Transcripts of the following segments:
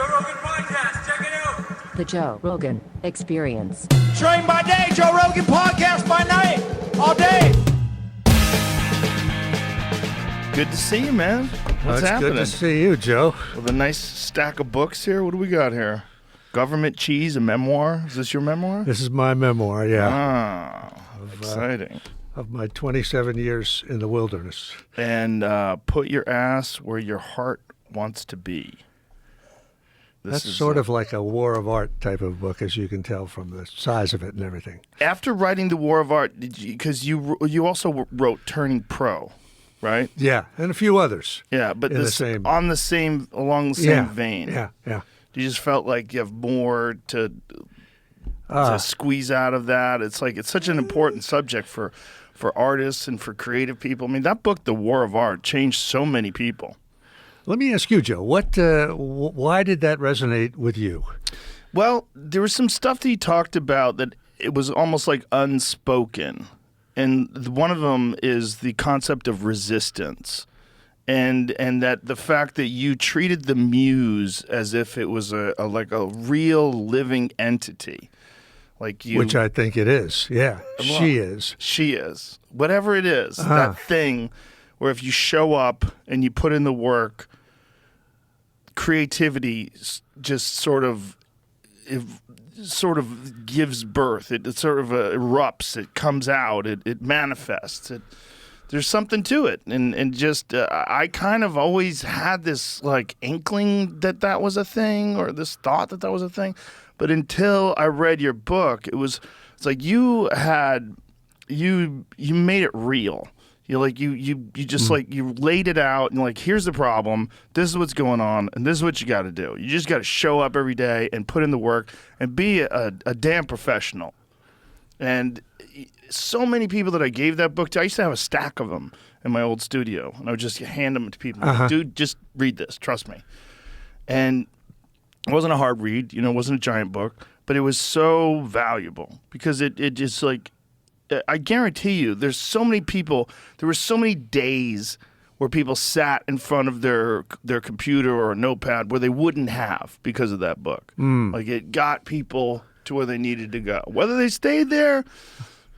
Joe Rogan Podcast. Check it out. The Joe Rogan Experience. Train by day, Joe Rogan Podcast by night, all day. Good to see you, man. What's happening? Good to see you, Joe. With a nice stack of books here. What do we got here? Government Cheese, a memoir. Is this your memoir? This is my memoir, yeah. Exciting. Of my 27 years in the wilderness. And put your ass where your heart wants to be. That's sort of like a War of Art type of book, as you can tell from the size of it and everything. After writing The War of Art, because you also wrote Turning Pro, right? Yeah, and a few others. Yeah, but along the same vein. Yeah. You just felt like you have more to squeeze out of that. It's like it's such an important subject for artists and for creative people. I mean, that book, The War of Art, changed so many people. Let me ask you, Joe, why did that resonate with you? Well, there was some stuff that he talked about that it was almost like unspoken. And one of them is the concept of resistance. And that the fact that you treated the muse as if it was a real living entity. Which I think it is. Yeah, she is. She is. Whatever it is, that thing where if you show up and you put in the work, creativity just sort of gives birth. It sort of erupts. It comes out. It manifests. There's something to it, and just I kind of always had this like inkling that was a thing, or this thought that was a thing, but until I read your book, it's like you made it real. You just you laid it out and here's the problem, this is what's going on, and this is what you got to do. You just got to show up every day and put in the work and be a damn professional. And so many people that I gave that book to, I used to have a stack of them in my old studio, and I would just hand them to people. Like, dude, just read this, trust me. And it wasn't a hard read, it wasn't a giant book, but it was so valuable because it just I guarantee you, there's so many people, there were so many days where people sat in front of their computer or a notepad where they wouldn't have because of that book. It got people to where they needed to go. Whether they stayed there,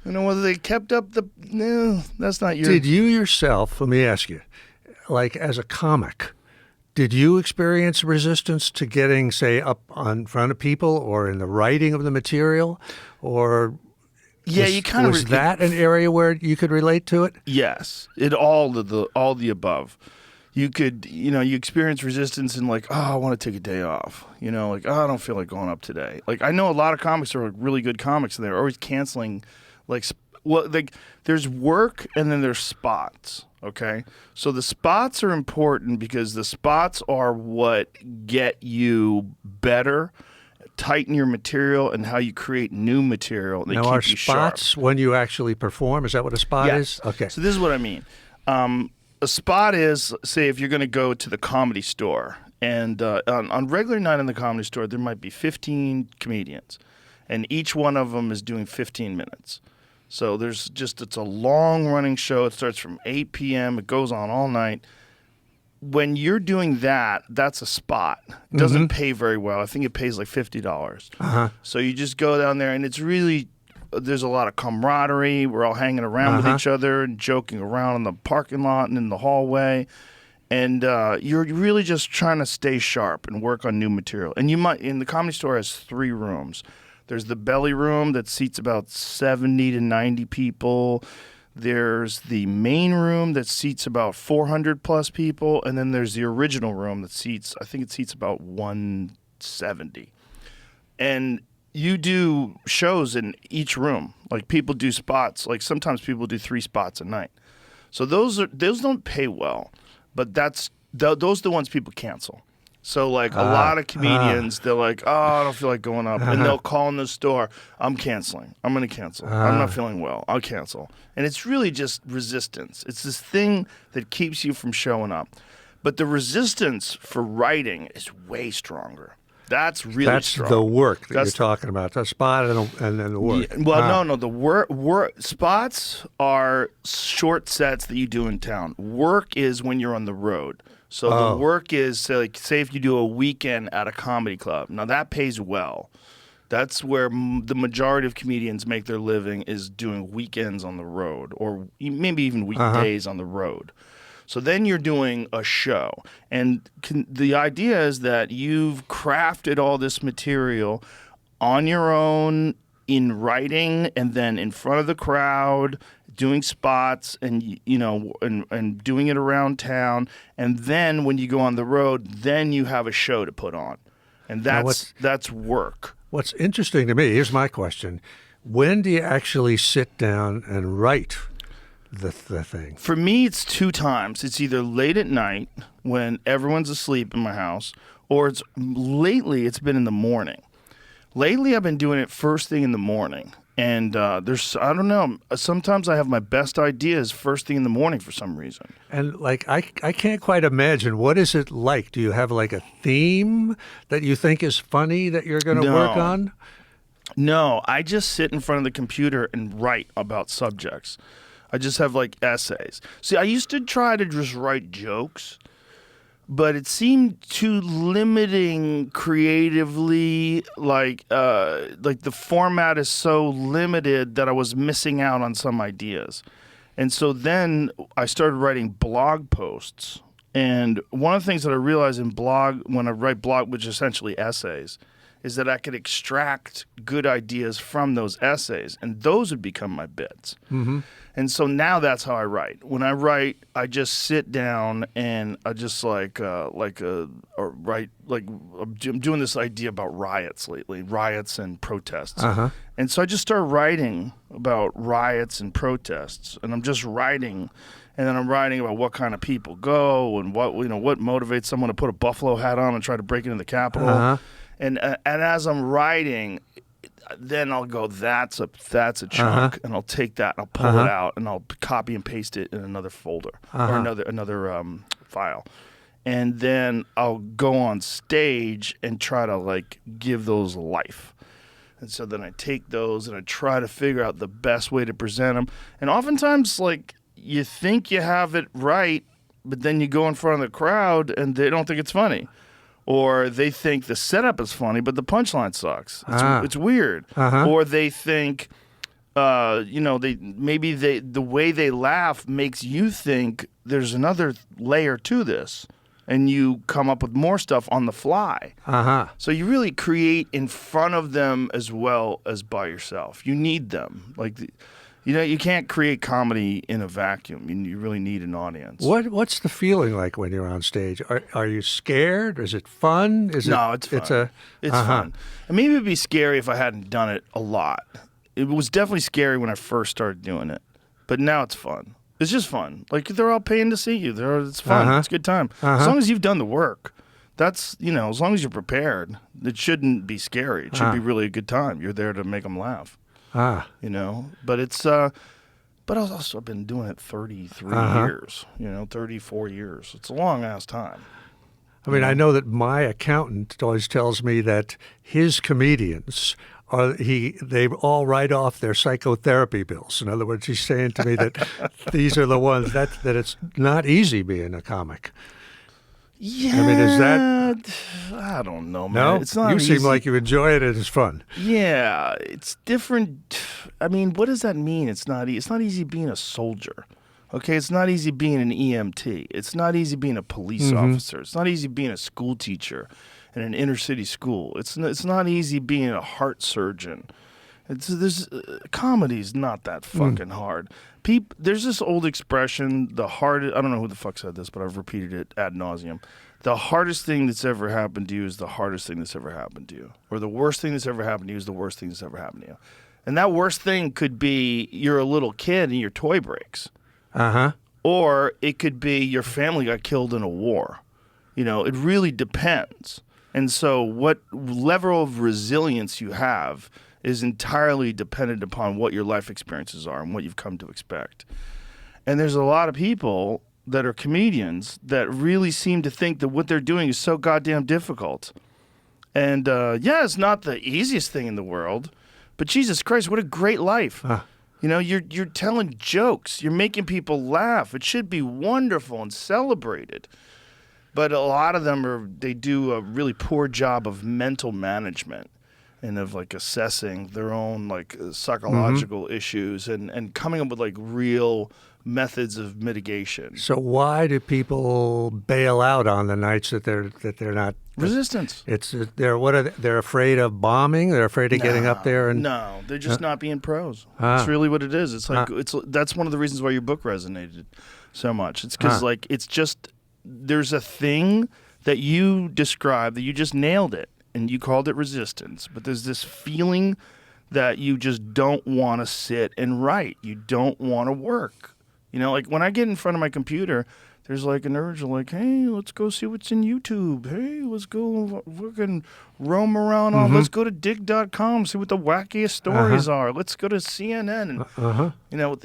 whether they kept up that's not your... Did you yourself, let me ask you, as a comic, did you experience resistance to getting, say, up on front of people or in the writing of the material? Or... Yeah, you kind of... Was that an area where you could relate to it? Yes. All the above. You could, you experience resistance in I want to take a day off. I don't feel like going up today. I know a lot of comics are really good comics, and they're always canceling, there's work and then there's spots, okay? So the spots are important because the spots are what get you better, tighten your material, and how you create new material. They now, keep are you spots sharp. When you actually perform? Is that what a spot is? Okay. So this is what I mean. A spot is, say, if you're going to go to the Comedy Store, and on regular night in the Comedy Store, there might be 15 comedians, and each one of them is doing 15 minutes. So it's a long-running show. It starts from 8 p.m. It goes on all night. When you're doing that, that's a spot. It doesn't pay very well. I think it pays $50. So you just go down there, and it's really, there's a lot of camaraderie. We're all hanging around with each other and joking around in the parking lot and in the hallway. And you're really just trying to stay sharp and work on new material. And the Comedy Store has 3 rooms. There's the belly room that seats about 70 to 90 people. There's the main room that seats about 400 plus people, and then there's the original room that seats about 170. And you do shows in each room. People do spots. Sometimes people do 3 spots a night. So those don't pay well, but those are the ones people cancel. So a lot of comedians, they're like, oh, I don't feel like going up. And they'll call in the store, I'm canceling. I'm going to cancel. I'm not feeling well. I'll cancel. And it's really just resistance. It's this thing that keeps you from showing up. But the resistance for writing is way stronger. That's really strong. That's the work that you're talking about. The spot and then the work. Yeah, well, no. The work spots are short sets that you do in town. Work is when you're on the road. So the work is, say if you do a weekend at a comedy club. Now that pays well. That's where the majority of comedians make their living, is doing weekends on the road, or maybe even weekdays on the road. So then you're doing a show. And the idea is that you've crafted all this material on your own, in writing, and then in front of the crowd, doing spots, and and doing it around town. And then when you go on the road, then you have a show to put on. And that's work. What's interesting to me, here's my question. When do you actually sit down and write the thing? For me, it's 2 times. It's either late at night when everyone's asleep in my house, or lately it's been in the morning. Lately, I've been doing it first thing in the morning. And I don't know, sometimes I have my best ideas first thing in the morning for some reason. And I can't quite imagine, what is it like? Do you have like a theme that you think is funny that you're going to work on? No, I just sit in front of the computer and write about subjects. I just have like essays. See, I used to try to just write jokes, but it seemed too limiting creatively. Like the format is so limited that I was missing out on some ideas. And so then I started writing blog posts. And one of the things that I realized when I write blog, which is essentially essays, is that I could extract good ideas from those essays, and those would become my bits. Mm-hmm. And so now that's how I write. When I write, I just sit down and I just I'm doing this idea about riots lately, riots and protests. Uh-huh. And so I just start writing about riots and protests, and I'm just writing. And then I'm writing about what kind of people go, and what motivates someone to put a buffalo hat on and try to break into the Capitol. Uh-huh. And as I'm writing, then I'll go, that's a chunk, uh-huh. and I'll take that, and I'll pull uh-huh. it out, and I'll copy and paste it in another folder uh-huh. or another file. And then I'll go on stage and try to give those life. And so then I take those and I try to figure out the best way to present them. And oftentimes, you think you have it right, but then you go in front of the crowd and they don't think it's funny. Or they think the setup is funny, but the punchline sucks. It's weird. Uh-huh. Or they think, the way they laugh makes you think there's another layer to this, and you come up with more stuff on the fly. Uh-huh. So you really create in front of them as well as by yourself. You need them. You can't create comedy in a vacuum. You really need an audience. What's the feeling like when you're on stage? Are you scared? Is it fun? It's fun. It's fun. And maybe it'd be scary if I hadn't done it a lot. It was definitely scary when I first started doing it, but now it's fun. It's just fun. They're all paying to see you. It's fun. Uh-huh. It's a good time. Uh-huh. As long as you've done the work. That's, as long as you're prepared. It shouldn't be scary. It should be really a good time. You're there to make them laugh. But it's, but I've been doing it 33 years, 34 years. It's a long ass time. I mean, I know that my accountant always tells me that his comedians they all write off their psychotherapy bills. In other words, he's saying to me that these are the ones that it's not easy being a comic. Yeah. I mean, is that... I don't know, man. No? It's not You easy. seem like you enjoy it and it's fun. Yeah. It's different. I mean, what does that mean? It's not easy being a soldier. Okay? It's not easy being an EMT. It's not easy being a police officer. It's not easy being a school teacher in an inner city school. It's not easy being a heart surgeon. Comedy's not that fucking hard. There's this old expression, I don't know who the fuck said this, but I've repeated it ad nauseum. The hardest thing that's ever happened to you is the hardest thing that's ever happened to you. Or the worst thing that's ever happened to you is the worst thing that's ever happened to you. And that worst thing could be you're a little kid and your toy breaks. Uh-huh. Or it could be your family got killed in a war. It really depends. And so what level of resilience you have is entirely dependent upon what your life experiences are and what you've come to expect. And there's a lot of people that are comedians that really seem to think that what they're doing is so goddamn difficult. And it's not the easiest thing in the world, but Jesus Christ, what a great life. You're telling jokes. You're making people laugh. It should be wonderful and celebrated. But a lot of them they do a really poor job of mental management and of like assessing their own like psychological issues and coming up with like real methods of mitigation. So why do people bail out on the nights that they're not Resistance. It's they're afraid of bombing. They're afraid of getting up there and no, they're just not being pros. That's really what it is. It's like that's one of the reasons why your book resonated so much. It's because like it's just there's a thing that you described that you just nailed it and you called it resistance. But there's this feeling that you just don't want to sit and write. You don't want to work. You know, like when I get in front of my computer, there's like an urge of like, hey, let's go see what's in YouTube. Hey, let's go fucking roam around on. Let's go to dig.com, see what the wackiest stories are. Let's go to CNN. And, you know,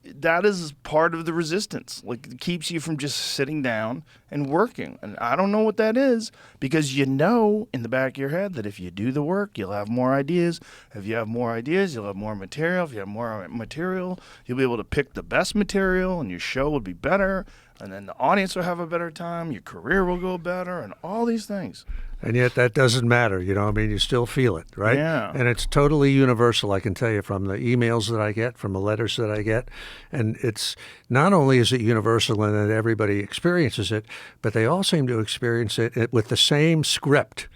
that is part of the resistance. Like, it keeps you from just sitting down and working. And I don't know what that is because you know in the back of your head that if you do the work, you'll have more ideas. If you have more ideas, you'll have more material. If you have more material, you'll be able to pick the best material and your show will be better. And then the audience will have a better time. Your career will go better and all these things. And yet that doesn't matter, you know. I mean, you still feel it, right? Yeah. And it's totally universal, I can tell you, from the emails that I get, from the letters that I get. And it's not only is it universal and that everybody experiences it, but they all seem to experience it with the same script.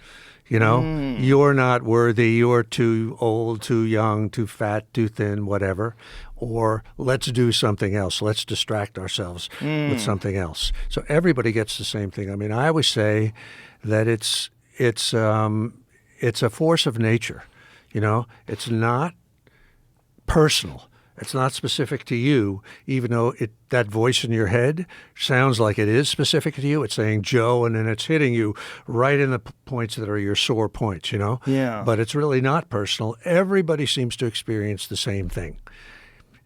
You know, you're not worthy, you're too old, too young, too fat, too thin, whatever. Or let's do something else. Let's distract ourselves with something else. So everybody gets the same thing. I mean, I always say that it's a force of nature. You know, it's not personal. It's not specific to you, even though that voice in your head sounds like it is specific to you. It's saying Joe, and then it's hitting you right in the points that are your sore points, you know? Yeah. But it's really not personal. Everybody seems to experience the same thing.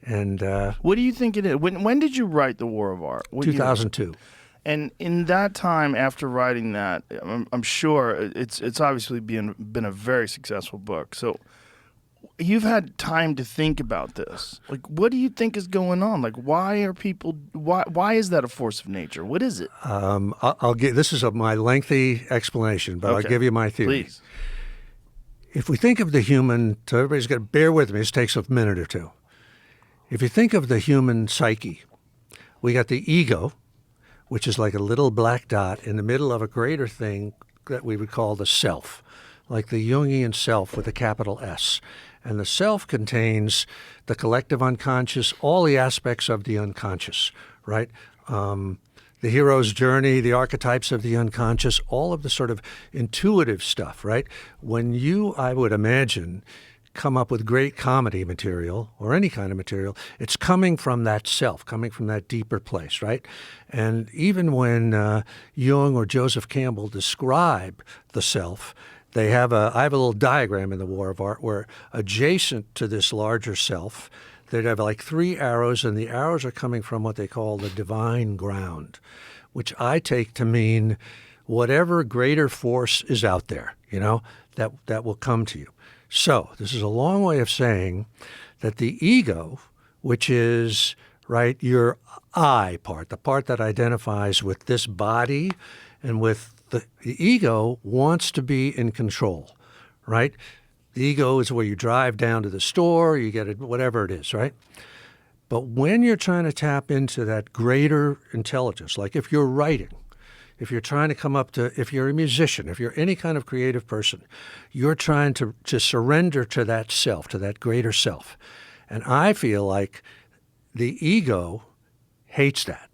And what do you think it is? When did you write The War of Art? 2002. And in that time, after writing that, I'm sure it's obviously been a very successful book. So you've had time to think about this. Like, what do you think is going on? Like, why is that a force of nature? What is it? I'll give this is my lengthy explanation, but I'll give you my theory. Please. If we think of the human, so everybody's got to bear with me. This takes a minute or two. If you think of the human psyche, we got the ego, which is like a little black dot in the middle of a greater thing that we would call the self, like the Jungian self with a capital S. And the self contains the collective unconscious, all the aspects of the unconscious, right? The hero's journey, the archetypes of the unconscious, all of the sort of intuitive stuff, right? When you, I would imagine, come up with great comedy material or any kind of material, it's coming from that self, coming from that deeper place, right? And even when Jung or Joseph Campbell describe the self, I have a little diagram in The War of Art where adjacent to this larger self, they'd have like 3 arrows, and the arrows are coming from what they call the divine ground, which I take to mean whatever greater force is out there, you know, that will come to you. So this is a long way of saying that the ego, which is, right, your I part, the part that identifies with this body and with the ego wants to be in control, right? The ego is where you drive down to the store, you get it, whatever it is, right? But when you're trying to tap into that greater intelligence, like if you're writing, if you're trying to come up to, if you're a musician, if you're any kind of creative person, you're trying to surrender to that self, to that greater self. And I feel like the ego hates that.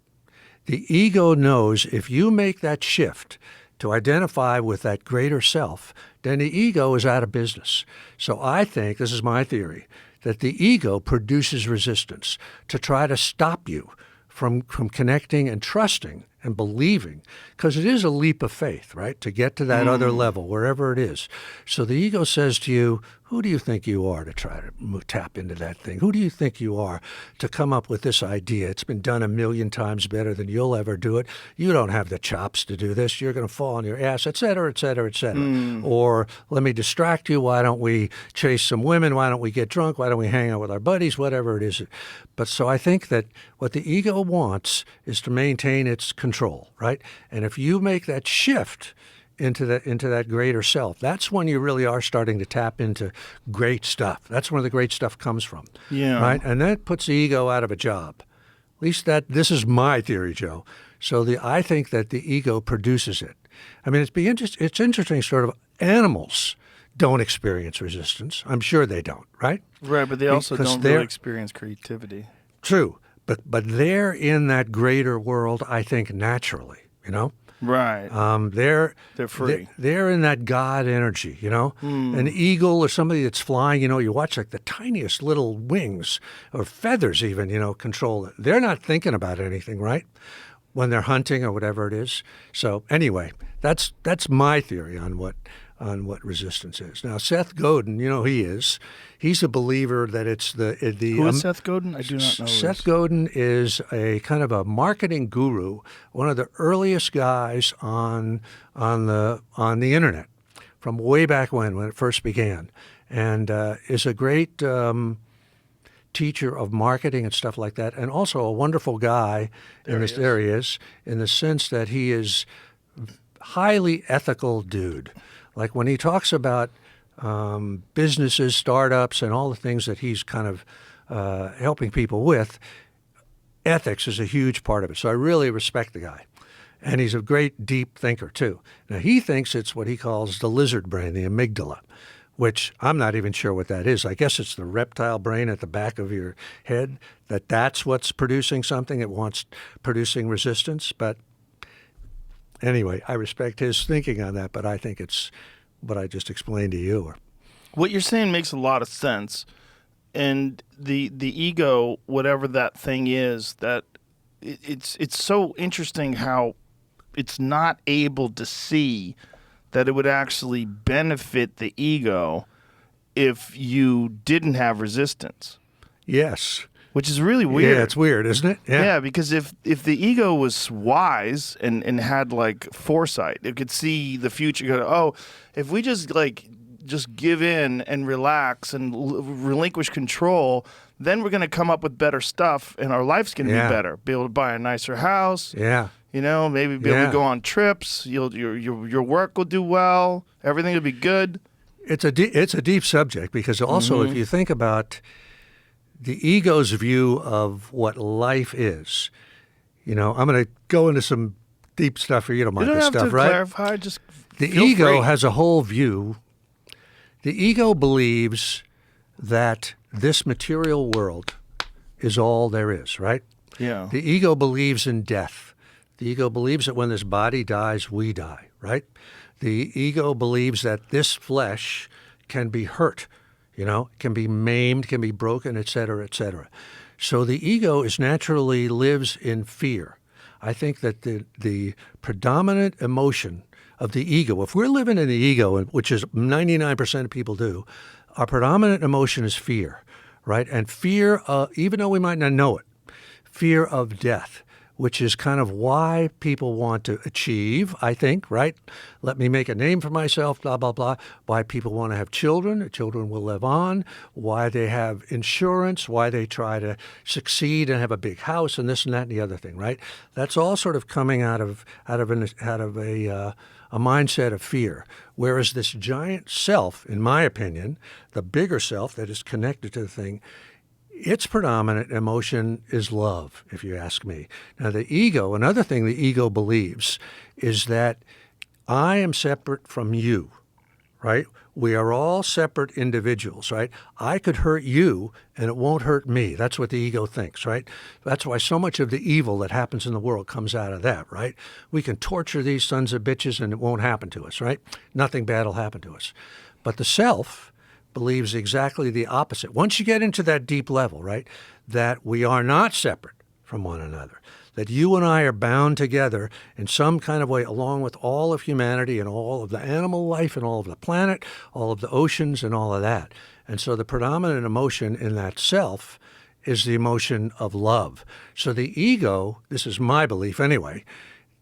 The ego knows if you make that shift to identify with that greater self, then the ego is out of business. So I think, this is my theory, that the ego produces resistance to try to stop you from connecting and trusting and believing, because it is a leap of faith, right, to get to that other level, wherever it is. So the ego says to you, who do you think you are to try to tap into that thing? Who do you think you are to come up with this idea? It's been done a million times better than you'll ever do it. You don't have the chops to do this. You're going to fall on your ass, et cetera, et cetera, et cetera. Or let me distract you. Why don't we chase some women? Why don't we get drunk? Why don't we hang out with our buddies? Whatever it is. But so I think that what the ego wants is to maintain its control, right? And if you make that shift into that greater self, that's when you really are starting to tap into great stuff. That's where the great stuff comes from. Yeah. Right? And that puts the ego out of a job. At least this is my theory, Joe. So I think that the ego produces it. I mean, it's interesting, sort of, animals don't experience resistance. I'm sure they don't, right? Right, but they also Because don't really experience creativity. True. But they're in that greater world, I think, naturally, you know? Right. They're free. They're in that God energy, you know. An eagle or somebody that's flying, you know, you watch like the tiniest little wings or feathers even, you know, control it. They're not thinking about anything, right? When they're hunting or whatever it is. So anyway, that's my theory on what resistance is. Now, Seth Godin, you know who he is. He's a believer that it's the Who is Seth Godin? I do not know. Seth Godin is a kind of a marketing guru, one of the earliest guys on the internet from way back when it first began, and is a great teacher of marketing and stuff like that, and also a wonderful guy there he is, in the sense that he is highly ethical dude. Like when he talks about businesses, startups, and all the things that he's kind of helping people with, ethics is a huge part of it. So I really respect the guy. And he's a great deep thinker, too. Now, he thinks it's what he calls the lizard brain, the amygdala, which I'm not even sure what that is. I guess it's the reptile brain at the back of your head, that's what's producing something. It wants producing resistance. But anyway, I respect his thinking on that, but I think it's what I just explained to you. What you're saying makes a lot of sense. And the ego, whatever that thing is, that it's so interesting how it's not able to see that it would actually benefit the ego if you didn't have resistance. Yes. Which is really weird. Yeah, it's weird, isn't it? Yeah, because if the ego was wise and had like foresight, it could see the future. Go, oh, if we just give in and relax and relinquish control, then we're going to come up with better stuff, and our life's going to be better. Be able to buy a nicer house. Yeah. You know, maybe be able to go on trips. Your work will do well. Everything will be good. It's a deep subject because also if you think about the ego's view of what life is, you know, I'm going to go into some deep stuff for you to mind this stuff, right? Clarify, just the feel ego free. has a whole view. The ego believes that this material world is all there is, right? Yeah. The ego believes in death. The ego believes that when this body dies, we die, right? The ego believes that this flesh can be hurt, you know, can be maimed, can be broken, et cetera, et cetera. So the ego naturally lives in fear. I think that the predominant emotion of the ego, if we're living in the ego, which is 99% of people do, our predominant emotion is fear, right? And fear, even though we might not know it, fear of death, which is kind of why people want to achieve, I think, right? Let me make a name for myself, blah, blah, blah. Why people want to have children will live on, why they have insurance, why they try to succeed and have a big house and this and that and the other thing, right? That's all sort of coming out of a mindset of fear. Whereas this giant self, in my opinion, the bigger self that is connected to the thing, its predominant emotion is love, if you ask me. Now, the ego, another thing the ego believes is that I am separate from you, right? We are all separate individuals, right? I could hurt you and it won't hurt me. That's what the ego thinks, right? That's why so much of the evil that happens in the world comes out of that, right? We can torture these sons of bitches and it won't happen to us, right? Nothing bad will happen to us. But the self believes exactly the opposite. Once you get into that deep level, right, that we are not separate from one another, that you and I are bound together in some kind of way, along with all of humanity and all of the animal life and all of the planet, all of the oceans and all of that. And so the predominant emotion in that self is the emotion of love. So the ego, this is my belief anyway,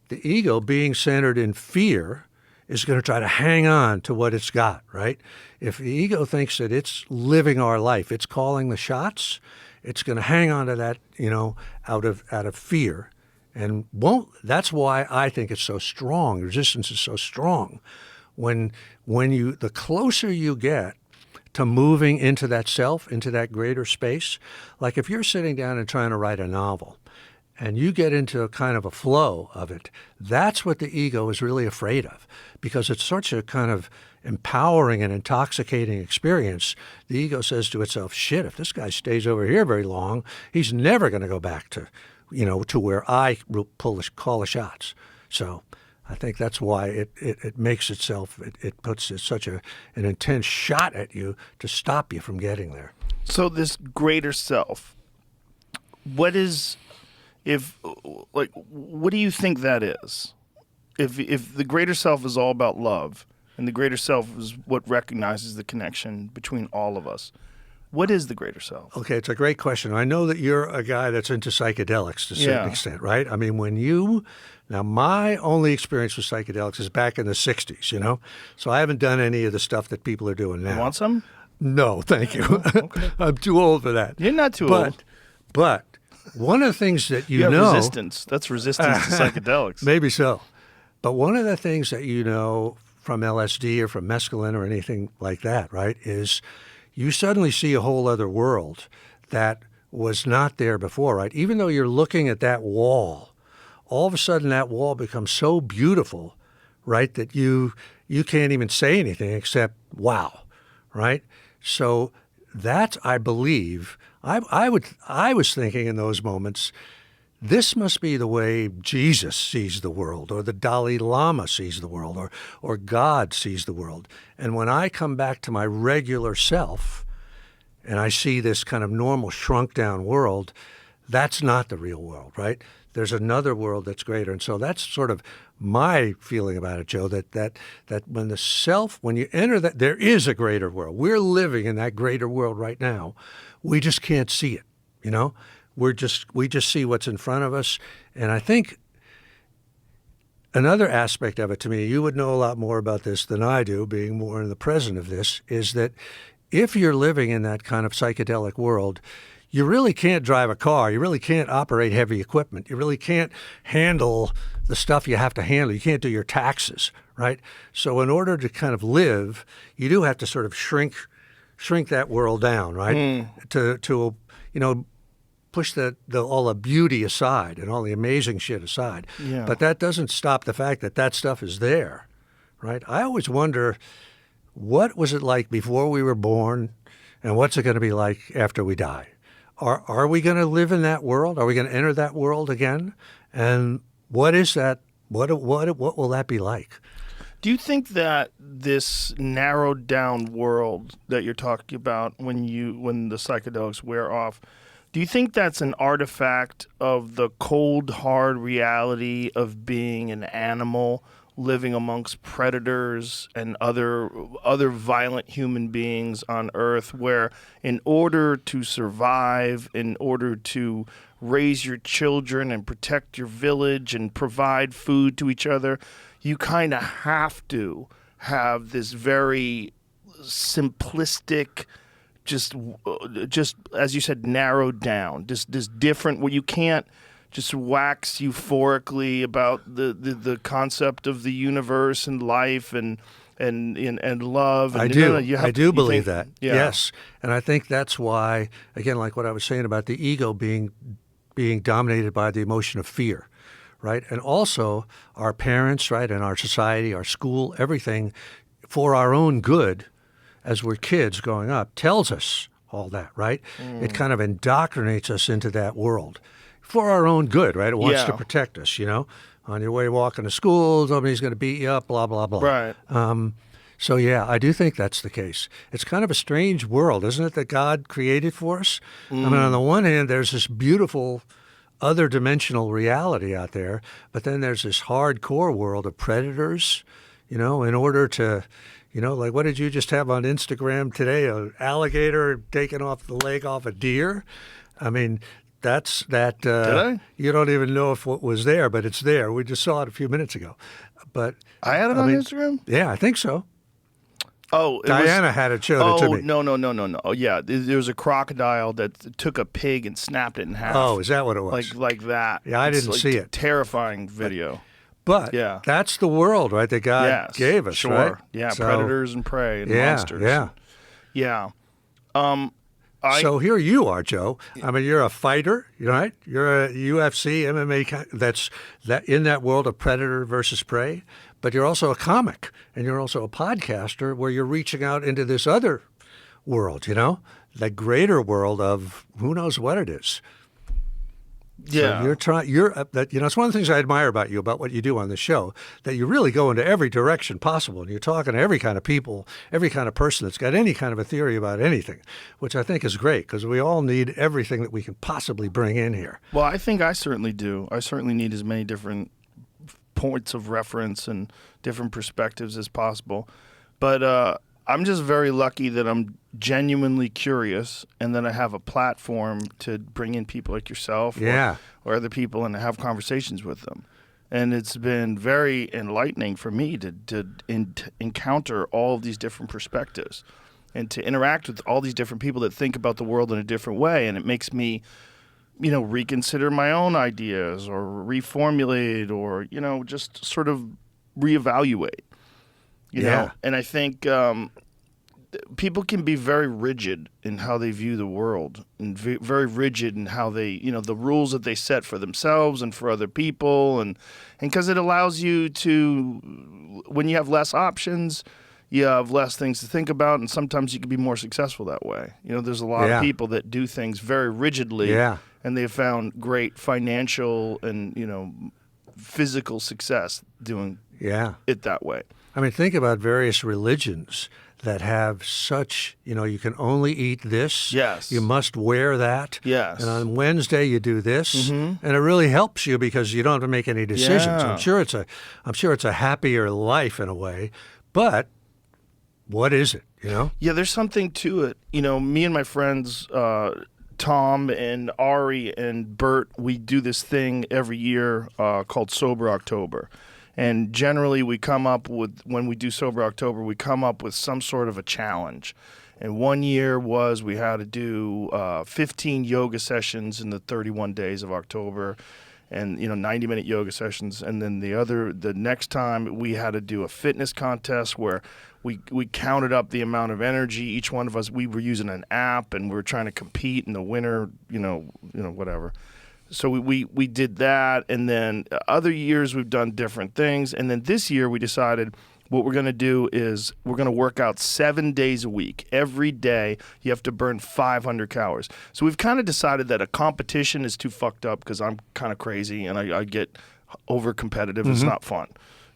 the ego being centered in fear is going to try to hang on to what it's got, right? If the ego thinks that it's living our life, it's calling the shots, it's going to hang on to that, out of fear, and won't. That's why I think it's so strong. Resistance is so strong. When the closer you get to moving into that self, into that greater space, like if you're sitting down and trying to write a novel, and you get into a kind of a flow of it, that's what the ego is really afraid of, because it's such a kind of empowering and intoxicating experience. The ego says to itself, shit, if this guy stays over here very long, he's never going to go back to, to where I call the shots. So I think that's why it makes itself, it puts such an intense shot at you to stop you from getting there. So this greater self, what do you think that is? If the greater self is all about love, and the greater self is what recognizes the connection between all of us, what is the greater self? Okay, it's a great question. I know that you're a guy that's into psychedelics to a certain extent, right? I mean, now my only experience with psychedelics is back in the 60s, So I haven't done any of the stuff that people are doing now. You want some? No, thank you. Okay. I'm too old for that. You're not too old. But one of the things that you have resistance. That's resistance to psychedelics. Maybe so. But one of the things that from LSD or from mescaline or anything like that, right, is you suddenly see a whole other world that was not there before, right? Even though you're looking at that wall, all of a sudden that wall becomes so beautiful, right, that you can't even say anything except wow, right? So that's, I believe, I was thinking in those moments, this must be the way Jesus sees the world, or the Dalai Lama sees the world, or God sees the world. And when I come back to my regular self and I see this kind of normal shrunk down world, that's not the real world, right? There's another world that's greater. And so that's sort of my feeling about it, Joe, that when you enter that, there is a greater world. We're living in that greater world right now. We just can't see it, we just see what's in front of us. And I think another aspect of it, to me, you would know a lot more about this than I do, being more in the present of this, is that if you're living in that kind of psychedelic world, you really can't drive a car. You really can't operate heavy equipment. You really can't handle the stuff you have to handle. You can't do your taxes, right? So in order to kind of live, you do have to sort of shrink that world down, right? To push all the beauty aside and all the amazing shit aside. Yeah. But that doesn't stop the fact that stuff is there, right? I always wonder, what was it like before we were born, and what's it going to be like after we die? Are we going to live in that world? Are we going to enter that world again? And what is that? What will that be like? Do you think that this narrowed down world that you're talking about when the psychedelics wear off, do you think that's an artifact of the cold, hard reality of being an animal living amongst predators and other violent human beings on Earth, where in order to survive, in order to raise your children and protect your village and provide food to each other, you kind of have to have this very simplistic, just as you said, narrowed down, this different, where you can't just wax euphorically about the concept of the universe and life and love. And, I do believe that. Yeah. Yes, and I think that's why, again, like what I was saying about the ego being dominated by the emotion of fear, right? And also our parents, right, and our society, our school, everything, for our own good, as we're kids growing up, tells us all that, right? It kind of indoctrinates us into that world for our own good, right? It wants to protect us, On your way walking to school, somebody's going to beat you up, blah, blah, blah. Right. So, yeah, I do think that's the case. It's kind of a strange world, isn't it, that God created for us? I mean, on the one hand, there's this beautiful other dimensional reality out there, but then there's this hardcore world of predators, in order to, like what did you just have on Instagram today? An alligator taking off the leg off a deer. I mean, that's that. Did I? You don't even know if what was there, but it's there. We just saw it a few minutes ago. But I had it on Instagram? Yeah, I think so. Oh, Diana had it showed it to me. No. Oh, yeah. There was a crocodile that took a pig and snapped it in half. Oh, is that what it was? Like that. Yeah, I didn't see it. Terrifying video. But yeah, that's the world, right, that God gave us, sure. right? Yeah, So, predators and prey and monsters. Yeah. So here you are, Joe. I mean, you're a fighter, right? You're a UFC, MMA. That's in that world of predator versus prey. But you're also a comic, and you're also a podcaster, where you're reaching out into this other world. The greater world of who knows what it is. Yeah, so you're trying. It's one of the things I admire about you, about what you do on the show, that you really go into every direction possible, and you're talking to every kind of people, every kind of person that's got any kind of a theory about anything, which I think is great because we all need everything that we can possibly bring in here. Well, I think I certainly do. I certainly need as many different points of reference and different perspectives as possible, but I'm just very lucky that I'm genuinely curious and that I have a platform to bring in people like yourself or other people and have conversations with them. And it's been very enlightening for me to encounter all of these different perspectives and to interact with all these different people that think about the world in a different way. And it makes me, reconsider my own ideas or reformulate or, just sort of reevaluate. You know, and I think people can be very rigid in how they view the world and very rigid in how they, the rules that they set for themselves and for other people. And because it allows you to, when you have less options, you have less things to think about. And sometimes you can be more successful that way. There's a lot of people that do things very rigidly and they've found great financial and, physical success doing it that way. I mean, think about various religions that have such, you can only eat this. Yes. You must wear that. Yes. And on Wednesday you do this. Mm-hmm. And it really helps you because you don't have to make any decisions. Yeah. I'm sure it's a happier life in a way. But what is it, Yeah, there's something to it. Me and my friends, Tom and Ari and Bert, we do this thing every year called Sober October. And generally we come up with, when we do Sober October, we come up with some sort of a challenge. And one year was we had to do 15 yoga sessions in the 31 days of October and, 90-minute yoga sessions. And then the next time we had to do a fitness contest where we counted up the amount of energy. Each one of us, we were using an app and we were trying to compete in the winter, whatever. So we did that, and then other years we've done different things. And then this year we decided what we're going to do is we're going to work out 7 days a week. Every day you have to burn 500 calories. So we've kind of decided that a competition is too fucked up because I'm kind of crazy and I get over competitive. Mm-hmm. It's not fun.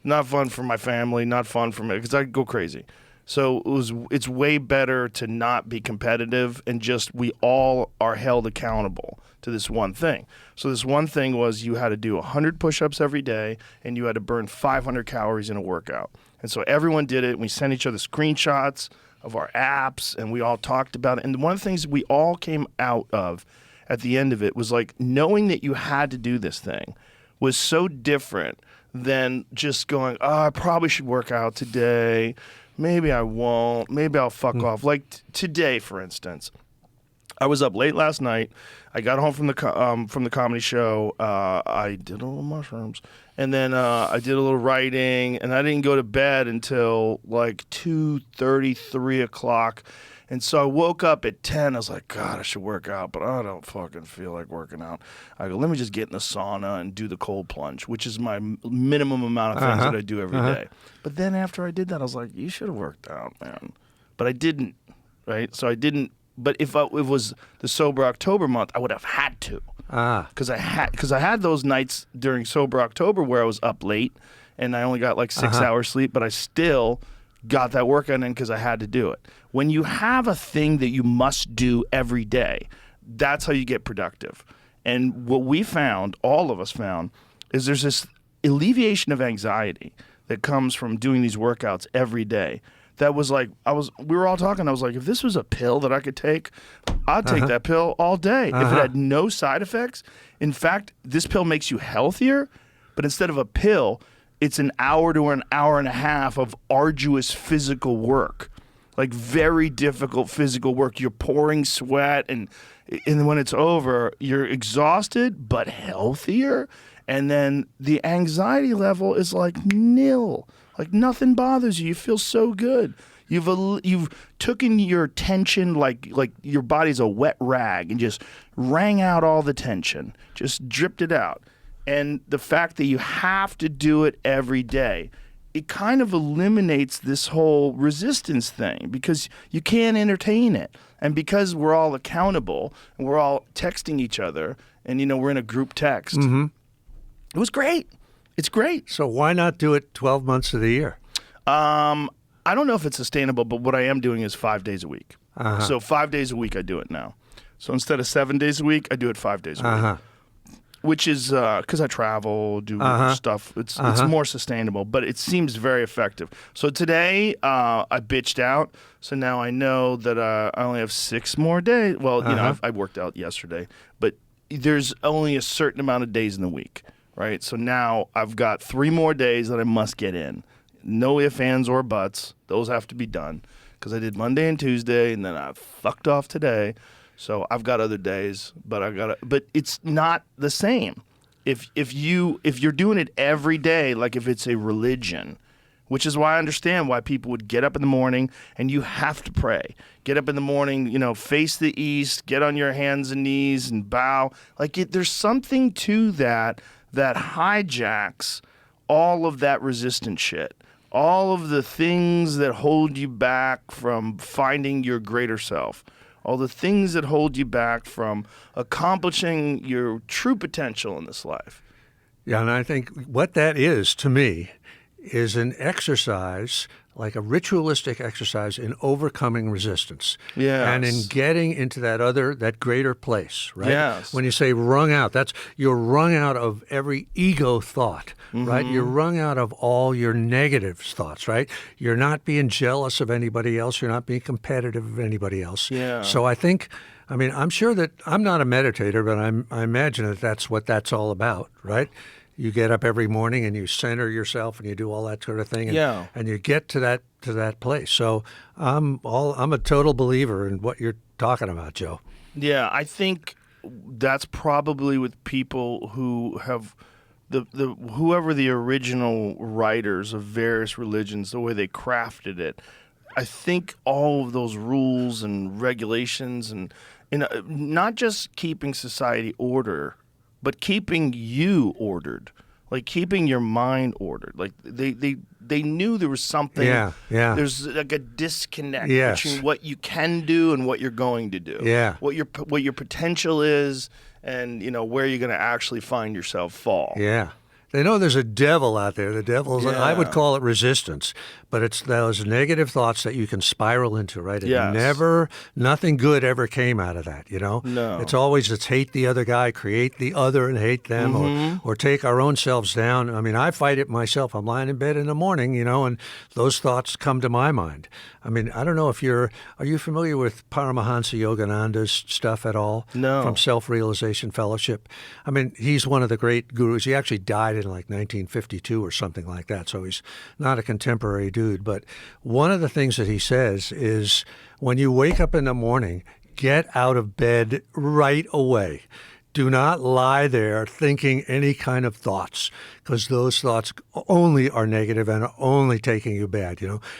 Not fun for my family, not fun for me because I go crazy. So it's way better to not be competitive and just we all are held accountable to this one thing. So this one thing was you had to do 100 push-ups every day and you had to burn 500 calories in a workout. And so everyone did it. We sent each other screenshots of our apps and we all talked about it. And one of the things we all came out of at the end of it was like knowing that you had to do this thing was so different than just going, I probably should work out today. Maybe I won't. Maybe I'll fuck off. Like today, for instance, I was up late last night. I got home from the comedy show. I did a little mushrooms, and then I did a little writing, and I didn't go to bed until like 2:30, 3 o'clock. And so I woke up at 10. I was like, God, I should work out, but I don't fucking feel like working out. I go, let me just get in the sauna and do the cold plunge, which is my minimum amount of things that I do every day. But then after I did that, I was like, you should have worked out, man. But I didn't, right? So I didn't. But if it was the Sober October month, I would have had to. Because I had those nights during Sober October where I was up late and I only got like 6 hours sleep, but I still got that workout in because I had to do it. When you have a thing that you must do every day, that's how you get productive. And what we found, all of us found, is there's this alleviation of anxiety that comes from doing these workouts every day. That was like, we were all talking, I was like, if this was a pill that I could take, I'd take that pill all day. If it had no side effects. In fact, this pill makes you healthier, but instead of a pill, it's an hour to an hour and a half of arduous physical work. Like very difficult physical work. You're pouring sweat, and when it's over, you're exhausted but healthier. And then the anxiety level is like nil. Like nothing bothers you. You feel so good. You've taken your tension like your body's a wet rag and just wrung out all the tension. Just dripped it out. And the fact that you have to do it every day, it kind of eliminates this whole resistance thing because you can't entertain it. And because we're all accountable and we're all texting each other and, we're in a group text, it was great. It's great. So why not do it 12 months of the year? I don't know if it's sustainable, but what I am doing is 5 days a week. So 5 days a week I do it now. So instead of 7 days a week, I do it 5 days a week. Which is because I travel, do stuff. It's more sustainable, but it seems very effective. So today I bitched out. So now I know that I only have 6 more days. Well, I worked out yesterday, but there's only a certain amount of days in the week, right? So now I've got 3 more days that I must get in. No ifs, ands, or buts. Those have to be done because I did Monday and Tuesday, and then I fucked off today. So I've got other days, but it's not the same. If you're doing it every day, like if it's a religion, which is why I understand why people would get up in the morning and you have to pray. Get up in the morning, face the east, get on your hands and knees and bow. There's something to that hijacks all of that resistance shit. All of the things that hold you back from finding your greater self. All the things that hold you back from accomplishing your true potential in this life. Yeah, and I think what that is to me is an exercise, like a ritualistic exercise in overcoming resistance. Yes. And in getting into that greater place, right? Yes. When you say wrung out, you're wrung out of every ego thought, right? You're wrung out of all your negative thoughts, right? You're not being jealous of anybody else. You're not being competitive of anybody else. Yeah. So I'm sure that I'm not a meditator, but I imagine that's what that's all about, right? You get up every morning and you center yourself and you do all that sort of thing, and you get to that place. So I'm a total believer in what you're talking about, Joe. Yeah, I think that's probably with people who have whoever the original writers of various religions, the way they crafted it. I think all of those rules and regulations and not just keeping society order, but keeping you ordered, like keeping your mind ordered. Like they knew there was something. Yeah. There's like a disconnect between what you can do and what you're going to do. Yeah. What your potential is, and where you're going to actually find yourself fall. Yeah. They know there's a devil out there. The devil's, I would call it resistance, but it's those negative thoughts that you can spiral into, right? And nothing good ever came out of that, No. It's hate the other guy, create the other and hate them, or take our own selves down. I mean, I fight it myself. I'm lying in bed in the morning, and those thoughts come to my mind. I mean, I don't know if are you familiar with Paramahansa Yogananda's stuff at all? No. From Self-Realization Fellowship. I mean, he's one of the great gurus. He actually died in like 1952 or something like that, so he's not a contemporary dude. But one of the things that he says is when you wake up in the morning, get out of bed right away. Do not lie there thinking any kind of thoughts, because those thoughts only are negative and are only taking you bad.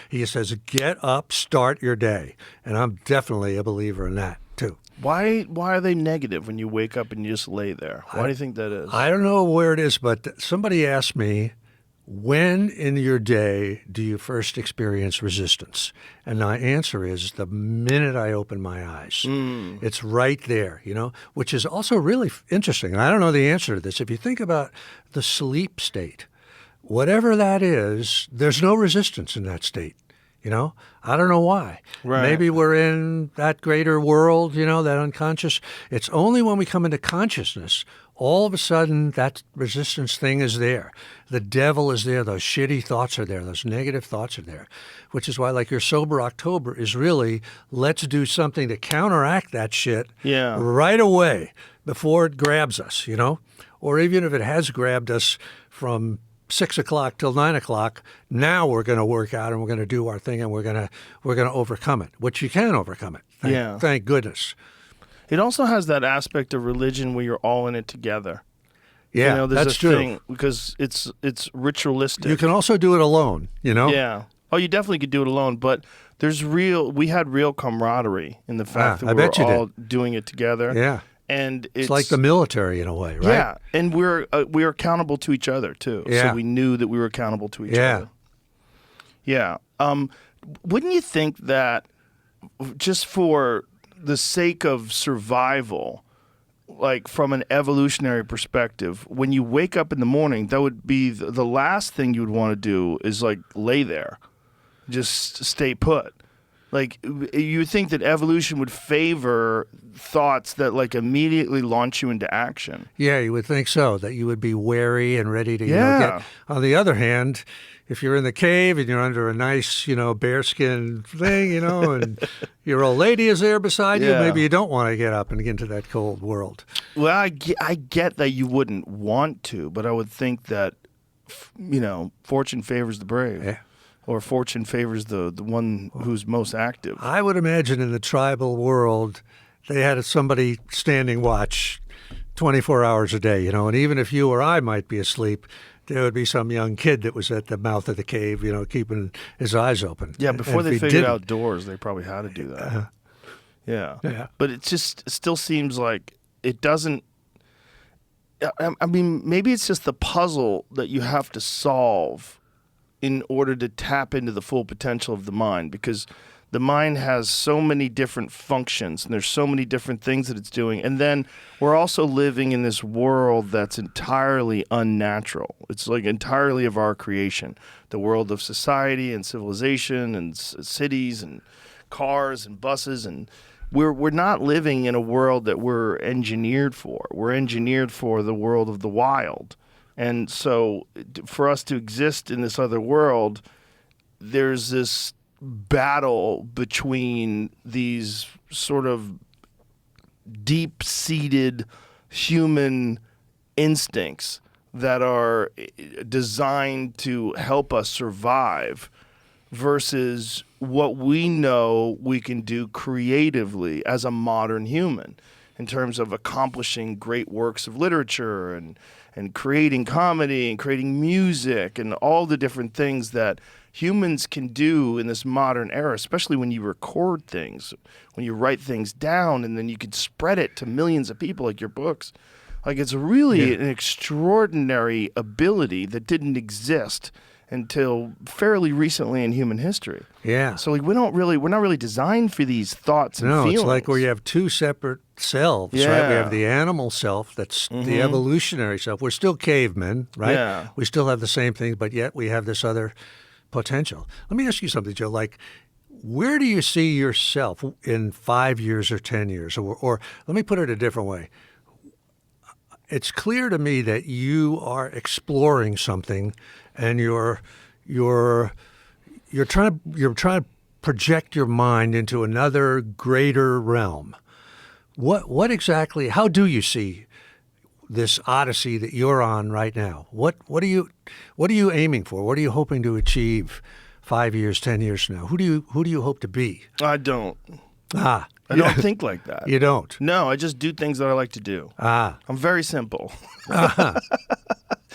He says, get up, start your day. And I'm definitely a believer in that too. Why are they negative when you wake up and you just lay there? Why do you think that is? I don't know where it is, but somebody asked me, when in your day do you first experience resistance? And my answer is the minute I open my eyes. It's right there, which is also really interesting. And I don't know the answer to this. If you think about the sleep state, whatever that is, there's no resistance in that state. You know, I don't know why. Right. Maybe we're in that greater world, you know, that unconscious. It's only when we come into consciousness, all of a sudden that resistance thing is there. The devil is there. Those shitty thoughts are there. Those negative thoughts are there, which is why like your Sober October is really let's do something to counteract that shit right away before it grabs us, you know, or even if it has grabbed us from 6 o'clock till 9 o'clock, now we're going to work out and we're going to do our thing and we're going to overcome it, which you can overcome it. Thank goodness. It also has that aspect of religion where you're all in it together. Yeah, you know, there's that's a true. thing because it's ritualistic. You can also do it alone, you know? Yeah. Oh, you definitely could do it alone, but we had real camaraderie in the fact that I we were bet you all did. doing it together. Yeah. And It's like the military in a way, right? Yeah, and we're accountable to each other too. Yeah. So we knew that we were accountable to each Yeah. other. Yeah. Wouldn't you think that just for the sake of survival, like from an evolutionary perspective, when you wake up in the morning, that would be the last thing you would want to do is like lay there, just stay put. Like you would think that evolution would favor thoughts that like immediately launch you into action. Yeah, you would think so, that you would be wary and ready to Yeah. get. On the other hand, if you're in the cave and you're under a nice, you know, bearskin thing, you know, and your old lady is there beside you, Yeah. maybe you don't want to get up and get into that cold world. Well, I get that you wouldn't want to, but I would think that, you know, fortune favors the brave. Yeah. Or fortune favors the one who's most active. I would imagine in the tribal world, they had somebody standing watch 24 hours a day, you know, and even if you or I might be asleep, there would be some young kid that was at the mouth of the cave, you know, keeping his eyes open. Yeah, before And they if he figured didn't- outdoors, they probably had to do that. Yeah. Yeah. But it still seems like it doesn't. I mean, maybe it's just the puzzle that you have to solve in order to tap into the full potential of the mind, because the mind has so many different functions and there's so many different things that it's doing. And then we're also living in this world that's entirely unnatural. It's like entirely of our creation. The world of society and civilization and cities and cars and buses, and we're not living in a world that we're engineered for. We're engineered for the world of the wild. And so for us to exist in this other world, there's this battle between these sort of deep-seated human instincts that are designed to help us survive versus what we know we can do creatively as a modern human in terms of accomplishing great works of literature and creating comedy and creating music and all the different things that humans can do in this modern era, especially when you record things, when you write things down, and then you can spread it to millions of people like your books. Like it's really an extraordinary ability that didn't exist until fairly recently in human history. Yeah. So like we're not really designed for these thoughts and No, feelings. it's like where you have two separate selves, right? We Yeah. have the animal self, that's the evolutionary self. We're still cavemen, right? Yeah. We still have the same things, but yet we have this other potential. Let me ask you something, Joe. Like, where do you see yourself in 5 years or 10 years? Or let me put it a different way. It's clear to me that you are exploring something, and you're trying to project your mind into another greater realm. What exactly? How do you see this odyssey that you're on right now? What are you aiming for? What are you hoping to achieve 5 years, 10 years from now? Who do you hope to be? I don't. Ah, I don't think like that. you don't. No, I just do things that I like to do. Ah, I'm very simple.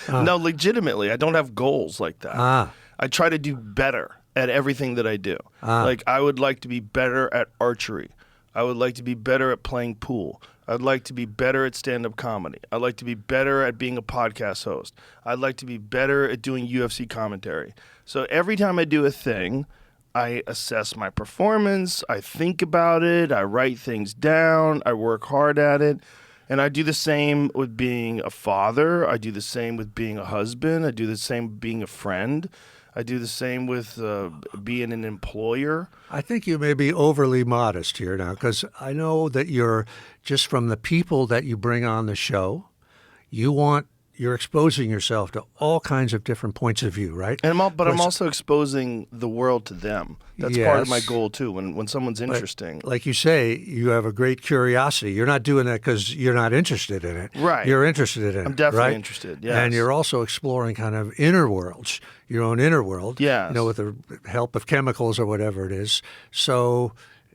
No, legitimately, I don't have goals like that. I try to do better at everything that I do. Like, I would like to be better at archery. I would like to be better at playing pool. I'd like to be better at stand-up comedy. I'd like to be better at being a podcast host. I'd like to be better at doing UFC commentary. So every time I do a thing, I assess my performance, I think about it, I write things down, I work hard at it. And I do the same with being a father. I do the same with being a husband. I do the same with being a friend. I do the same with being an employer. I think you may be overly modest here now, because I know that you're just from the people that you bring on the show, you're exposing yourself to all kinds of different points of view, right? And I'm also exposing the world to them. That's part of my goal too. When someone's interesting, like you say, you have a great curiosity. You're not doing that because you're not interested in it. Right. You're interested in it. I'm definitely right? interested. Yes. And you're also exploring kind of inner worlds, your own inner world. Yes. With the help of chemicals or whatever it is. So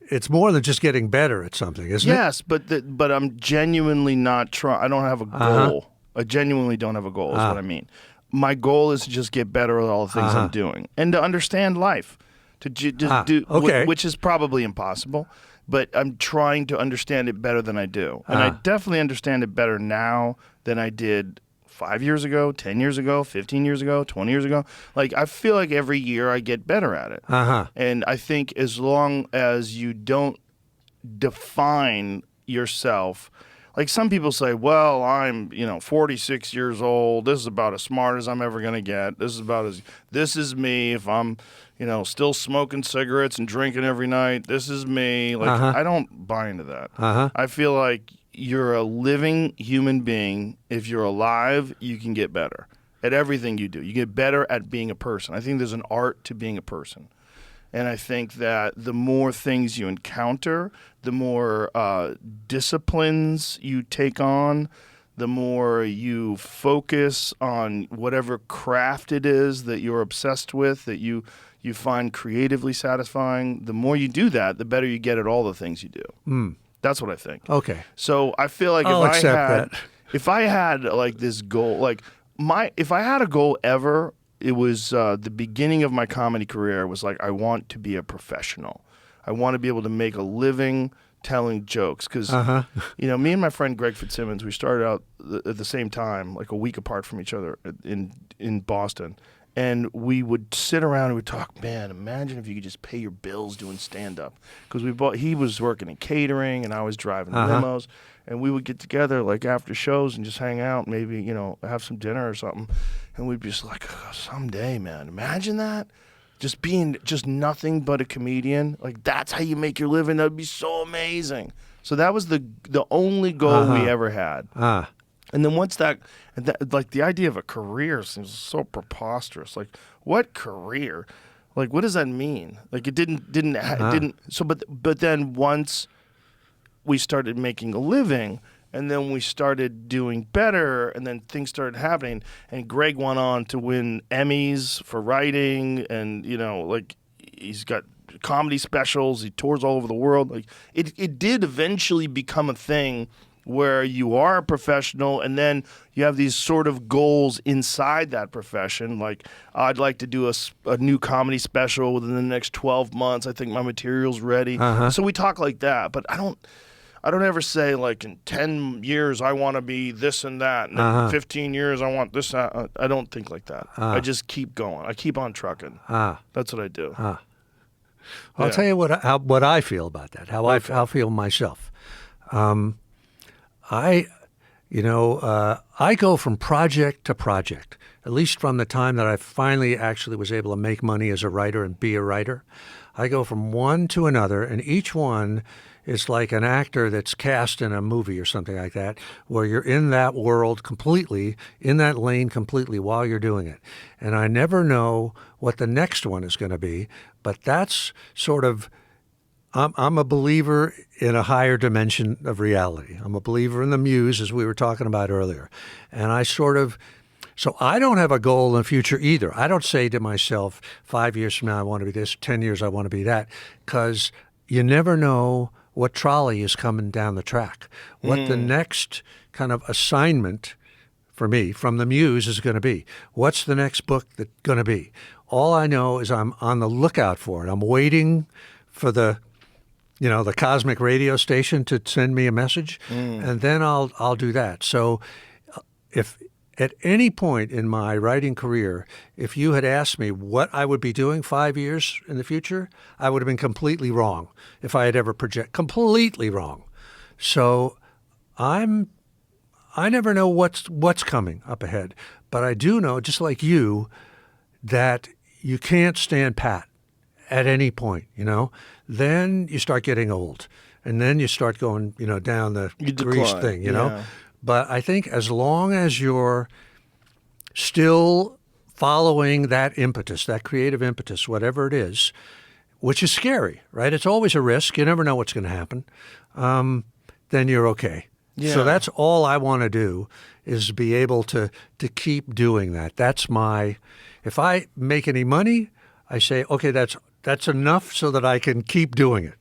it's more than just getting better at something, isn't it? Yes, but I'm genuinely not trying. I don't have a goal. I genuinely don't have a goal, is what I mean. My goal is to just get better at all the things I'm doing and to understand life, to just do, which is probably impossible, but I'm trying to understand it better than I do. And I definitely understand it better now than I did 5 years ago, 10 years ago, 15 years ago, 20 years ago. Like, I feel like every year I get better at it. And I think as long as you don't define yourself. Like, some people say, well, I'm, 46 years old. This is about as smart as I'm ever going to get. This is me if I'm, still smoking cigarettes and drinking every night. This is me. Like, I don't buy into that. I feel like you're a living human being. If you're alive, you can get better at everything you do. You get better at being a person. I think there's an art to being a person. And I think that the more things you encounter, the more disciplines you take on, the more you focus on whatever craft it is that you're obsessed with, that you find creatively satisfying, the more you do that, the better you get at all the things you do. That's what I think. Okay. So I feel like if I had like this goal, like if I had a goal ever, it was the beginning of my comedy career was like, I want to be a professional. I want to be able to make a living telling jokes. Because, me and my friend Greg Fitzsimmons, we started out at the same time, like a week apart from each other in Boston. And we would sit around and we'd talk, man, imagine if you could just pay your bills doing stand-up. Because he was working in catering and I was driving limos. And we would get together like after shows and just hang out, maybe, have some dinner or something. And we'd be just like, oh, someday, man, imagine that. Just being just nothing but a comedian. Like, that's how you make your living. That would be so amazing. So that was the only goal we ever had. And then once that, like, the idea of a career seems so preposterous. Like, what career? Like, what does that mean? Like, it didn't. So, but then once we started making a living, and then we started doing better, and then things started happening, and Greg went on to win Emmys for writing, and like, he's got comedy specials, he tours all over the world. Like, it did eventually become a thing where you are a professional, and then you have these sort of goals inside that profession. Like, I'd like to do a new comedy special within the next 12 months. I think my material's ready. So we talk like that, but I don't ever say, like, in 10 years I want to be this and that, and in 15 years I want this. I don't think like that. I just keep going. I keep on trucking. That's what I do. I'll tell you what I feel about that, how I feel myself. I go from project to project, at least from the time that I finally actually was able to make money as a writer and be a writer. I go from one to another, and each one is like an actor that's cast in a movie or something like that, where you're in that world completely, in that lane completely while you're doing it. And I never know what the next one is going to be, but that's sort of, I'm a believer in a higher dimension of reality. I'm a believer in the muse, as we were talking about earlier. And so I don't have a goal in the future either. I don't say to myself, 5 years from now I want to be this, 10 years I want to be that, because you never know what trolley is coming down the track, what the next kind of assignment for me from the muse is going to be. What's the next book that's going to be? All I know is I'm on the lookout for it. I'm waiting for the cosmic radio station to send me a message, and then I'll do that. So if at any point in my writing career, if you had asked me what I would be doing 5 years in the future, I would have been completely wrong if I had ever completely wrong. So I never know what's coming up ahead, but I do know, just like you, that you can't stand pat at any point, then you start getting old. And then you start going, down the grease thing, yeah. But I think as long as you're still following that impetus, that creative impetus, whatever it is, which is scary, right? It's always a risk. You never know what's going to happen. Then you're okay. Yeah. So that's all I want to do is be able to keep doing that. That's if I make any money, I say, okay, that's enough so that I can keep doing it,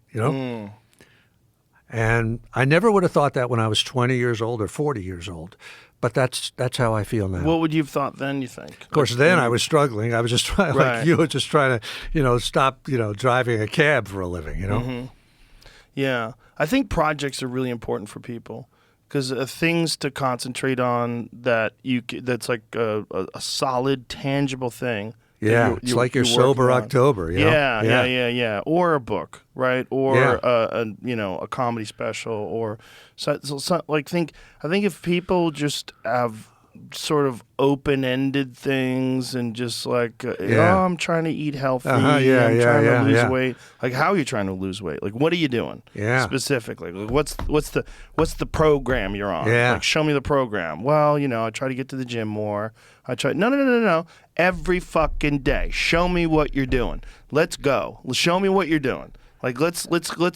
And I never would have thought that when I was 20 years old or 40 years old. But that's how I feel now. What would you have thought then, you think? Of course, then I was struggling. I was just trying, Right. like you were just trying to, stop, driving a cab for a living, Yeah. I think projects are really important for people because things to concentrate on that's like a solid, tangible thing. Yeah, it's like your sober October. Yeah. Or a book, right? Or Yeah. a comedy special, or I think if people just have sort of open-ended things and just like, I'm trying to eat healthy, I'm trying to lose weight. Like, how are you trying to lose weight? Like, what are you doing? Yeah. Specifically, like, what's the program you're on? Yeah. Like, show me the program. Well, I try to get to the gym more. I try. No. Every fucking day, show me what you're doing. Let's go. Show me what you're doing. Like, let's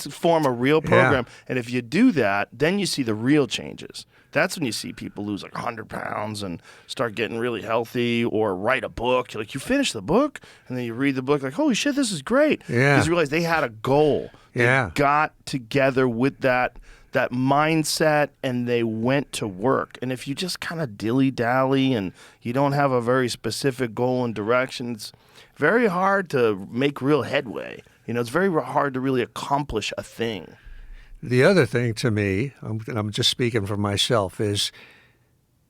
form a real program. Yeah. And if you do that, then you see the real changes. That's when you see people lose like 100 pounds and start getting really healthy, or write a book. You're like, you finish the book, and then you read the book, like, holy shit, this is great. Yeah. Because you realize they had a goal. They got together with that mindset, and they went to work. And if you just kind of dilly-dally and you don't have a very specific goal and direction, it's very hard to make real headway. It's very hard to really accomplish a thing. The other thing to me, I'm just speaking for myself, is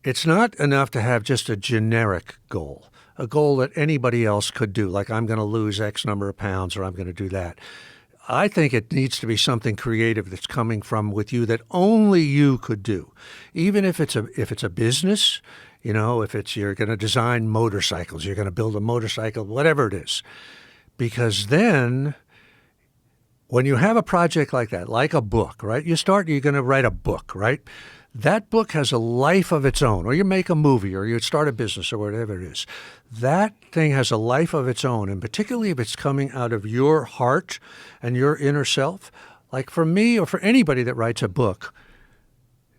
it's not enough to have just a generic goal, a goal that anybody else could do, like I'm going to lose X number of pounds or I'm going to do that. I think it needs to be something creative that's coming from with you that only you could do, even if it's a business, if it's you're going to design motorcycles, you're going to build a motorcycle, whatever it is, because then when you have a project like that, like a book, right? You're going to write a book, right? That book has a life of its own, or you make a movie, or you start a business, or whatever it is. That thing has a life of its own, and particularly if it's coming out of your heart and your inner self. Like for me, or for anybody that writes a book,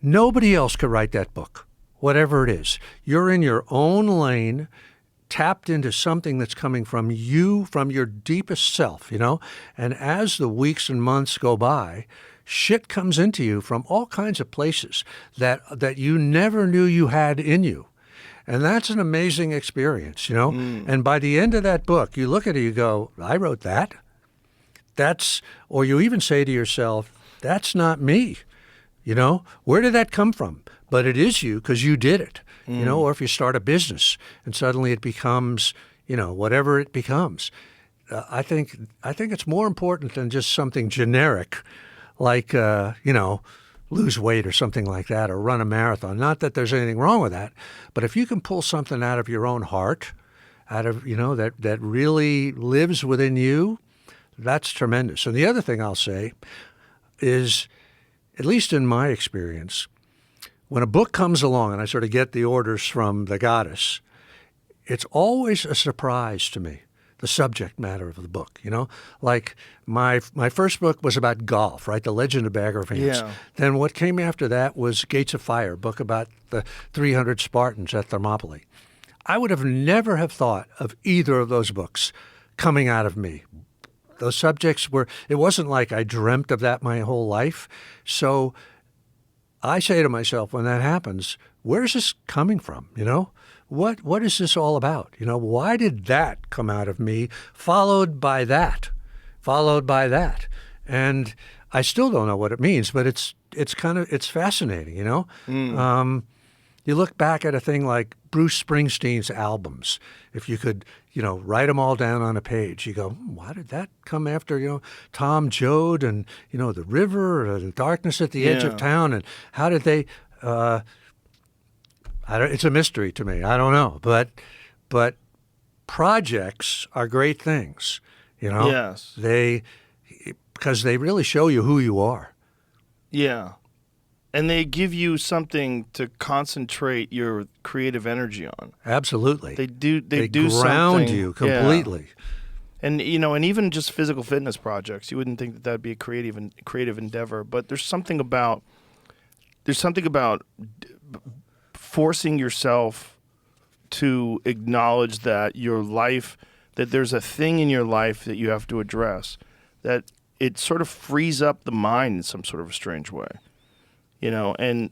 nobody else could write that book, whatever it is. You're in your own lane, tapped into something that's coming from you, from your deepest self, And as the weeks and months go by, shit comes into you from all kinds of places that you never knew you had in you. And that's an amazing experience, And by the end of that book, you look at it, you go, I wrote that. Or you even say to yourself, that's not me. Where did that come from? But it is you because you did it. Or if you start a business and suddenly it becomes, whatever it becomes. I think it's more important than just something generic, like, lose weight or something like that, or run a marathon. Not that there's anything wrong with that, but if you can pull something out of your own heart, out of, that really lives within you, that's tremendous. And the other thing I'll say is, at least in my experience, when a book comes along and I sort of get the orders from the goddess, it's always a surprise to me, the subject matter of the book, Like my first book was about golf, right? The Legend of Bagger Vance. Yeah. Then what came after that was Gates of Fire, book about the 300 Spartans at Thermopylae. I would have never have thought of either of those books coming out of me. Those subjects it wasn't like I dreamt of that my whole life. So I say to myself when that happens, where's this coming from, What is this all about? Why did that come out of me, followed by that? And I still don't know what it means, but it's fascinating, You look back at a thing like Bruce Springsteen's albums. If you could, write them all down on a page, you go, why did that come after, Tom Joad and, The River, or The Darkness at the Edge of Town, and how did they? It's a mystery to me. I don't know, but projects are great things, Yes. Because they really show you who you are. Yeah. And they give you something to concentrate your creative energy on. Absolutely. They do ground something, you completely. Yeah. And and even just physical fitness projects, you wouldn't think that that'd be a creative endeavor, but there's something about forcing yourself to acknowledge that that there's a thing in your life that you have to address, that it sort of frees up the mind in some sort of a strange way. And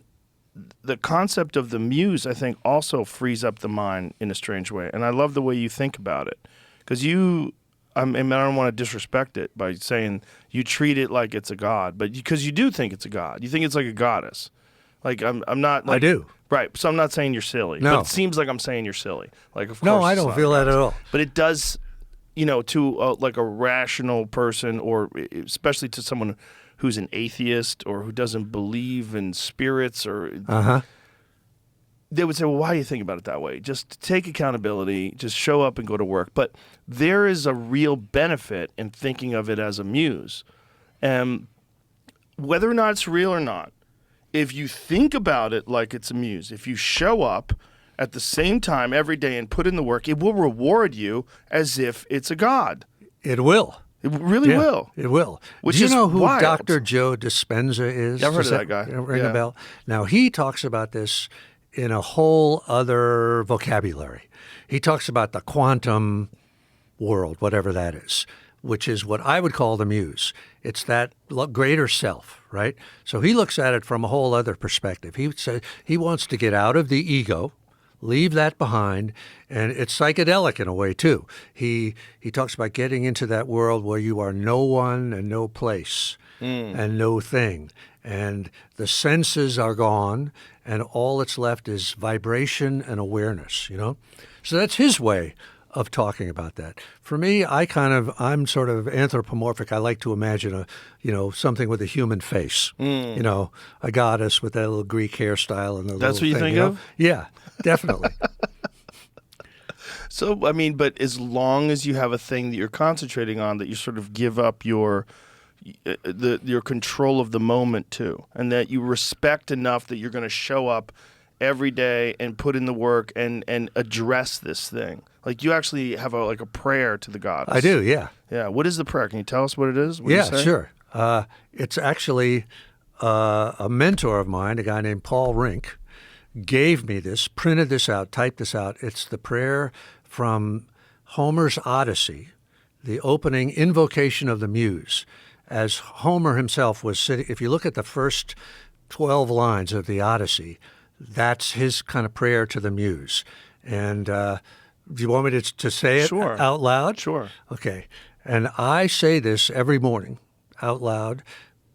the concept of the muse, I think, also frees up the mind in a strange way. And I love the way you think about it, because I don't want to disrespect it by saying you treat it like it's a god, but because you do think it's a god, you think it's like a goddess. Like I'm not. Like, I do. Right. So I'm not saying you're silly. No. But it seems like I'm saying you're silly. Like, of course. No, I it's don't not feel that at all. But it does, to like a rational person, or especially to someone who's an atheist or who doesn't believe in spirits, or they would say, well, why do you think about it that way? Just take accountability, just show up and go to work. But there is a real benefit in thinking of it as a muse. And whether or not it's real or not, if you think about it like it's a muse, if you show up at the same time every day and put in the work, it will reward you as if it's a god. It will. It really will. It will. Which Do you is know who wild. Dr. Joe Dispenza is? I've heard Does of that guy. Ring Yeah. a bell? Now, he talks about this in a whole other vocabulary. He talks about the quantum world, whatever that is, which is what I would call the muse. It's that greater self, right? So he looks at it from a whole other perspective. He said he wants to get out of the ego, leave that behind, and it's psychedelic in a way too. He talks about getting into that world where you are no one and no place and no thing, and the senses are gone, and all that's left is vibration and awareness. So that's his way of talking about that. For me, I'm sort of anthropomorphic. I like to imagine something with a human face. A goddess with that little Greek hairstyle and the That's little what you thing, think of? Yeah, definitely. So, but as long as you have a thing that you're concentrating on, that you sort of give up your control of the moment too, and that you respect enough that you're going to show up every day and put in the work and address this thing. Like, you actually have a prayer to the goddess. I do, yeah. Yeah. What is the prayer? Can you tell us what it is? What do you Yeah, say? sure. It's actually a mentor of mine, a guy named Paul Rink, gave me this, printed this out, typed this out. It's the prayer from Homer's Odyssey, the opening invocation of the muse. As Homer himself was sitting, if you look at the first 12 lines of the Odyssey, that's his kind of prayer to the muse. And do you want me to say it Sure. out loud? Sure. Okay. And I say this every morning out loud.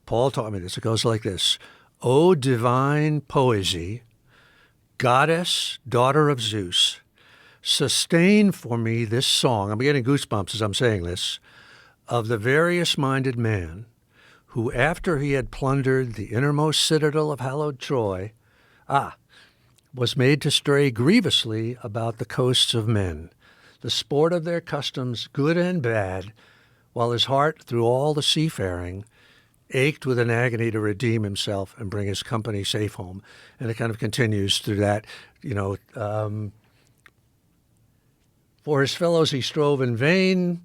Paul taught me this. It goes like this. O divine poesy, goddess, daughter of Zeus, sustain for me this song. I'm getting goosebumps as I'm saying this. Of the various-minded man who, after he had plundered the innermost citadel of hallowed Troy, was made to stray grievously about the coasts of men, the sport of their customs, good and bad, while his heart, through all the seafaring, ached with an agony to redeem himself and bring his company safe home. And it kind of continues through that, for his fellows he strove in vain.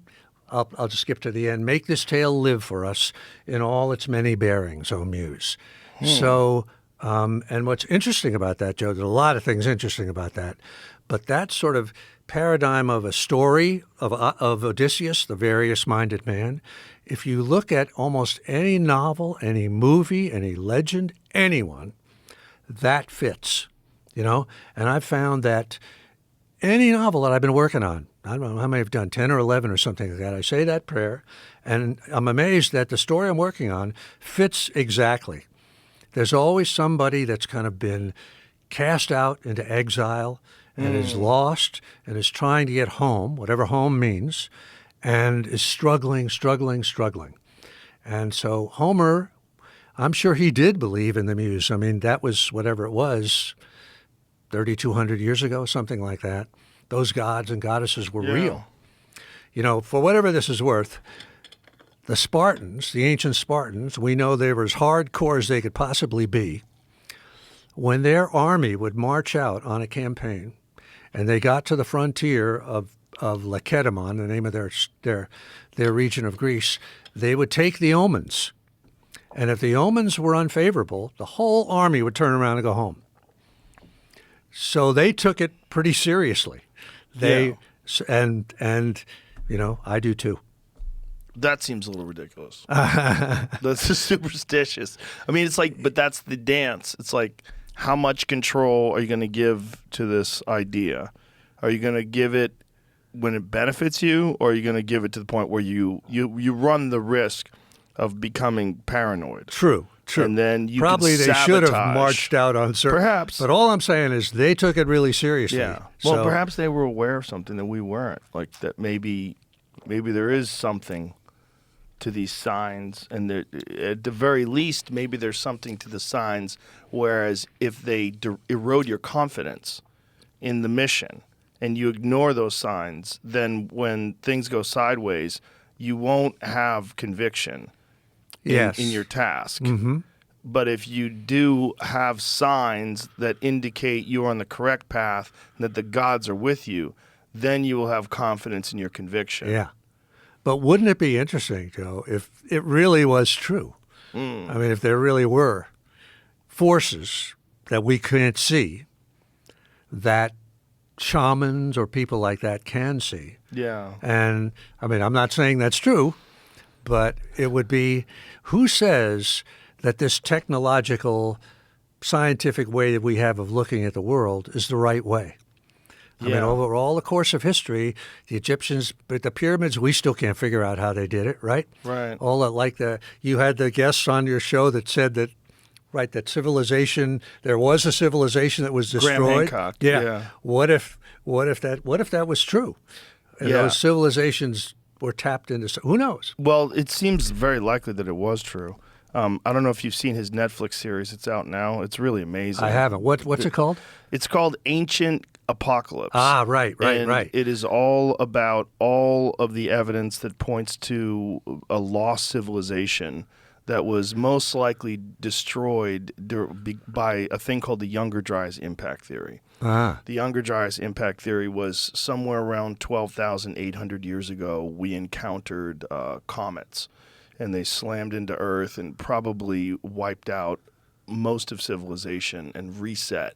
I'll just skip to the end. Make this tale live for us in all its many bearings, O Muse. So, and what's interesting about that, Joe, there's a lot of things interesting about that, but that sort of paradigm of a story of Odysseus, the various-minded man, if you look at almost any novel, any movie, any legend, anyone, that fits, And I've found that any novel that I've been working on, I don't know how many I've done, 10 or 11 or something like that, I say that prayer, and I'm amazed that the story I'm working on fits exactly. There's always somebody that's kind of been cast out into exile and is lost and is trying to get home, whatever home means, and is struggling. And so Homer, I'm sure he did believe in the muse. That was whatever it was, 3,200 years ago, something like that. those gods and goddesses were Yeah. real. You know, for whatever this is worth, the Spartans, the ancient Spartans, we know they were as hardcore as they could possibly be. When their army would march out on a campaign and they got to the frontier of Lacedaemon, the name of their region of Greece, they would take the omens. And if the omens were unfavorable, the whole army would turn around and go home. So they took it pretty seriously. And you know, I do too. That seems a little ridiculous. That's just superstitious. I mean, it's like, but that's the dance. It's like, how much control are you going to give to this idea? Are you going to give it when it benefits you, or are you going to give it to the point where you run the risk of becoming paranoid? True. And then you probably can they should have sabotage. marched out on certain. Perhaps. But all I'm saying is they took it really seriously. Yeah. Well, So- perhaps they were aware of something that we weren't. Like that maybe there is something to these signs, and at the very least, maybe there's something to the signs. Whereas if they erode your confidence in the mission and you ignore those signs, then when things go sideways, you won't have conviction in your task. Mm-hmm. But if you do have signs that indicate you're on the correct path, that the gods are with you, then you will have confidence in your conviction. Yeah. But wouldn't it be interesting, Joe, if it really was true? I mean, if there really were forces that we can't see that shamans or people like that can see. Yeah. And, I mean, I'm not saying that's true, but it would be, who says that this technological, scientific way that we have of looking at the world is the right way? I mean, over all the course of history, the Egyptians, but the pyramids, we still can't figure out how they did it, right? Right. All that, you had the guests on your show that said that, right, that civilization, there was a civilization that was destroyed. Graham Hancock. Yeah. What if that was true? And Yeah. those civilizations were tapped into. Who knows? Well, it seems very likely that it was true. I don't know if you've seen his Netflix series. It's out now. It's really amazing. I haven't. What's it called? It's called Ancient Apocalypse. Ah, right. And it is all about all of the evidence that points to a lost civilization that was most likely destroyed by a thing called the Younger Dryas impact theory. Ah. The Younger Dryas impact theory was somewhere around 12,800 years ago, we encountered comets, and they slammed into Earth and probably wiped out most of civilization and reset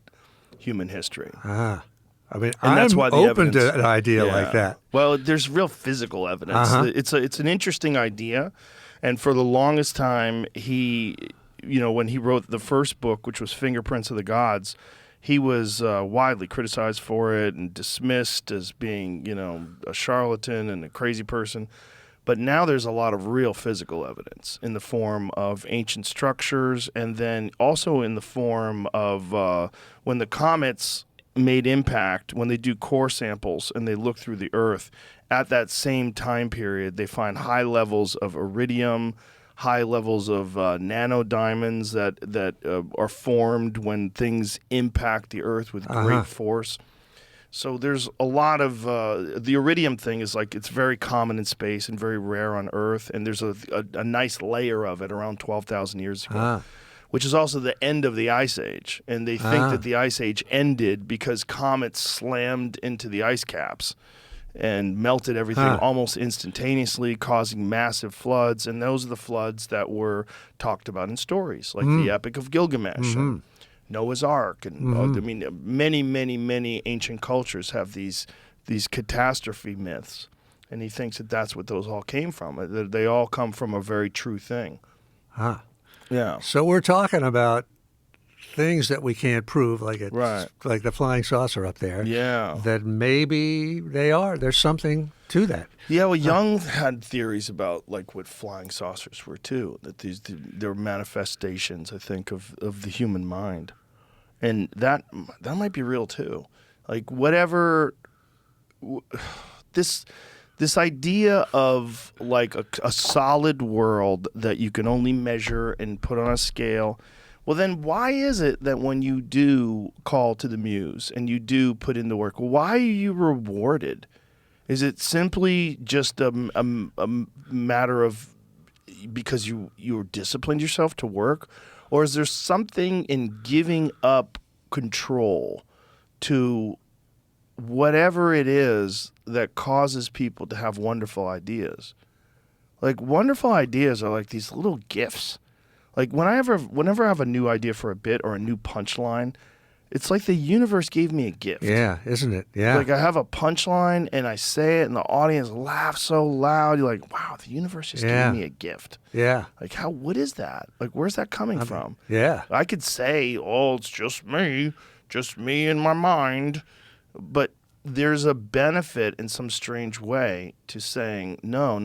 human history. Ah. I mean, And I'm that's why the open evidence, to an idea like that. Well, there's real physical evidence. Uh-huh. It's an interesting idea, and for the longest time, when he wrote the first book, which was Fingerprints of the Gods, he was widely criticized for it and dismissed as being, a charlatan and a crazy person. But now there's a lot of real physical evidence in the form of ancient structures, and then also in the form of when the comets made impact, when they do core samples and they look through the Earth, at that same time period, they find high levels of iridium, high levels of nanodiamonds that are formed when things impact the Earth with great force. So there's a lot of the iridium thing is like it's very common in space and very rare on Earth, and there's a nice layer of it around 12,000 years ago. Which is also the end of the Ice Age. And they think that the Ice Age ended because comets slammed into the ice caps and melted everything almost instantaneously, causing massive floods. And those are the floods that were talked about in stories, like the Epic of Gilgamesh and Noah's Ark. And I mean, many, many, many ancient cultures have these catastrophe myths. And he thinks that that's what those all came from. That they all come from a very true thing. Yeah. So we're talking about things that we can't prove, like like the flying saucer up there. Yeah. That maybe they are. There's something to that. Yeah, well, Jung had theories about like what flying saucers were too. That they're manifestations, I think, of the human mind, and that might be real too. Like whatever this idea of like a solid world that you can only measure and put on a scale, Well, then why is it that when you do call to the muse and you do put in the work, why are you rewarded? Is it simply just a matter of because you disciplined yourself to work? Or is there something in giving up control to whatever it is that causes people to have wonderful ideas? Like, wonderful ideas are like these little gifts. Like, whenever I have a new idea for a bit or a new punchline, it's like the universe gave me a gift. Yeah, isn't it? Yeah. Like, I have a punchline and I say it and the audience laughs so loud. You're like, wow, the universe just gave me a gift. Yeah. Like, what is that? Like, where's that coming from? Yeah. I could say, oh, it's just me in my mind. But there's a benefit in some strange way to saying, no.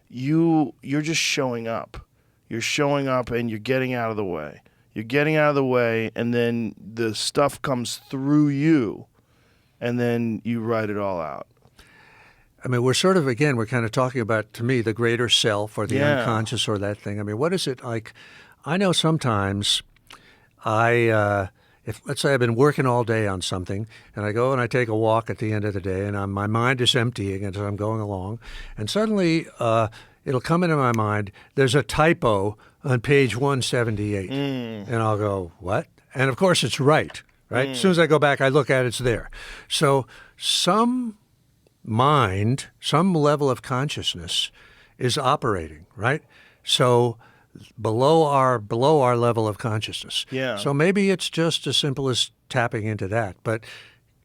You're just showing up. You're showing up and you're getting out of the way. You're getting out of the way, and then the stuff comes through you, and then you write it all out. I mean, we're kind of talking about, to me, the greater self or the unconscious or that thing. I mean, what is it like? I know sometimes if let's say I've been working all day on something, and I go and I take a walk at the end of the day, and my mind is emptying as I'm going along, and suddenly it'll come into my mind, there's a typo on page 178. And I'll go, what? And of course it's right? As soon as I go back, I look at it, it's there. So some mind, some level of consciousness is operating, right? So below our level of consciousness. Yeah. So maybe it's just as simple as tapping into that. But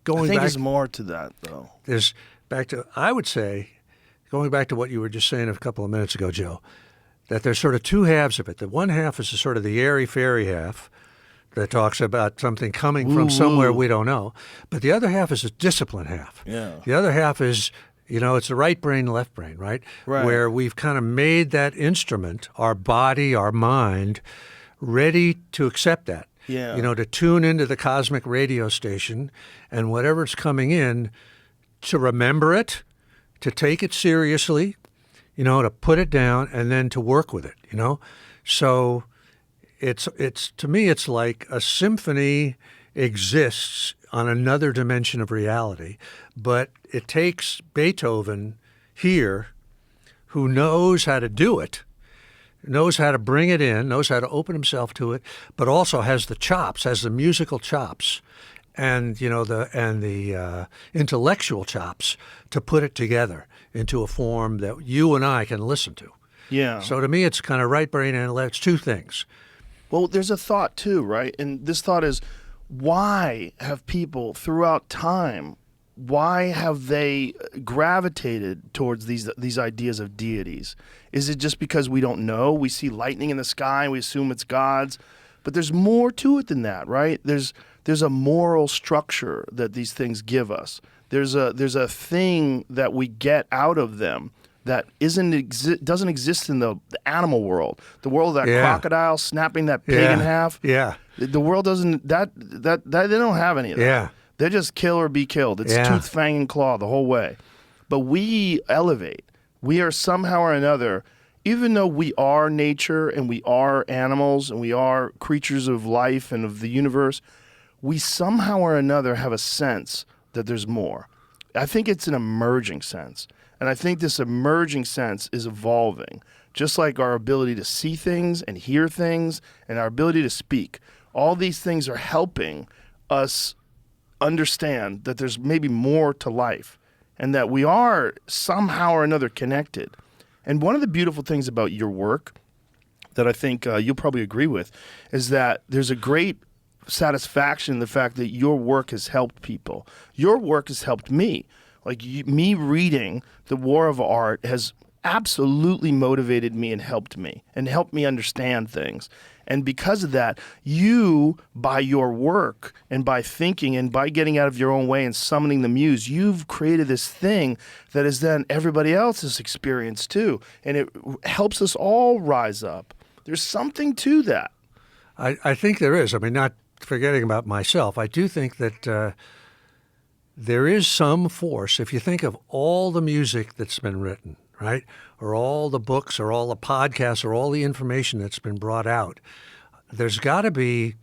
going back, I think there's more to that, though. I would say, going back to what you were just saying a couple of minutes ago, Joe, that there's sort of two halves of it. The one half is sort of the airy-fairy half that talks about something coming from somewhere we don't know. But the other half is a discipline half. Yeah. The other half is, it's the right brain, left brain, right? Where we've kind of made that instrument, our body, our mind, ready to accept that. Yeah. To tune into the cosmic radio station and whatever's coming in, to remember it, to take it seriously, to put it down and then to work with it, So it's to me, it's like a symphony exists on another dimension of reality, but it takes Beethoven here, who knows how to do it, knows how to bring it in, knows how to open himself to it, but also has the chops, has the musical chops, and the intellectual chops to put it together into a form that you and I can listen to. Yeah. So to me, it's kind of right brain and left. It's two things. Well, there's a thought too, right? And this thought is, why have people throughout time, why have they gravitated towards these ideas of deities? Is it just because we don't know? We see lightning in the sky and we assume it's gods, but there's more to it than that, right? There's a moral structure that these things give us. There's a thing that we get out of them that doesn't exist in the animal world. The world of that crocodile snapping that pig in half. Yeah. The world doesn't that they don't have any of that. Yeah. They just kill or be killed. It's tooth, fang, and claw the whole way. But we elevate. We are somehow or another, even though we are nature and we are animals and we are creatures of life and of the universe, we somehow or another have a sense that there's more. I think it's an emerging sense. And I think this emerging sense is evolving, just like our ability to see things and hear things and our ability to speak. All these things are helping us understand that there's maybe more to life and that we are somehow or another connected. And one of the beautiful things about your work that I think you'll probably agree with is that there's a great satisfaction in the fact that your work has helped people. Your work has helped me. Like me reading The War of Art has absolutely motivated me and helped me understand things. And because of that, you, by your work and by thinking and by getting out of your own way and summoning the muse, you've created this thing that is then everybody else's experience too. And it helps us all rise up. There's something to that. I think there is. I mean, not forgetting about myself, I do think that there is some force. If you think of all the music that's been written, right? Or all the books or all the podcasts or all the information that's been brought out. There's got to be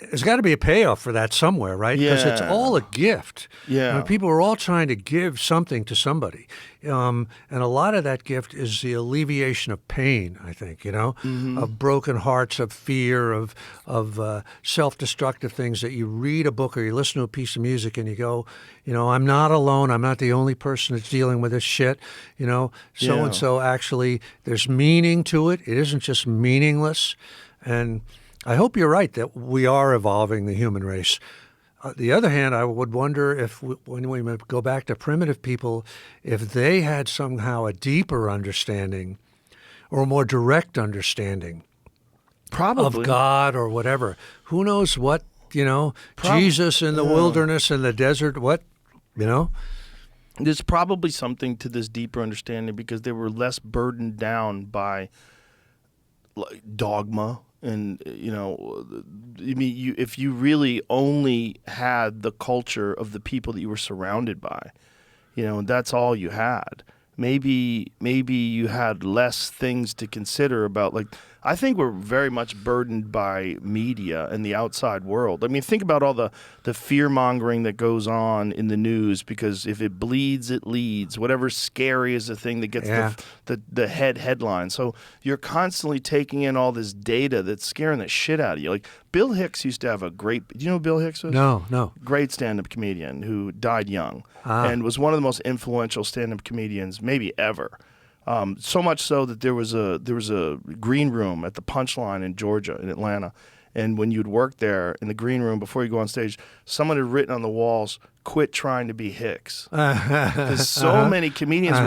a payoff for that somewhere, right? Because it's all a gift. Yeah. I mean, people are all trying to give something to somebody. And a lot of that gift is the alleviation of pain, I think, of broken hearts, of fear, of self-destructive things that you read a book or you listen to a piece of music and you go, I'm not alone. I'm not the only person that's dealing with this shit. So-and-so actually, there's meaning to it. It isn't just meaningless. And I hope you're right that we are evolving the human race. On the other hand, I would wonder if when we go back to primitive people, if they had somehow a deeper understanding or a more direct understanding Probably. of God or whatever. Who knows what, Jesus in the wilderness, in the desert, what. There's probably something to this deeper understanding because they were less burdened down by dogma. And, if you really only had the culture of the people that you were surrounded by, that's all you had. Maybe you had less things to consider about, I think we're very much burdened by media and the outside world. I mean, think about all the fear-mongering that goes on in the news because if it bleeds, it leads. Whatever's scary is the thing that gets the headline. So you're constantly taking in all this data that's scaring the shit out of you. Like Bill Hicks used to have a great – do you know who Bill Hicks was? No. Great stand-up comedian who died young and was one of the most influential stand-up comedians maybe ever. So much so that there was a green room at the Punchline in Georgia, in Atlanta, and when you'd work there in the green room before you go on stage, someone had written on the walls, "Quit trying to be Hicks," because so many comedians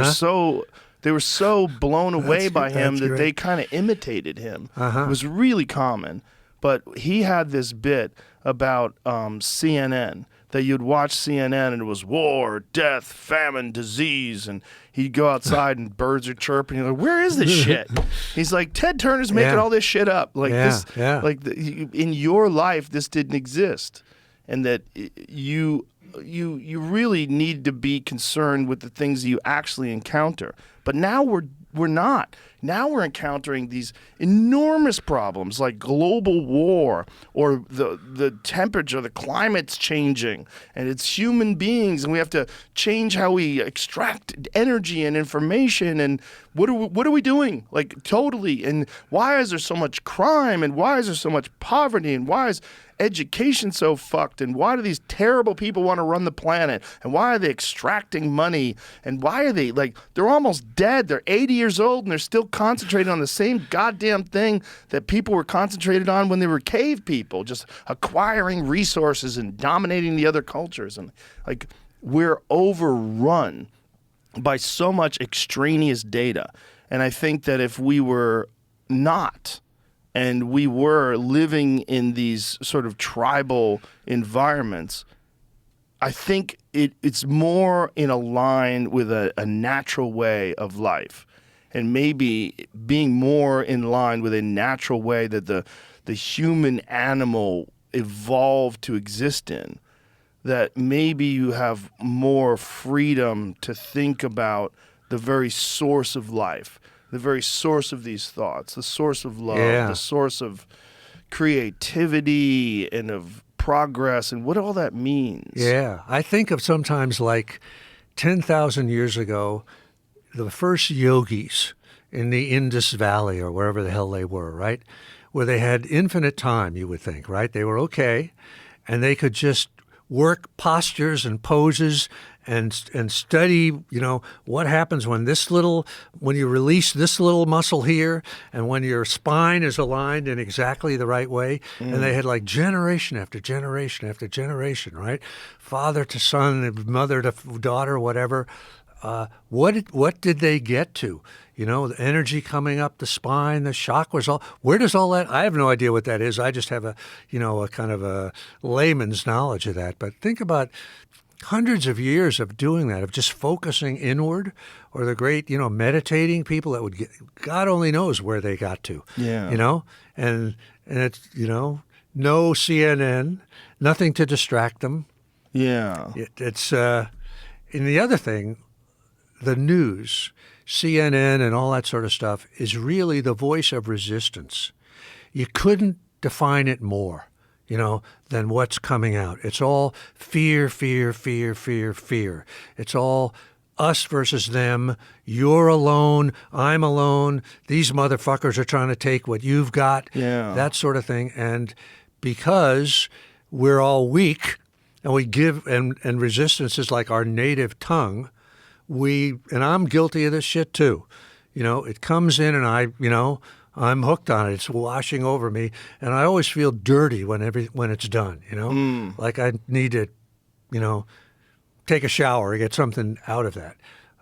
were so blown away by him that they kind of imitated him. It was really common, but he had this bit about CNN. That you'd watch CNN and it was war, death, famine, disease, and he'd go outside and birds are chirping. You're like, where is this shit? He's like, Ted Turner's making all this shit up. In your life, this didn't exist, and that you really need to be concerned with the things that you actually encounter. But now we're not. Now we're encountering these enormous problems like global war or the temperature, the climate's changing, and it's human beings, and we have to change how we extract energy and information. And what are we doing? Like totally. And why is there so much crime? And why is there so much poverty? And why is education so fucked? And why do these terrible people want to run the planet? And why are they extracting money? And why are they they're almost dead? They're 80 years old and they're still concentrated on the same goddamn thing that people were concentrated on when they were cave people, just acquiring resources and dominating the other cultures. And we're overrun by so much extraneous data. And I think that if we were not, and we were living in these sort of tribal environments, I think it's more in a line with a natural way of life, and maybe being more in line with a natural way that the human animal evolved to exist in, that maybe you have more freedom to think about the very source of life, the very source of these thoughts, the source of love, the source of creativity and of progress and what all that means. Yeah, I think of sometimes 10,000 years ago, the first yogis in the Indus Valley or wherever the hell they were, right? Where they had infinite time, you would think, right? They were okay, and they could just work postures and poses and study, what happens when you release this little muscle here and when your spine is aligned in exactly the right way. And they had generation after generation after generation, right? Father to son, mother to daughter, whatever. What did they get to? The energy coming up the spine, the chakras, where does all that? I have no idea what that is. I just have a kind of a layman's knowledge of that. But think about hundreds of years of doing that, of just focusing inward, or the great, meditating people that would get, God only knows where they got to. Yeah. And it's, no CNN, nothing to distract them. Yeah. It's, and the other thing the news, CNN and all that sort of stuff, is really the voice of resistance. You couldn't define it more, than what's coming out. It's all fear, fear, fear, fear, fear. It's all us versus them. You're alone. I'm alone. These motherfuckers are trying to take what you've got. Yeah. That sort of thing. And because we're all weak and we give, and resistance is like our native tongue, and I'm guilty of this shit too. It comes in and I'm hooked on it. It's washing over me, and I always feel dirty when it's done. Like I need to, take a shower or get something out of that.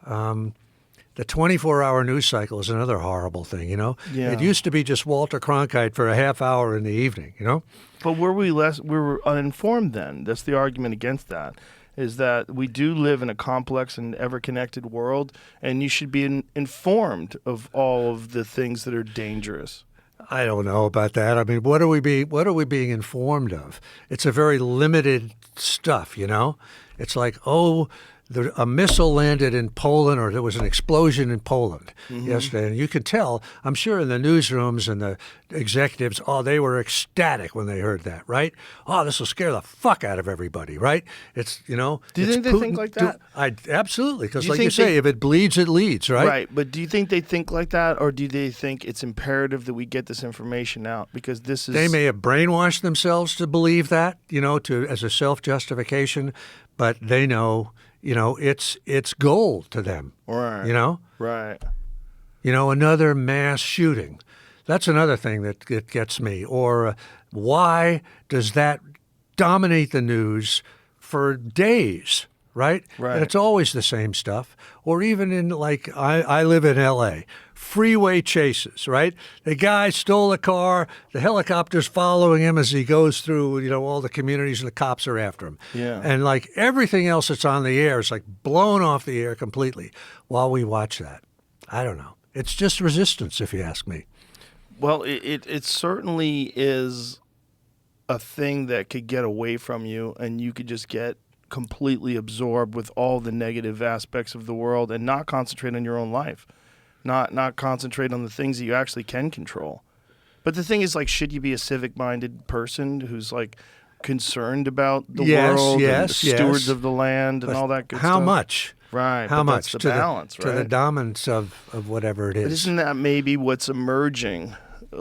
The 24-hour news cycle is another horrible thing. Yeah. It used to be just Walter Cronkite for a half hour in the evening. But we were uninformed then. That's the argument against that. Is that we do live in a complex and ever-connected world, and you should be informed of all of the things that are dangerous. I don't know about that. I mean, what are we being informed of? It's a very limited stuff, It's like, a missile landed in Poland, or there was an explosion in Poland yesterday. And you could tell, I'm sure in the newsrooms and the executives, they were ecstatic when they heard that, right? This will scare the fuck out of everybody, right? It's, Do you think they think like that? Absolutely, because like you say, if it bleeds, it leads, right? Right, but do you think they think like that, or do they think it's imperative that we get this information out? Because this is... They may have brainwashed themselves to believe that, as a self-justification, but they know... it's gold to them. Right. Right. Another mass shooting. That's another thing that gets me. Or why does that dominate the news for days, right? Right. And it's always the same stuff. Or even in, I live in L.A., freeway chases, right? The guy stole a car, the helicopter's following him as he goes through, all the communities, and the cops are after him. Yeah. And everything else that's on the air is blown off the air completely while we watch that. I don't know. It's just resistance, if you ask me. Well, it certainly is a thing that could get away from you, and you could just get completely absorbed with all the negative aspects of the world and not concentrate on your own life. Not concentrate on the things that you actually can control. But the thing is, should you be a civic-minded person who's concerned about the world and the stewards of the land and all that good stuff? How much? Right. How much? That's the balance, right? To the dominance of whatever it is. But isn't that maybe what's emerging?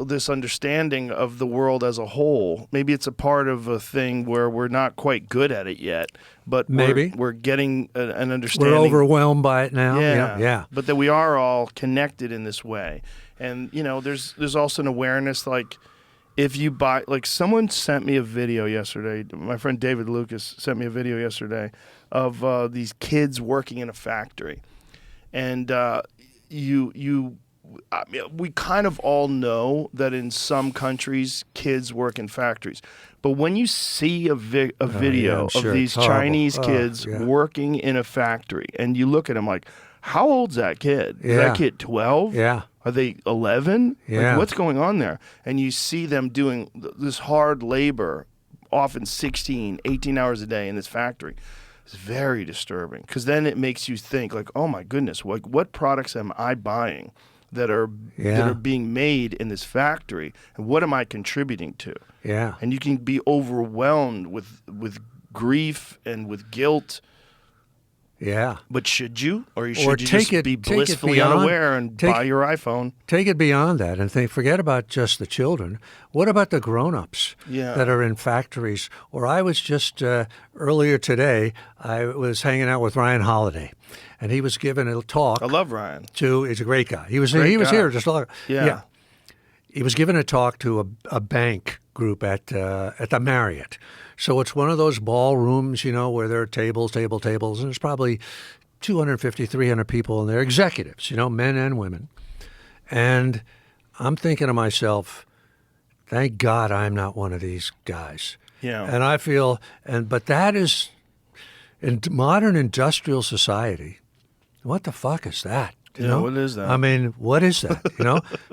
This understanding of the world as a whole. Maybe it's a part of a thing where we're not quite good at it yet, but maybe we're getting an understanding. We're overwhelmed by it now. Yeah. But that we are all connected in this way, and there's also an awareness. If you buy, someone sent me a video yesterday. My friend David Lucas sent me a video yesterday of these kids working in a factory, and we kind of all know that in some countries kids work in factories, but when you see a video of these Chinese kids working in a factory, and you look at them how old's that kid? Is that kid 12? Yeah. Are they 11? Yeah. What's going on there? And you see them doing this hard labor, often 16, 18 hours a day in this factory. It's very disturbing, because then it makes you think oh my goodness, what products am I buying that are being made in this factory, and what am I contributing to? Yeah. And you can be overwhelmed with grief and with guilt. Yeah. But should you? Or should you take just be it blissfully beyond, unaware and buy your iPhone? Take it beyond that and forget about just the children. What about the grown-ups that are in factories? Or I was just, earlier today, I was hanging out with Ryan Holiday, and he was giving a talk. I love Ryan. He's a great guy. He was here just long. Yeah. He was giving a talk to a bank group at the Marriott. So it's one of those ballrooms, where there are tables, and there's probably 250, 300 people, and they're executives, men and women. And I'm thinking to myself, thank God I'm not one of these guys. Yeah. And I feel, but that is, in modern industrial society, what the fuck is that? You Yeah, know? what is that? I mean, what is that?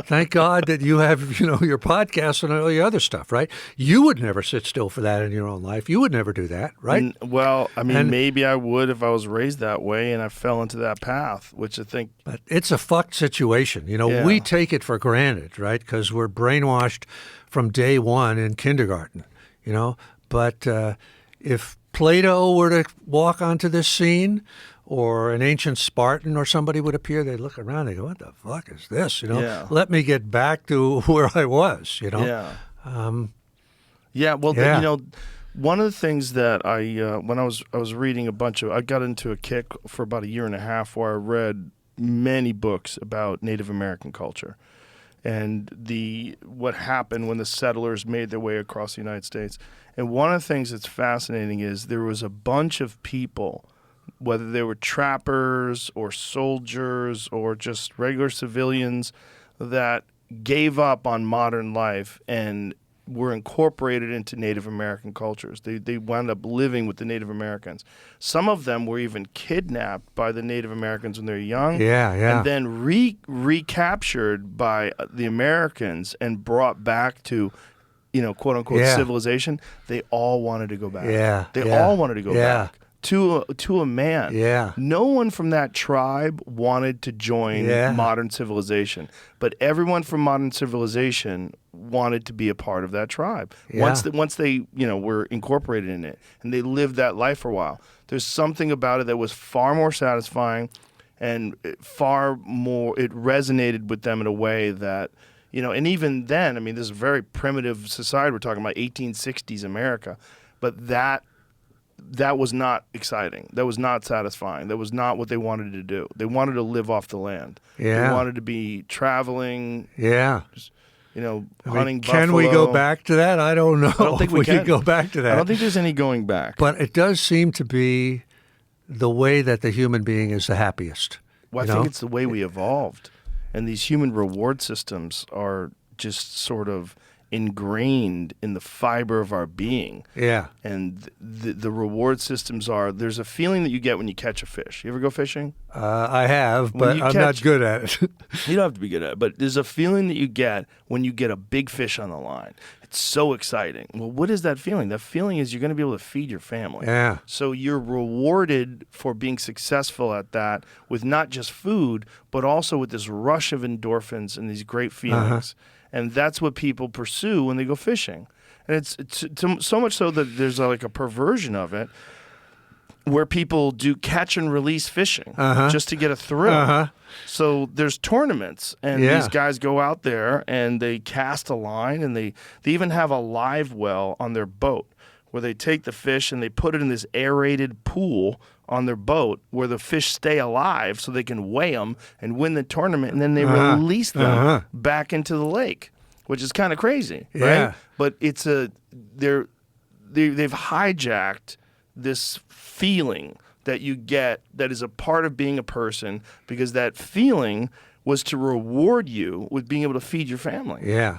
Thank God that you have, your podcast and all your other stuff, right? You would never sit still for that in your own life. You would never do that, right? Well, I mean, And- maybe I would if I was raised that way and I fell into that path, which I think. But it's a fucked situation. Yeah. We take it for granted, right? Because we're brainwashed from day one in kindergarten, But if Plato were to walk onto this scene, or an ancient Spartan or somebody would appear, they'd look around, they go, what the fuck is this? Yeah. Let me get back to where I was, Yeah. Well, Yeah. one of the things that when I was reading I got into a kick for about a year and a half where I read many books about Native American culture and what happened when the settlers made their way across the United States. And one of the things that's fascinating is there was a bunch of people, whether they were trappers or soldiers or just regular civilians, that gave up on modern life and were incorporated into Native American cultures. They wound up living with the Native Americans. Some of them were even kidnapped by the Native Americans when they were young. Yeah. And then recaptured by the Americans and brought back to, quote unquote, Yeah. civilization. They all wanted to go back. Yeah, They yeah, all wanted to go yeah. back. To a man. Yeah. No one from that tribe wanted to join Yeah. modern civilization, but everyone from modern civilization wanted to be a part of that tribe. Yeah. Once they were incorporated in it and they lived that life for a while. There's something about it that was far more satisfying and far more. It resonated with them in a way that. And even then, I mean, this is a very primitive society. We're talking about 1860s America, but that was not exciting. That was not satisfying. That was not what they wanted to do. They wanted to live off the land. Yeah. They wanted to be traveling, Yeah. hunting Can buffalo. we go back to that? I don't know. I don't think if we can can go back to that. I don't think there's any going back. But it does seem to be the way that the human being is the happiest. Well, I think it's the way we evolved. And these human reward systems are just sort of ingrained in the fiber of our being. Yeah. And the reward systems there's a feeling that you get when you catch a fish. You ever go fishing? I have, but you I'm not good at it. You don't have to be good at it, but there's a feeling that you get when you get a big fish on the line. It's so exciting. Well, what is that feeling? That feeling is you're going to be able to feed your family. Yeah. So you're rewarded for being successful at that with not just food, but also with this rush of endorphins and these great feelings. And that's what people pursue when they go fishing. And it's so much so that there's like a perversion of it where people do catch and release fishing just to get a thrill. So there's tournaments, and these guys go out there and they cast a line, and they even have a live well on their boat where they take the fish and they put it in this aerated pool on their boat where the fish stay alive so they can weigh them and win the tournament, and then they release them back into the lake, which is kind of crazy, Yeah. right? But it's they've hijacked this feeling that you get that is a part of being a person, because that feeling was to reward you with being able to feed your family. Yeah.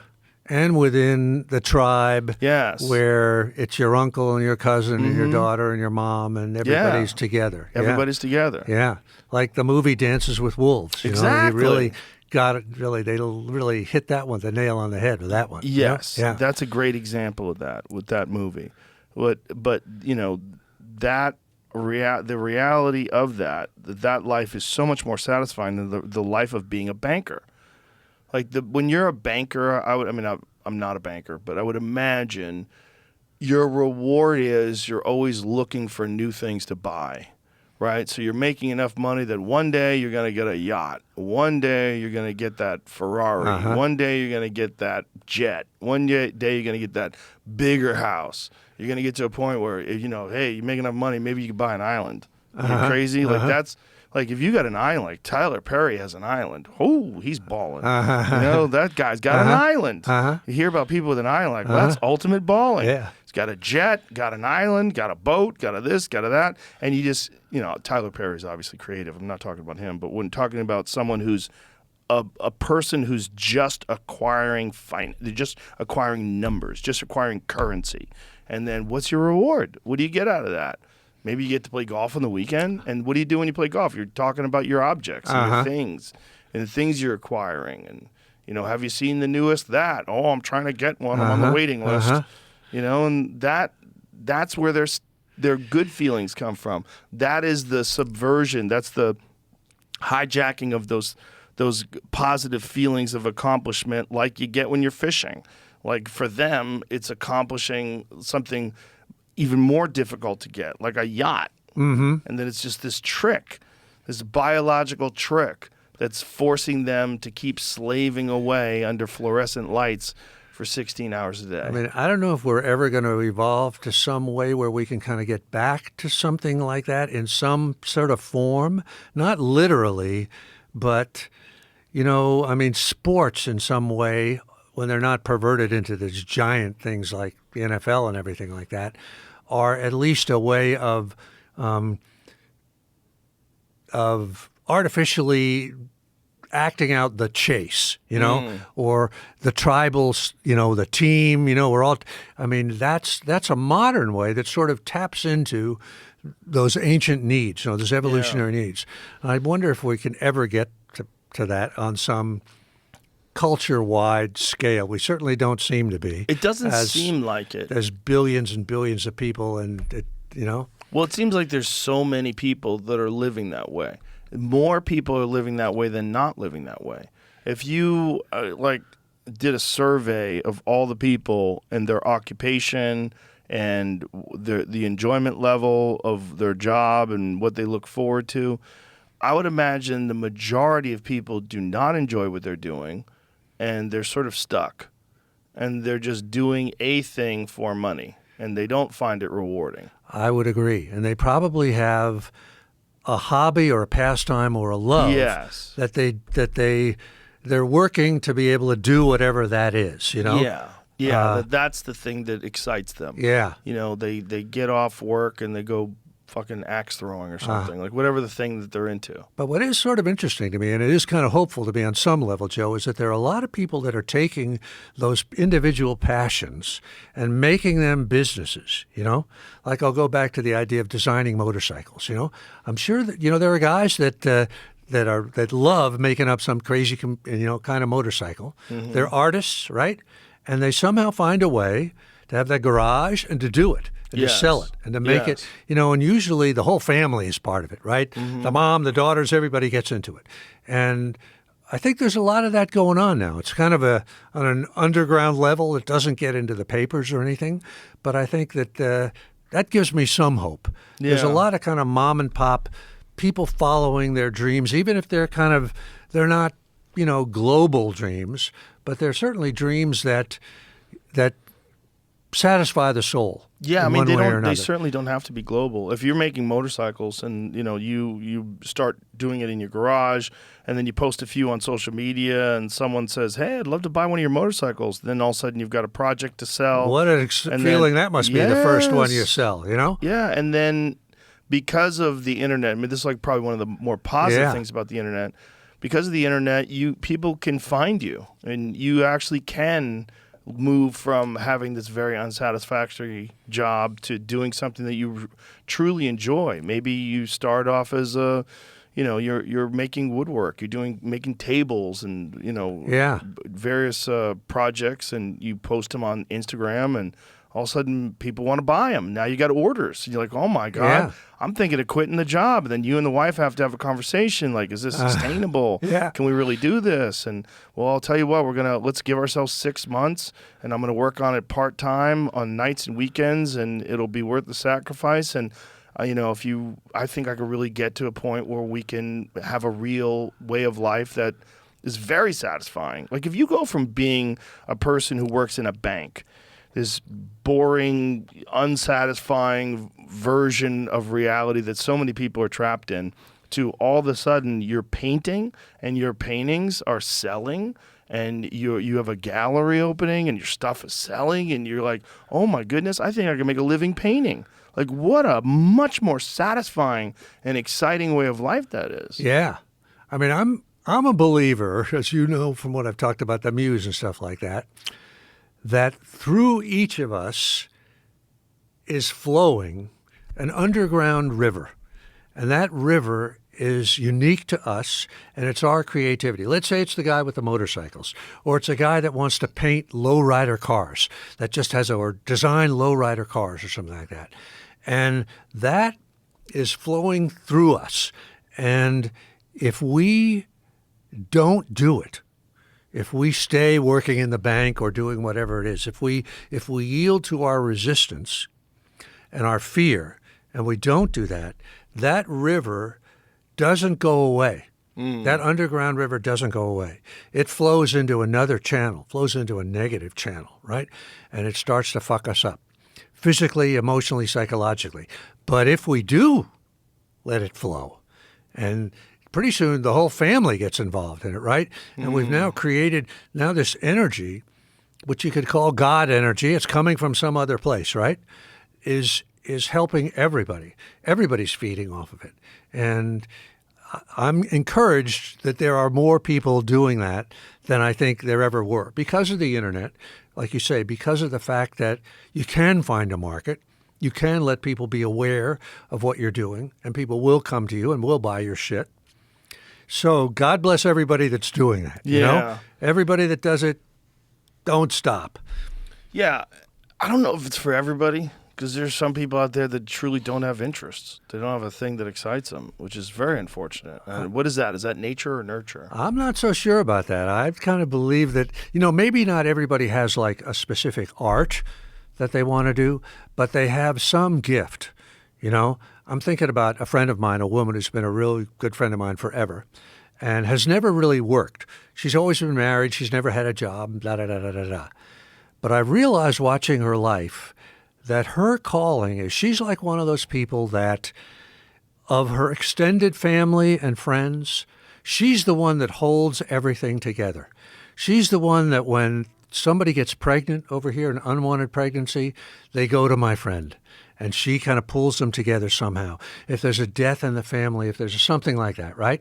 And within the tribe, Yes. where it's your uncle and your cousin and your daughter and your mom and everybody's together. Yeah. Everybody's together. Yeah. Like the movie Dances with Wolves. Exactly. You really got it. Really, they really hit that one, the nail on the head with that one. Yes. Yeah. That's a great example of that with that movie. But that the reality of that life is so much more satisfying than the life of being a banker. Like when you're a banker, I'm not a banker, but I would imagine your reward is you're always looking for new things to buy, right? So you're making enough money that one day you're going to get a yacht. One day you're going to get that Ferrari. One day you're going to get that jet. One day you're going to get that bigger house. You're going to get to a point where, hey, you make enough money, maybe you can buy an island. You're crazy? Like that's... Like, if you got an island, like Tyler Perry has an island, he's balling. That guy's got an island. You hear about people with an island, like, well, that's ultimate balling. Yeah. He's got a jet, got an island, got a boat, got a this, got a that. And you just, Tyler Perry's obviously creative. I'm not talking about him. But when talking about someone who's a person who's just acquiring numbers, just acquiring currency. And then what's your reward? What do you get out of that? Maybe you get to play golf on the weekend. And what do you do when you play golf? You're talking about your objects and your things and the things you're acquiring. And, have you seen the newest that? Oh, I'm trying to get one. I'm on the waiting list. And that's where their good feelings come from. That is the subversion. That's the hijacking of those positive feelings of accomplishment like you get when you're fishing. Like for them, it's accomplishing something even more difficult to get, like a yacht. And then it's just this trick, this biological trick that's forcing them to keep slaving away under fluorescent lights for 16 hours a day. I mean, I don't know if we're ever going to evolve to some way where we can kind of get back to something like that in some sort of form, not literally, but, sports in some way, when they're not perverted into these giant things like the NFL and everything like that, are at least a way of artificially acting out the chase, or the tribals, the team, we're all, that's a modern way that sort of taps into those ancient needs, those evolutionary needs. And I wonder if we can ever get to that on some culture-wide scale. We certainly don't seem to be. It doesn't seem like it. There's billions and billions of people and, Well, it seems like there's so many people that are living that way. More people are living that way than not living that way. If you did a survey of all the people and their occupation and the enjoyment level of their job and what they look forward to, I would imagine the majority of people do not enjoy what they're doing, and they're sort of stuck, and they're just doing a thing for money, and they don't find it rewarding. I would agree, and they probably have a hobby or a pastime or a love that they're working to be able to do whatever that is. That's the thing that excites them. They get off work and they go fucking axe throwing or something, like whatever the thing that they're into. But what is sort of interesting to me, and it is kind of hopeful to me on some level, Joe, is that there are a lot of people that are taking those individual passions and making them businesses, Like I'll go back to the idea of designing motorcycles, I'm sure that, there are guys that love making up some crazy, kind of motorcycle. They're artists, right? And they somehow find a way to have that garage and to do it. And to sell it and to make it, and usually the whole family is part of it, right? The mom, the daughters, everybody gets into it. And I think there's a lot of that going on now. It's kind of on an underground level. It doesn't get into the papers or anything. But I think that that gives me some hope. Yeah. There's a lot of kind of mom and pop people following their dreams, even if they're not, global dreams, but they're certainly dreams that satisfy the soul. Yeah, they certainly don't have to be global. If you're making motorcycles and you start doing it in your garage and then you post a few on social media and someone says, "Hey, I'd love to buy one of your motorcycles," then all of a sudden you've got a project to sell. What a feeling that must be, the first one you sell, Yeah, and then because of the internet, this is like probably one of the more positive things about the internet. Because of the internet, people can find you and you actually can move from having this very unsatisfactory job to doing something that you truly enjoy. Maybe you start off as you're making woodwork, making tables and various projects, and you post them on Instagram, and all of a sudden people want to buy them. Now you got orders. You're like, oh my God, I'm thinking of quitting the job. And then you and the wife have to have a conversation like, is this sustainable? Can we really do this? And well, I'll tell you what, let's give ourselves 6 months, and I'm going to work on it part-time on nights and weekends, and it'll be worth the sacrifice. And I think I could really get to a point where we can have a real way of life that is very satisfying. Like if you go from being a person who works in a bank, this boring, unsatisfying version of reality that so many people are trapped in, to all of a sudden you're painting and your paintings are selling and you have a gallery opening and your stuff is selling and you're like, oh my goodness, I think I can make a living painting. Like what a much more satisfying and exciting way of life that is. Yeah. I mean, I'm a believer, as you know from what I've talked about the muse and stuff like that through each of us is flowing an underground river. And that river is unique to us, and it's our creativity. Let's say it's the guy with the motorcycles, or it's a guy that wants to paint lowrider cars, that just has or design lowrider cars or something like that. And that is flowing through us. And if we don't do it, if we stay working in the bank or doing whatever it is, if we yield to our resistance and our fear, and we don't do that, that river doesn't go away. That underground river doesn't go away. It flows into another channel, flows into a negative channel, right? And it starts to fuck us up, physically, emotionally, psychologically. But if we do let it flow, and pretty soon the whole family gets involved in it, right? And we've now created this energy, which you could call God energy. It's coming from some other place, right? Is helping everybody. Everybody's feeding off of it. And I'm encouraged that there are more people doing that than I think there ever were because of the internet, like you say, because of the fact that you can find a market. You can let people be aware of what you're doing, and people will come to you and will buy your shit. So God bless everybody that's doing that. You know? Everybody that does it, don't stop. Yeah. I don't know if it's for everybody, because there's some people out there that truly don't have interests. They don't have a thing that excites them, which is very unfortunate. And what is that? Is that nature or nurture? I'm not so sure about that. I kind of believe that, maybe not everybody has like a specific art that they want to do, but they have some gift. I'm thinking about a friend of mine, a woman who's been a really good friend of mine forever and has never really worked. She's always been married. She's never had a job, da, da, da, da, da, da. But I realized watching her life that her calling is she's like one of those people that of her extended family and friends, she's the one that holds everything together. She's the one that when somebody gets pregnant over here, an unwanted pregnancy, they go to my friend. And she kind of pulls them together somehow. If there's a death in the family, if there's something like that, right?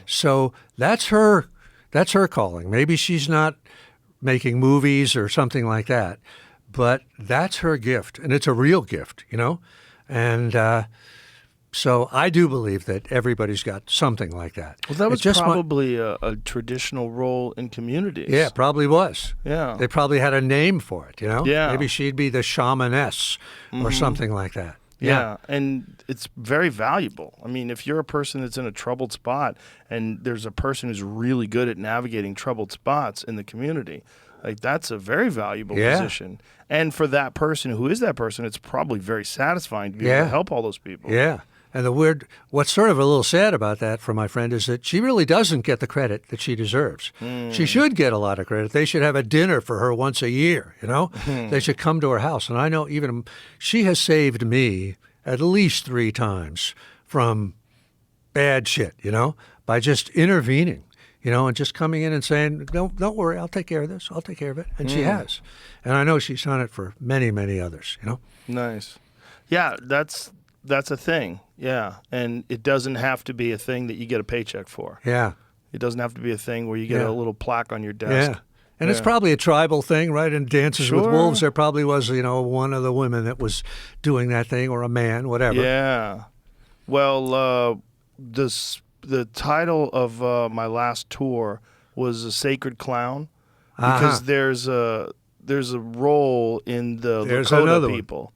So that's her calling. Maybe she's not making movies or something like that, but that's her gift, and it's a real gift, And so I do believe that everybody's got something like that. Well, that was just probably a traditional role in communities. Yeah, it probably was. Yeah. They probably had a name for it, Yeah. Maybe she'd be the shamaness or something like that. Yeah, and it's very valuable. I mean, if you're a person that's in a troubled spot and there's a person who's really good at navigating troubled spots in the community, like that's a very valuable position. And for that person, who is that person, it's probably very satisfying to be able to help all those people. Yeah. And what's sort of a little sad about that for my friend is that she really doesn't get the credit that she deserves. She should get a lot of credit. They should have a dinner for her once a year, They should come to her house. And I know even she has saved me at least 3 times from bad shit, by just intervening, and just coming in and saying, don't worry, I'll take care of this. I'll take care of it. And she has. And I know she's done it for many, many others, Nice. Yeah, that's a thing. Yeah. And it doesn't have to be a thing that you get a paycheck for. Yeah. It doesn't have to be a thing where you get a little plaque on your desk. Yeah. And it's probably a tribal thing, right? In Dances with Wolves, there probably was, one of the women that was doing that thing, or a man, whatever. Yeah. Well, the title of my last tour was A Sacred Clown, because there's a role in the Lakota people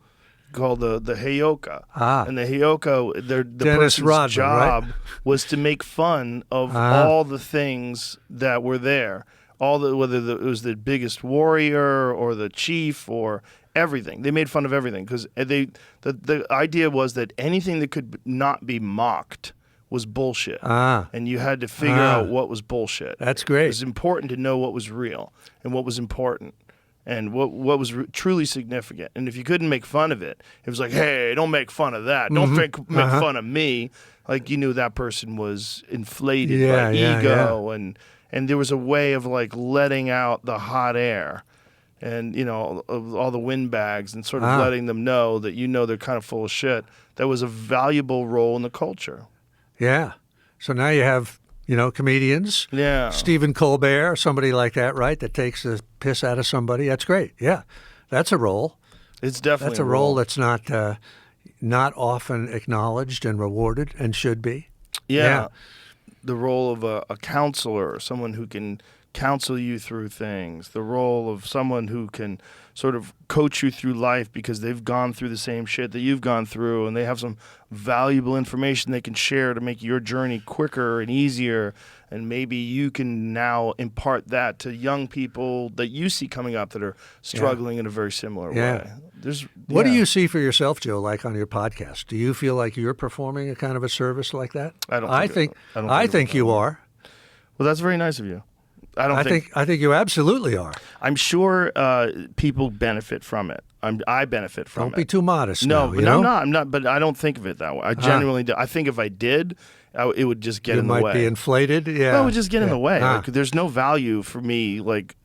called the Heyoka. And the Heyoka, the person's Rodman, job right? was to make fun of all the things that were there. Whether it was the biggest warrior or the chief or everything. They made fun of everything because the idea was that anything that could not be mocked was bullshit. And you had to figure out what was bullshit. That's great. It was important to know what was real and what was important and what was truly significant. And if you couldn't make fun of it, it was like, hey, don't make fun of that. Don't make fun of me. Like you knew that person was inflated by ego and there was a way of like letting out the hot air and, of all the windbags and sort of letting them know that they're kind of full of shit. That was a valuable role in the culture. Yeah. So now you have, comedians. Yeah. Stephen Colbert, somebody like that, right? That takes the piss out of somebody. That's great. Yeah. That's a role. It's definitely a role that's not not often acknowledged and rewarded and should be. Yeah. The role of a counselor, someone who can counsel you through things, the role of someone who can sort of coach you through life because they've gone through the same shit that you've gone through, and they have some valuable information they can share to make your journey quicker and easier. And maybe you can now impart that to young people that you see coming up that are struggling in a very similar way. What do you see for yourself, Joe, like on your podcast? Do you feel like you're performing a kind of a service like that? I think you are. Well, that's very nice of you. I think you absolutely are. I'm sure people benefit from it. I benefit from it. Don't be too modest. No, I'm not. But I don't think of it that way. I genuinely do. I think if I did, it would just get in the way. You might be inflated. Yeah, well, it would just get in the way. Like, there's no value for me, like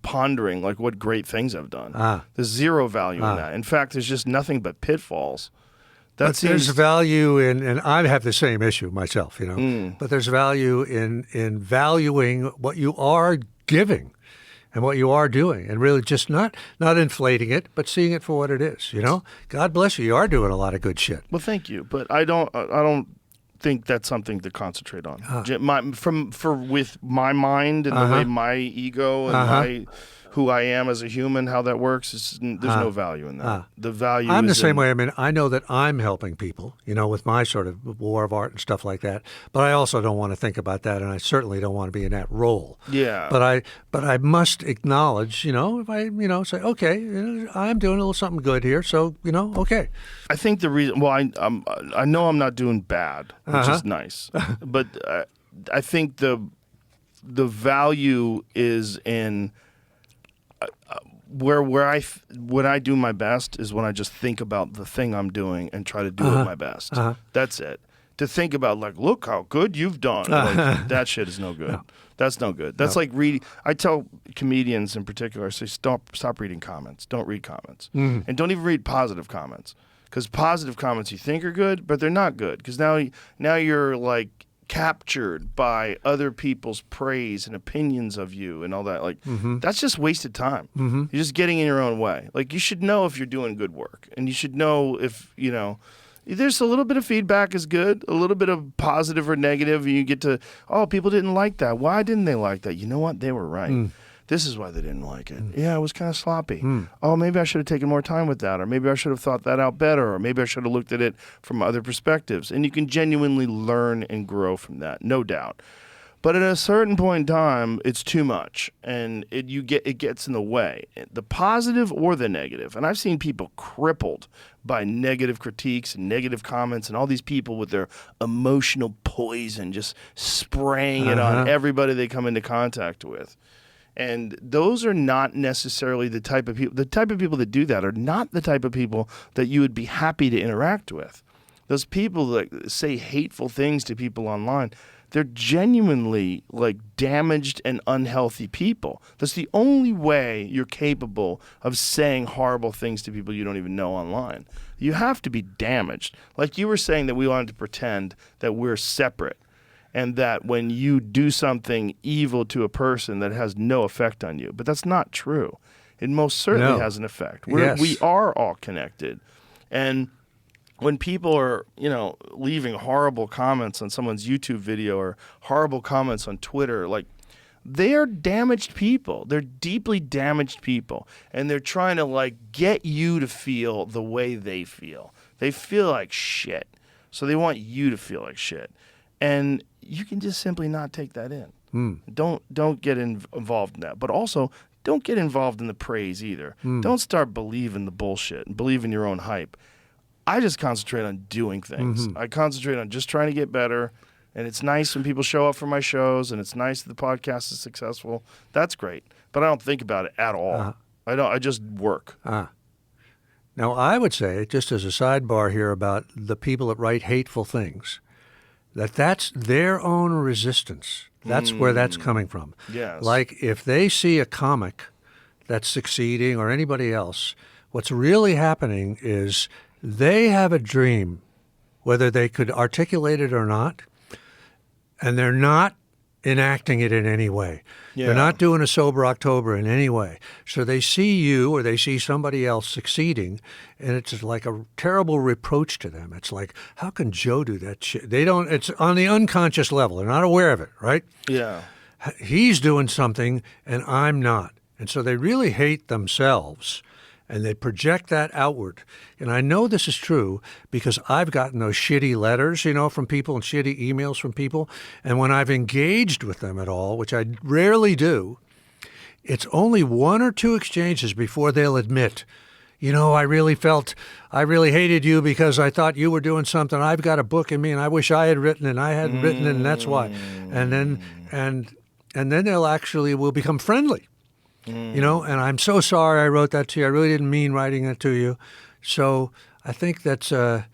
pondering like what great things I've done. There's zero value in that. In fact, there's just nothing but pitfalls. But there's value in, and I have the same issue myself, but there's value in valuing what you are giving and what you are doing, and really just not inflating it, but seeing it for what it is, God bless you. You are doing a lot of good shit. Well, thank you. But I don't think that's something to concentrate on. With my mind and the way my ego and who I am as a human, how that works, there's no value in that. The value I'm is the same way. I mean, I know that I'm helping people, with my sort of war of art and stuff like that. But I also don't want to think about that, and I certainly don't want to be in that role. Yeah. But I must acknowledge, if I, say, okay, I'm doing a little something good here, so, okay. I think the reason, well, I know I'm not doing bad, which is nice. But I think the value is in... when I do my best is when I just think about the thing I'm doing and try to do it my best. That's it. To think about like, look how good you've done. Like, that shit is no good. No. That's no good. That's like reading. I tell comedians in particular, I say stop reading comments. Don't read comments, and don't even read positive comments, because positive comments you think are good, but they're not good, because now you're like captured by other people's praise and opinions of you and all that. Like, that's just wasted time. You're just getting in your own way. Like, you should know if you're doing good work, and you should know if, there's a little bit of feedback is good, a little bit of positive or negative. You get to, people didn't like that. Why didn't they like that? You know what? They were right. This is why they didn't like it. Yeah, it was kind of sloppy. Oh, maybe I should have taken more time with that, or maybe I should have thought that out better, or maybe I should have looked at it from other perspectives. And you can genuinely learn and grow from that, no doubt. But at a certain point in time, it's too much, and it gets in the way, the positive or the negative. And I've seen people crippled by negative critiques and negative comments, and all these people with their emotional poison just spraying it on everybody they come into contact with. And those are not necessarily the type of people. The type of people that do that are not the type of people that you would be happy to interact with. Those people that say hateful things to people online, they're genuinely like damaged and unhealthy people. That's the only way you're capable of saying horrible things to people you don't even know online. You have to be damaged. Like you were saying that we wanted to pretend that we're separate, and that when you do something evil to a person that has no effect on you. But that's not true. It most certainly has an effect. We are all connected. And when people are, leaving horrible comments on someone's YouTube video or horrible comments on Twitter, like, they are damaged people. They're deeply damaged people. And they're trying to, like, get you to feel the way they feel. They feel like shit. So they want you to feel like shit. And you can just simply not take that in. Don't get involved in that. But also, don't get involved in the praise either. Don't start believing the bullshit and believe in your own hype. I just concentrate on doing things. I concentrate on just trying to get better. And it's nice when people show up for my shows, and it's nice that the podcast is successful. That's great. But I don't think about it at all. I just work. Now, I would say, just as a sidebar here about the people that write hateful things, that's their own resistance. That's where that's coming from. Yes. Like if they see a comic that's succeeding or anybody else, what's really happening is they have a dream, whether they could articulate it or not, and they're not enacting it in any way. Yeah. They're not doing a sober October in any way. So they see you or they see somebody else succeeding, and it's like a terrible reproach to them. It's like, how can Joe do that shit? They don't. It's on the unconscious level. They're not aware of it, right? Yeah. He's doing something and I'm not. And so they really hate themselves and they project that outward. And I know this is true because I've gotten those shitty letters, from people and shitty emails from people. And when I've engaged with them at all, which I rarely do, it's only one or two exchanges before they'll admit, I really hated you because I thought you were doing something. I've got a book in me and I wish I had written it and I hadn't written it and that's why. And then we'll become friendly. And I'm so sorry I wrote that to you. I really didn't mean writing that to you. So I think that's, if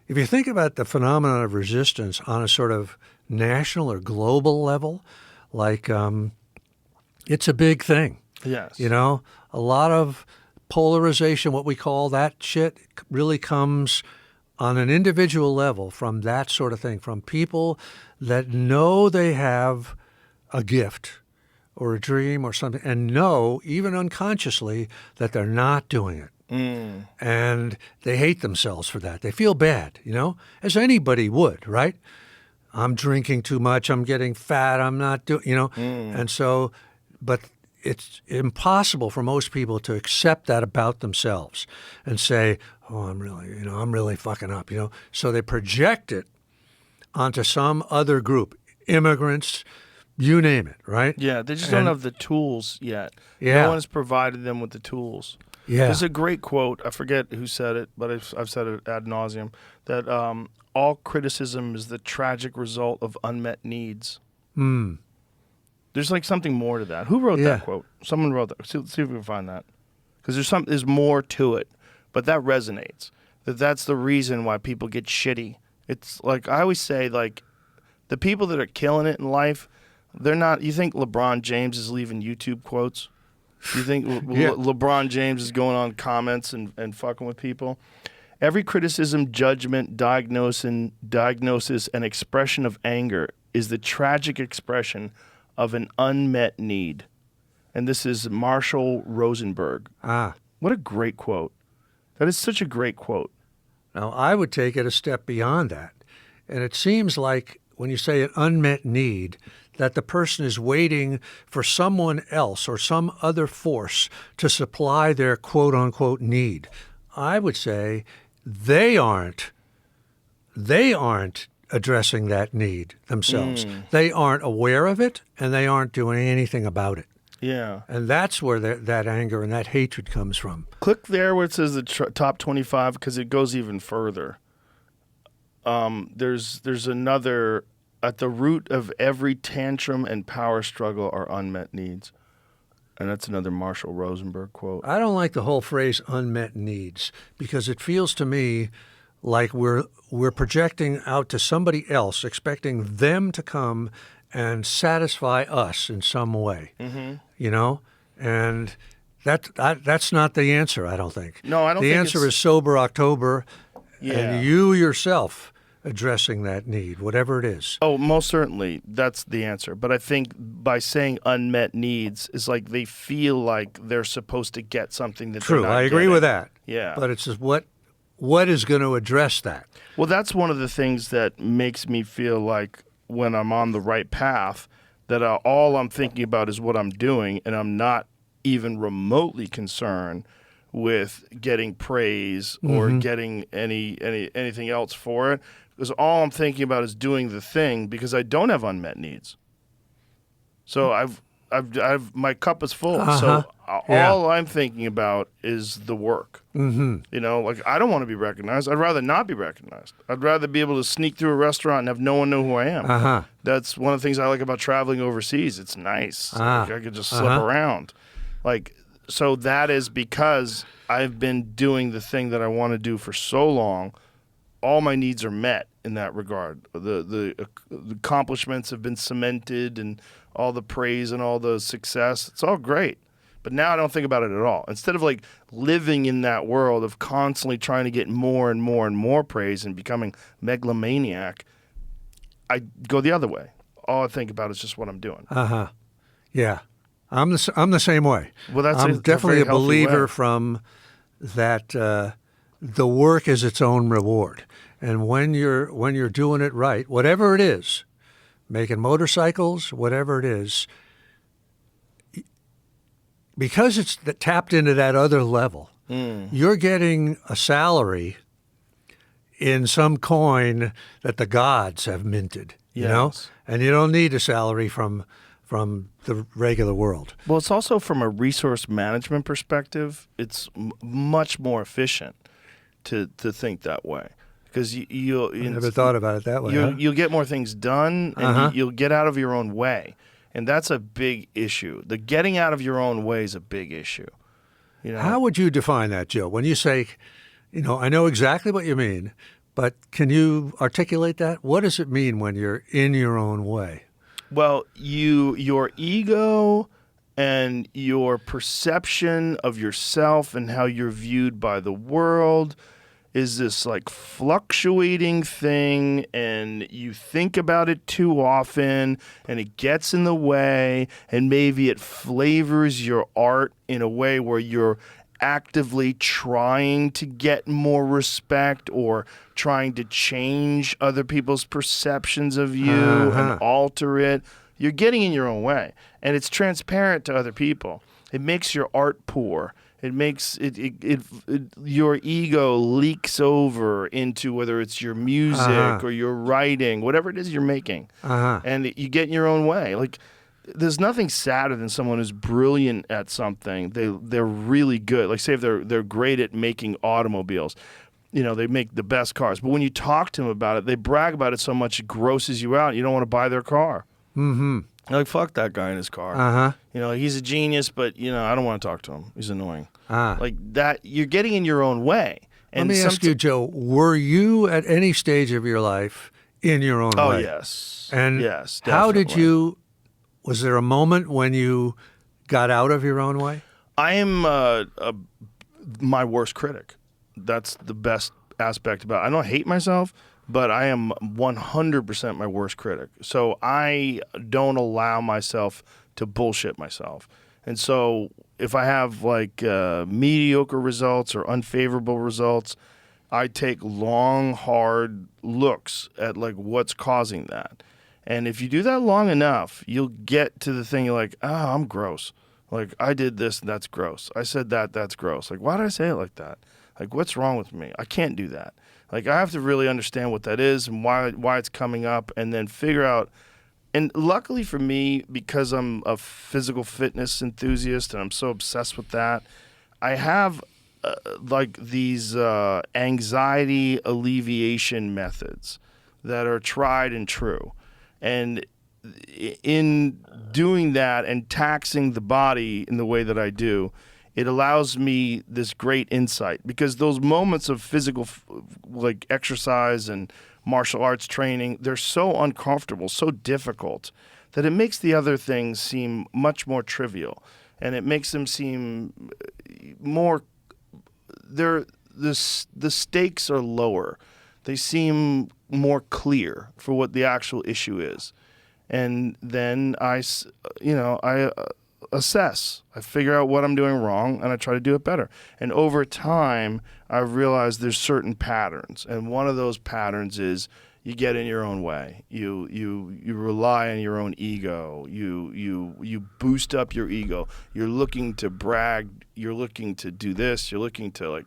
you think about the phenomenon of resistance on a sort of national or global level, like it's a big thing. Yes. A lot of polarization, what we call that shit, really comes on an individual level from that sort of thing, from people that know they have a gift or a dream or something, and know, even unconsciously, that they're not doing it. And they hate themselves for that. They feel bad, as anybody would, right? I'm drinking too much, I'm getting fat, I'm not doing, And so, but it's impossible for most people to accept that about themselves and say, oh, I'm really fucking up, So they project it onto some other group, immigrants, you name it, right? Yeah, they just don't have the tools yet. Yeah. No one has provided them with the tools. Yeah. There's a great quote. I forget who said it, but I've said it ad nauseum, that all criticism is the tragic result of unmet needs. There's like something more to that. Who wrote that quote? Someone wrote that. See if we can find that. Because there's more to it. But that resonates. That's the reason why people get shitty. It's like, I always say, like, the people that are killing it in life, they're not. You think LeBron James is leaving YouTube quotes? You think LeBron James is going on comments and fucking with people? Every criticism, judgment, diagnosis, and expression of anger is the tragic expression of an unmet need. And this is Marshall Rosenberg. What a great quote. That is such a great quote. Now, I would take it a step beyond that. And it seems like when you say an unmet need, that the person is waiting for someone else or some other force to supply their quote-unquote need. I would say they aren't addressing that need themselves. They aren't aware of it, and they aren't doing anything about it. Yeah. And that's where that anger and that hatred comes from. Click there where it says the top 25 because it goes even further. There's another... At the root of every tantrum and power struggle are unmet needs. And that's another Marshall Rosenberg quote. I don't like the whole phrase unmet needs because it feels to me like we're projecting out to somebody else, expecting them to come and satisfy us in some way, And that's not the answer, I don't think. No, I don't think think the answer is sober October and you yourself addressing that need, whatever it is. Oh, most certainly. That's the answer. But I think by saying unmet needs is like they feel like they're supposed to get something that True, they're not I agree getting. with that. Yeah. But it's just what is going to address that? Well, that's one of the things that makes me feel like when I'm on the right path, that all I'm thinking about is what I'm doing, and I'm not even remotely concerned with getting praise or getting anything else for it. Because all I'm thinking about is doing the thing because I don't have unmet needs. So I've my cup is full. So all I'm thinking about is the work. Like I don't want to be recognized. I'd rather not be recognized. I'd rather be able to sneak through a restaurant and have no one know who I am. That's one of the things I like about traveling overseas. It's nice. Like I could just slip around. So that is because I've been doing the thing that I want to do for so long. All my needs are met in that regard. The accomplishments have been cemented and all the praise and all the success. It's all great. But now I don't think about it at all. Instead of like living in that world of constantly trying to get more and more and more praise and becoming megalomaniac, I go the other way. all I think about is just what I'm doing. Yeah, I'm the same way. Well, that's I'm definitely very a healthy believer way. from that. The work is its own reward, and when you're doing it right, whatever it is, making motorcycles, whatever it is, because it's tapped into that other level, you're getting a salary in some coin that the gods have minted, you know? Yes. And you don't need a salary from the regular world. Well, it's also from a resource management perspective, it's much more efficient to think that way. Because you'll Never thought about it that way. Huh? you'll get more things done, and you'll get out of your own way. And that's a big issue. The getting out of your own way is a big issue. You know? How would you define that, Joe? When you say, I know exactly what you mean, but can you articulate that? What does it mean when you're in your own way? Well, your ego and your perception of yourself and how you're viewed by the world is this like fluctuating thing, and you think about it too often and it gets in the way, and maybe it flavors your art in a way where you're actively trying to get more respect or trying to change other people's perceptions of you and alter it. You're getting in your own way, and it's transparent to other people. It makes your art poor. It makes your ego leaks over into whether it's your music or your writing, whatever it is you're making, and you get in your own way. Like, there's nothing sadder than someone who's brilliant at something. They're really good. Like, say if they're great at making automobiles, they make the best cars. But when you talk to them about it, they brag about it so much it grosses you out. You don't want to buy their car. Mm-hmm. Like, fuck that guy in his car. He's a genius, but I don't want to talk to him. He's annoying. Like that, you're getting in your own way. And let me ask you, Joe, were you at any stage of your life in your own way? Oh, yes. And yes, how did definitely. was there a moment when you got out of your own way? I am my worst critic. That's the best aspect about it. I don't hate myself, but I am 100% my worst critic. So I don't allow myself to bullshit myself. And so if I have like mediocre results or unfavorable results, I take long, hard looks at like what's causing that. And if you do that long enough, you'll get to the thing you're like, I'm gross. Like, I did this and that's gross. I said that, that's gross. Like, why did I say it like that? Like, what's wrong with me? I can't do that. Like, I have to really understand what that is and why it's coming up, and then figure out. And luckily for me, because I'm a physical fitness enthusiast and I'm so obsessed with that, I have like these anxiety alleviation methods that are tried and true. And in doing that and taxing the body in the way that I do, it allows me this great insight, because those moments of physical like exercise and martial arts training, they're so uncomfortable, so difficult, that it makes the other things seem much more trivial, and it makes them seem more, the stakes are lower. They seem more clear for what the actual issue is. And then I assess. I figure out what I'm doing wrong, and I try to do it better. And over time, I've realized there's certain patterns, and one of those patterns is you get in your own way. You rely on your own ego. You boost up your ego. You're looking to brag. You're looking to do this. You're looking to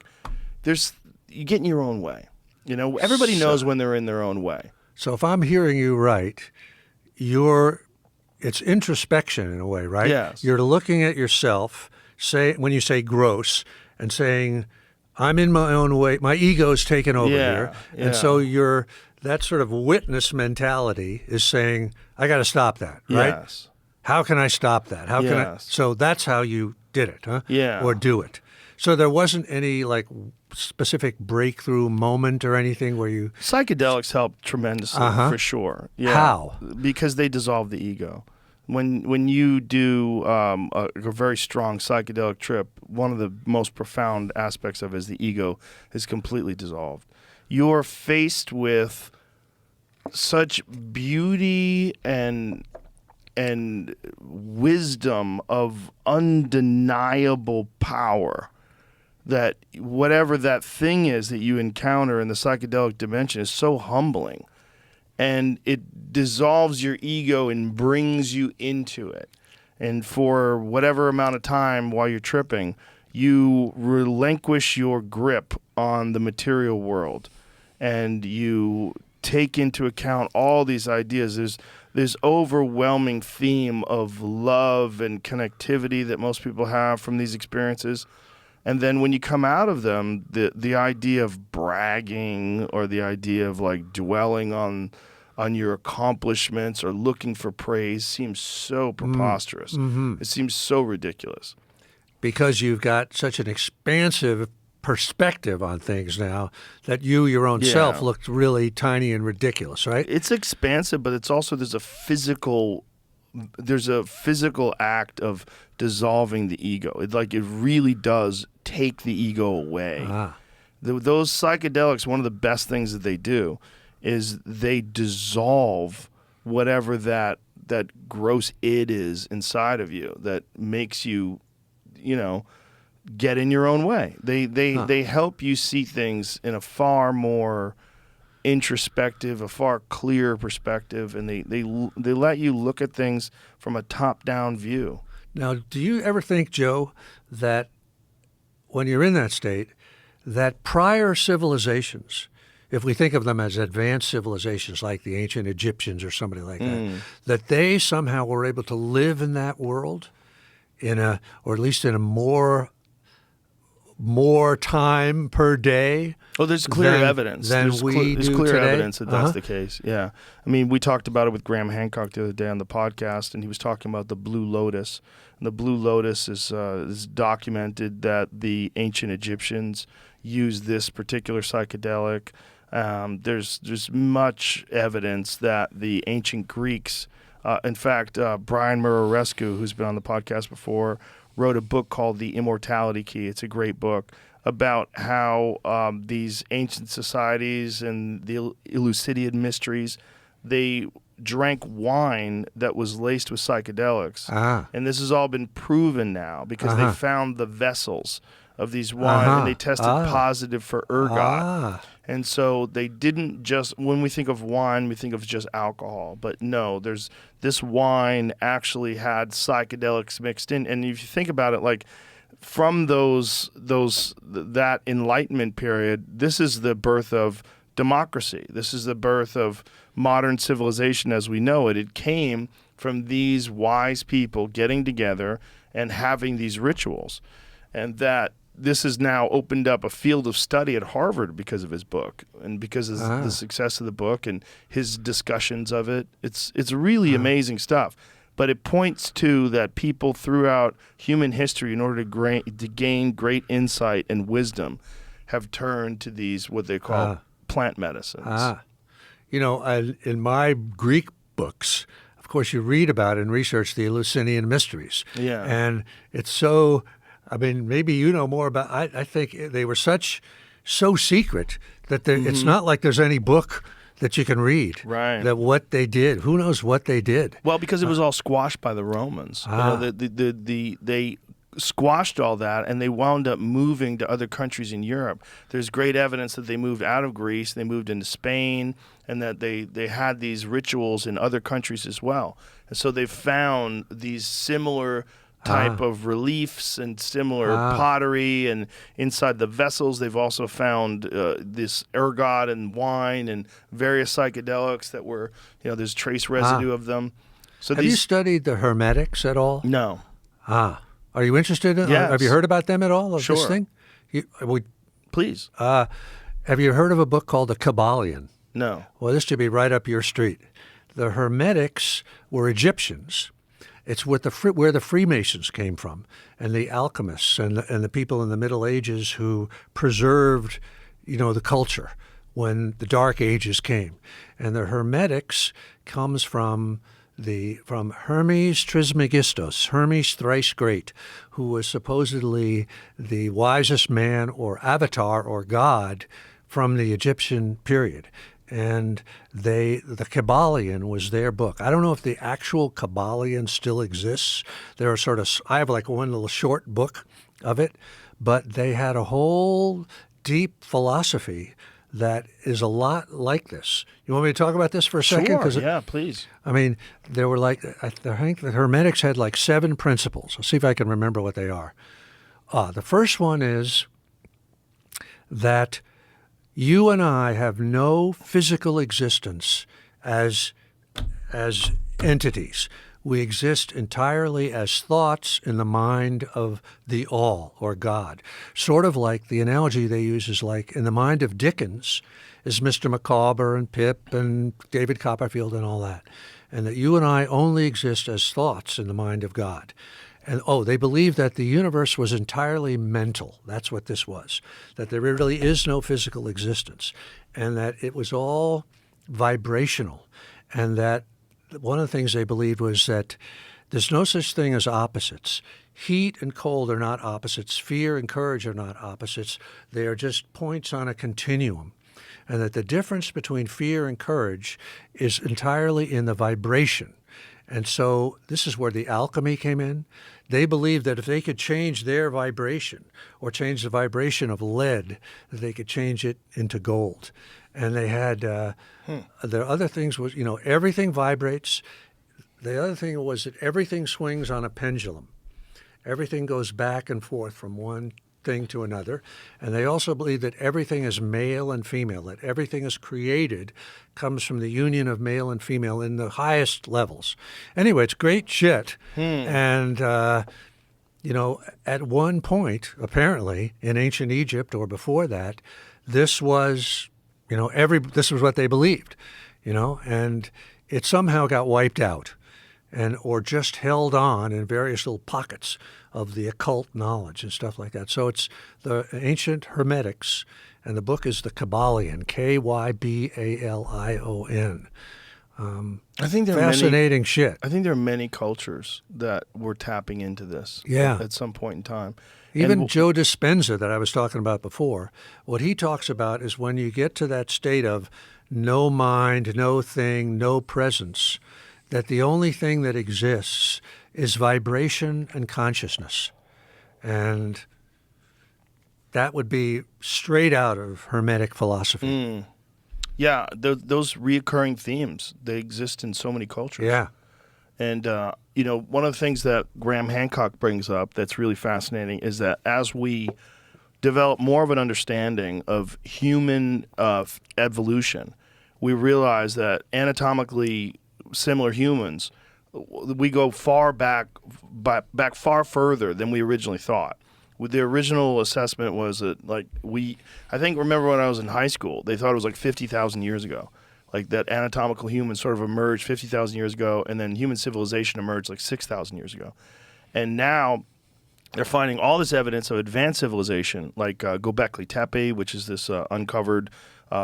you get in your own way. Everybody knows when they're in their own way. So if I'm hearing you right, it's introspection in a way, right? Yes. You're looking at yourself, when you say gross, and saying, I'm in my own way, my ego's taken over here. Yeah. And so that sort of witness mentality is saying, I got to stop that, right? Yes. How can I stop that? How can I? Yes. So that's how you did it, huh? Yeah. Or do it. So there wasn't any like specific breakthrough moment or anything where you... Psychedelics help tremendously, for sure. Yeah. How? Because they dissolve the ego. When you do a very strong psychedelic trip, one of the most profound aspects of it is the ego is completely dissolved. You're faced with such beauty and wisdom of undeniable power that whatever that thing is that you encounter in the psychedelic dimension is so humbling, and it dissolves your ego and brings you into it. And for whatever amount of time while you're tripping, you relinquish your grip on the material world, and you take into account all these ideas. There's overwhelming theme of love and connectivity that most people have from these experiences. And then when you come out of them, the idea of bragging or the idea of like dwelling on your accomplishments or looking for praise seems so preposterous. Mm-hmm. It seems so ridiculous. Because you've got such an expansive perspective on things now that you, your own self, looked really tiny and ridiculous, right? It's expansive, but it's also there's a physical act of dissolving the ego. It really does take the ego away. Those psychedelics, one of the best things that they do is they dissolve whatever that gross id is inside of you that makes you, get in your own way. They help you see things in a far more introspective, a far clearer perspective, and they let you look at things from a top-down view. Now, do you ever think, Joe, that when you're in that state, that prior civilizations, if we think of them as advanced civilizations like the ancient Egyptians or somebody like that they somehow were able to live in that world or at least in a more time per day? Oh, there's clear evidence. There's clear today? Evidence that that's the case. Yeah. I mean, we talked about it with Graham Hancock the other day on the podcast, and he was talking about the Blue Lotus. And the Blue Lotus is documented that the ancient Egyptians used this particular psychedelic. There's much evidence that the ancient Greeks, in fact, Brian Murarescu, who's been on the podcast before, wrote a book called The Immortality Key. It's a great book about how these ancient societies and the Eleusinian mysteries, they drank wine that was laced with psychedelics. And this has all been proven now because they found the vessels of these wine and they tested positive for ergot. And so they didn't just, when we think of wine, we think of just alcohol. But no, this wine actually had psychedelics mixed in. And if you think about it, like from that Enlightenment period, this is the birth of democracy. This is the birth of modern civilization as we know it. It came from these wise people getting together and having these rituals. And that this has now opened up a field of study at Harvard because of his book and because of the success of the book and his discussions of it. It's really amazing stuff. But it points to that people throughout human history, in order to gain great insight and wisdom, have turned to these what they call plant medicines. In my Greek books, of course, you read about and research the Eleusinian mysteries. Yeah. And it's so... I mean, maybe you know more about. I think they were so secret that it's not like there's any book that you can read. Right. That what they did. Who knows what they did? Well, because it was all squashed by the Romans. They squashed all that, and they wound up moving to other countries in Europe. There's great evidence that they moved out of Greece, they moved into Spain, and that they had these rituals in other countries as well. And so they found these similar type of reliefs and similar pottery, and inside the vessels they've also found this ergot and wine and various psychedelics that were, there's trace residue of them. So have you studied the Hermetics at all? No. Are you interested in Yes. Have you heard about them at all, Sure. this thing? Please. Have you heard of a book called The Kabbalion? No. Well, this should be right up your street. The Hermetics were Egyptians. It's where the Freemasons came from, and the alchemists and the people in the Middle Ages who preserved, the culture when the Dark Ages came. And the Hermetics comes from Hermes Trismegistus, Hermes thrice great, who was supposedly the wisest man or avatar or god from the Egyptian period. and the Kabbalion was their book. I don't know if the actual Kabbalion still exists. There are I have like one little short book of it, but they had a whole deep philosophy that is a lot like this. You want me to talk about this for a second? Sure, yeah, please. I mean, there were I think the Hermetics had like 7 principles. I'll see if I can remember what they are. The first one is that you and I have no physical existence as entities. We exist entirely as thoughts in the mind of the All, or God. Sort of like the analogy they use is like in the mind of Dickens is Mr. Micawber and Pip and David Copperfield and all that. And that you and I only exist as thoughts in the mind of God. And they believed that the universe was entirely mental. That's what this was. That there really is no physical existence. And that it was all vibrational. And that one of the things they believed was that there's no such thing as opposites. Heat and cold are not opposites. Fear and courage are not opposites. They are just points on a continuum. And that the difference between fear and courage is entirely in the vibration. And so this is where the alchemy came in. They believed that if they could change their vibration or change the vibration of lead, that they could change it into gold. And they had, their other things was, everything vibrates. The other thing was that everything swings on a pendulum. Everything goes back and forth from one thing to another. And they also believe that everything is male and female, that everything is created comes from the union of male and female in the highest levels. Anyway, it's great shit. And, at one point, apparently, in ancient Egypt or before that, this was, this was what they believed, and it somehow got wiped out or just held on in various little pockets of the occult knowledge and stuff like that. So it's the ancient Hermetics, and the book is the Kabbalion, Kybalion. I think there fascinating shit. I think there are many cultures that were tapping into this at some point in time. Even Joe Dispenza that I was talking about before, what he talks about is when you get to that state of no mind, no thing, no presence, that the only thing that exists is vibration and consciousness. And that would be straight out of Hermetic philosophy. Yeah, those reoccurring themes, they exist in so many cultures. Yeah. And, one of the things that Graham Hancock brings up that's really fascinating is that as we develop more of an understanding of human evolution, we realize that anatomically similar humans, we go far back far further than we originally thought. The original assessment was that, remember when I was in high school, they thought it was like 50,000 years ago. Like that anatomical humans sort of emerged 50,000 years ago, and then human civilization emerged like 6,000 years ago. And now they're finding all this evidence of advanced civilization, like Göbekli Tepe, which is this uncovered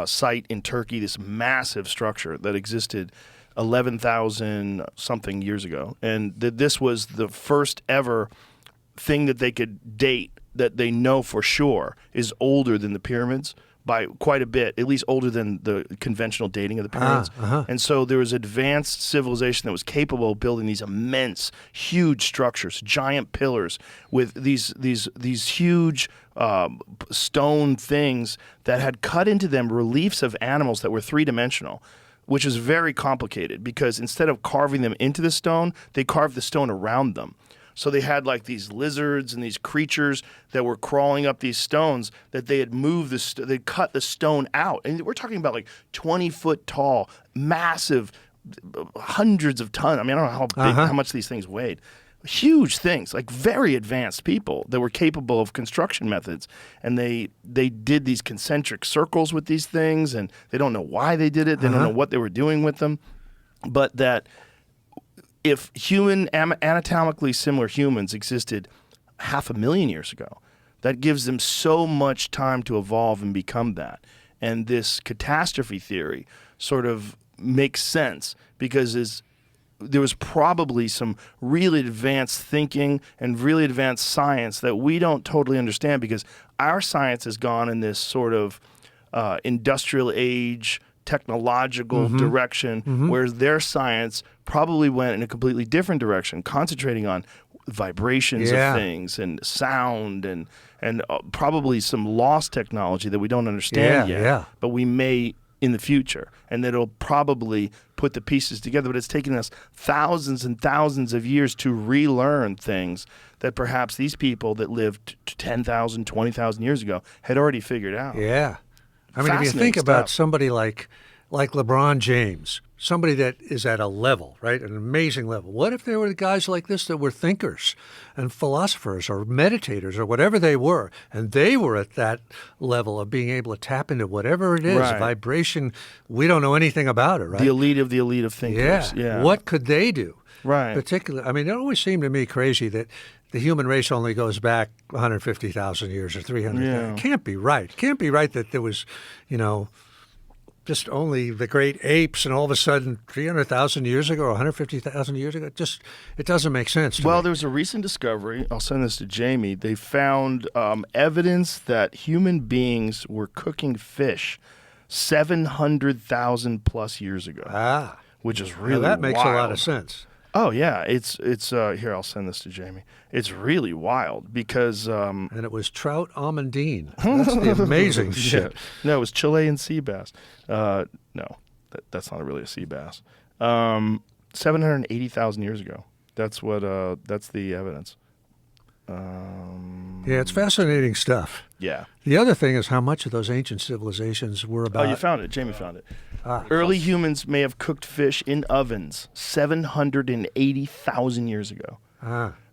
site in Turkey, this massive structure that existed 11,000 something years ago. And this was the first ever thing that they could date that they know for sure is older than the pyramids by quite a bit, at least older than the conventional dating of the pyramids. And so there was advanced civilization that was capable of building these immense, huge structures, giant pillars with these huge stone things that had cut into them reliefs of animals that were three-dimensional, which is very complicated because instead of carving them into the stone, they carved the stone around them. So they had like these lizards and these creatures that were crawling up these stones that they had moved they cut the stone out. And we're talking about like 20-foot tall, massive, hundreds of tons. I mean, I don't know how big, how much these things weighed. Huge things, like very advanced people that were capable of construction methods. And they did these concentric circles with these things, and they don't know why they did it. They don't know what they were doing with them. But that if anatomically similar humans existed 500,000 years ago, that gives them so much time to evolve and become that. And this catastrophe theory sort of makes sense because there was probably some really advanced thinking and really advanced science that we don't totally understand because our science has gone in this sort of industrial age technological direction, whereas their science probably went in a completely different direction, concentrating on vibrations of things and sound and probably some lost technology that we don't understand yet, but we may in the future, and that'll probably put the pieces together. But it's taken us thousands and thousands of years to relearn things that perhaps these people that lived 10,000, 20,000 years ago had already figured out. Yeah. I mean, if you think about somebody like LeBron James, somebody that is at a level, right, an amazing level. What if there were guys like this that were thinkers and philosophers or meditators or whatever they were, and they were at that level of being able to tap into whatever it is, vibration, we don't know anything about it, right? The elite of thinkers. Yeah. What could they do? Right. Particularly, I mean, it always seemed to me crazy that the human race only goes back 150,000 years or 300,000. Yeah. It can't be right. It can't be right that there was, just only the great apes, and all of a sudden 300,000 years ago or 150,000 years ago, it doesn't make sense to me. There was a recent discovery. I'll send this to Jamie. They found evidence that human beings were cooking fish 700,000 plus years ago. Which is really that makes wild. a lot of sense. Oh yeah, it's here. I'll send this to Jamie. It's really wild because and it was trout almondine. That's the amazing shit. No, it was Chilean sea bass. No, that's not really a sea bass. 780,000 years ago. That's what. That's the evidence. Yeah, it's fascinating stuff. Yeah. The other thing is how much of those ancient civilizations were about. Oh, you found it. Jamie found it. Early humans may have cooked fish in ovens 780,000 years ago.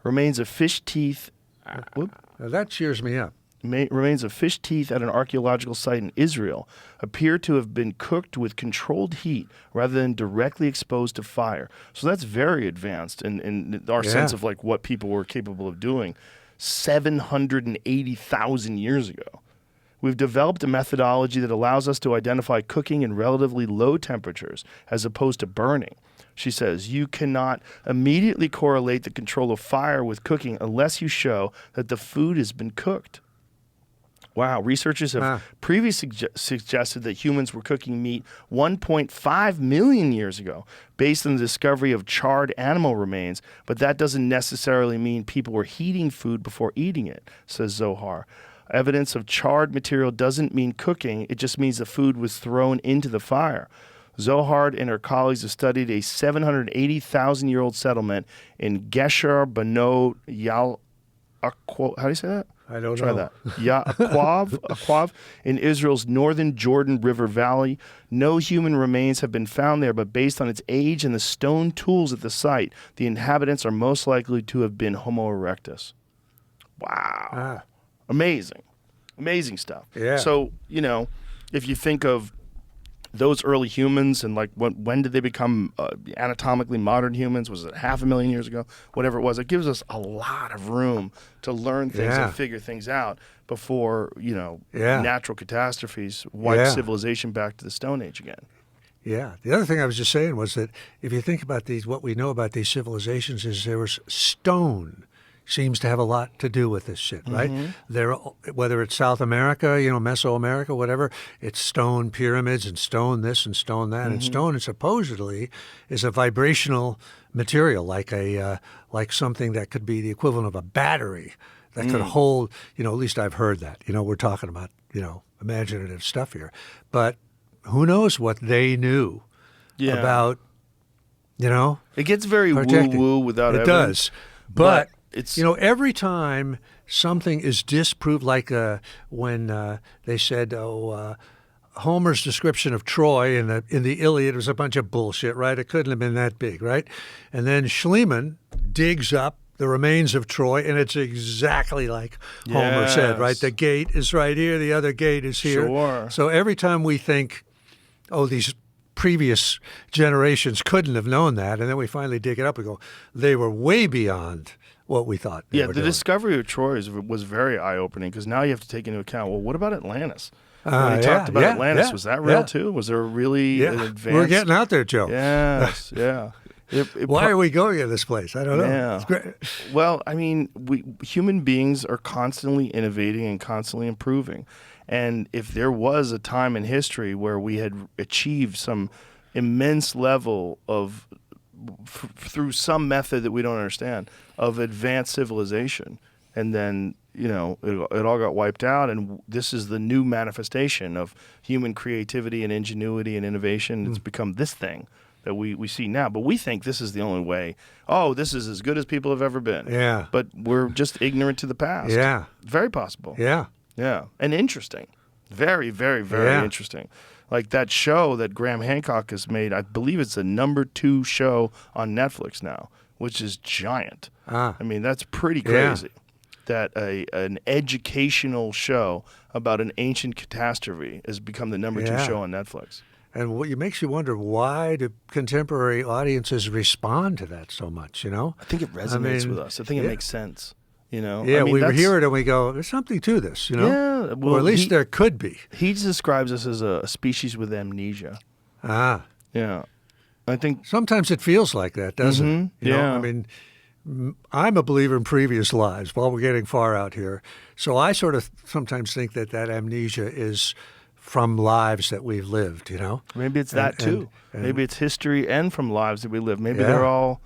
Remains of fish teeth. Now that cheers me up. Remains of fish teeth at an archaeological site in Israel appear to have been cooked with controlled heat rather than directly exposed to fire. So that's very advanced in our sense of like what people were capable of doing 780,000 years ago. We've developed a methodology that allows us to identify cooking in relatively low temperatures as opposed to burning. She says, you cannot immediately correlate the control of fire with cooking unless you show that the food has been cooked. Wow, researchers have previously suggested that humans were cooking meat 1.5 million years ago based on the discovery of charred animal remains, but that doesn't necessarily mean people were heating food before eating it, says Zohar. Evidence of charred material doesn't mean cooking, it just means the food was thrown into the fire. Zohar and her colleagues have studied a 780,000-year-old settlement in Gesher Bano Yal. How do you say that? I don't Try know. that. Akwav in Israel's northern Jordan River Valley. No human remains have been found there, but based on its age and the stone tools at the site, the inhabitants are most likely to have been Homo erectus. Wow. Amazing. Amazing stuff. Yeah. So, if you think of those early humans and like when did they become anatomically modern humans? Was it 500,000 years ago? Whatever it was, it gives us a lot of room to learn things and figure things out before natural catastrophes wipe civilization back to the Stone Age again. Yeah. The other thing I was just saying was that if you think about what we know about these civilizations is there was stone. Seems to have a lot to do with this shit, right? There, whether it's South America, Mesoamerica, whatever, it's stone pyramids and stone this and stone that, and stone supposedly is a vibrational material, like something that could be the equivalent of a battery that could hold. At least I've heard that. We're talking about imaginative stuff here, but who knows what they knew about? It gets very woo-woo without it evidence. It does, but it's every time something is disproved, like when they said, Homer's description of Troy in the Iliad was a bunch of bullshit, right? It couldn't have been that big, right? And then Schliemann digs up the remains of Troy, and it's exactly like Homer said, right? The gate is right here, the other gate is here. Sure. So every time we think, these previous generations couldn't have known that, and then we finally dig it up and go, they were way beyond what we thought. The discovery of Troy was very eye-opening because now you have to take into account, well, what about Atlantis? When he talked about Atlantis, was that real too? Was there really an advanced... We're getting out there, Joe. Yes, yeah. Why are we going to this place? I don't know. Yeah. It's great. Well, I mean, human beings are constantly innovating and constantly improving. And if there was a time in history where we had achieved some immense level of, through some method that we don't understand, of advanced civilization, and then it all got wiped out, and this is the new manifestation of human creativity and ingenuity and innovation. It's become this thing that we see now. But we think this is the only way. Oh, this is as good as people have ever been. Yeah. But we're just ignorant to the past. Yeah. Very possible. Yeah. Yeah. And interesting. Very, very, very interesting. Like that show that Graham Hancock has made, I believe it's the #2 show on Netflix now, which is giant. I mean, that's pretty crazy. That an educational show about an ancient catastrophe has become the #2 show on Netflix. And what makes you wonder, why do contemporary audiences respond to that so much, I think it resonates with us. I think it makes sense, Yeah, I mean, we hear it and we go, there's something to this, Yeah, well, or at least there could be. He describes us as a species with amnesia. Yeah. I think Sometimes it feels like that, doesn't it? You know? Yeah. I mean, I'm a believer in previous lives while we're getting far out here. So I sort of sometimes think that amnesia is from lives that we've lived, Maybe it's that too. Maybe it's history and from lives that we live. Maybe they're all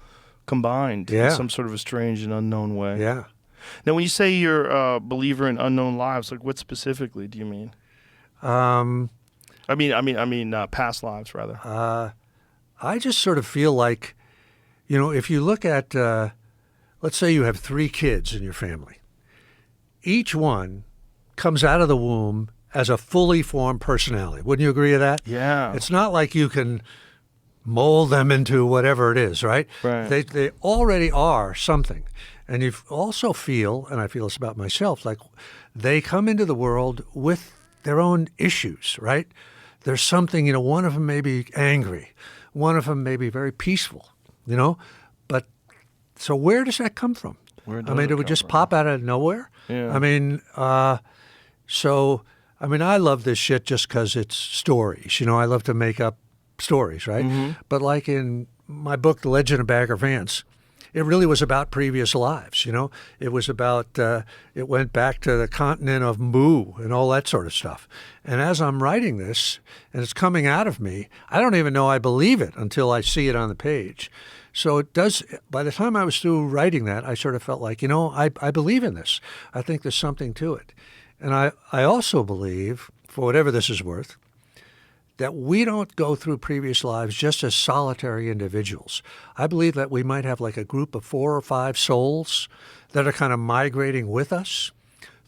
combined in some sort of a strange and unknown way. Yeah. Now, when you say you're a believer in unknown lives, like what specifically do you mean? I mean, past lives rather. I just sort of feel like, if you look at, let's say you have 3 kids in your family, each one comes out of the womb as a fully formed personality. Wouldn't you agree with that? Yeah. It's not like you can mold them into whatever it is, right? Right. They already are something. And you also feel, and I feel this about myself, like they come into the world with their own issues, right? There's something, one of them may be angry. One of them may be very peaceful, But so where does that come from? It would just pop out of nowhere? Yeah. I love this shit just because it's stories. I love to make up stories, right? Mm-hmm. But like in my book, The Legend of Bagger Vance, it really was about previous lives, It was about, it went back to the continent of Mu and all that sort of stuff. And as I'm writing this, and it's coming out of me, I don't even know I believe it until I see it on the page. So it does, by the time I was through writing that, I sort of felt like, I believe in this. I think there's something to it. And I also believe, for whatever this is worth, that we don't go through previous lives just as solitary individuals. I believe that we might have like a group of 4 or 5 souls that are kind of migrating with us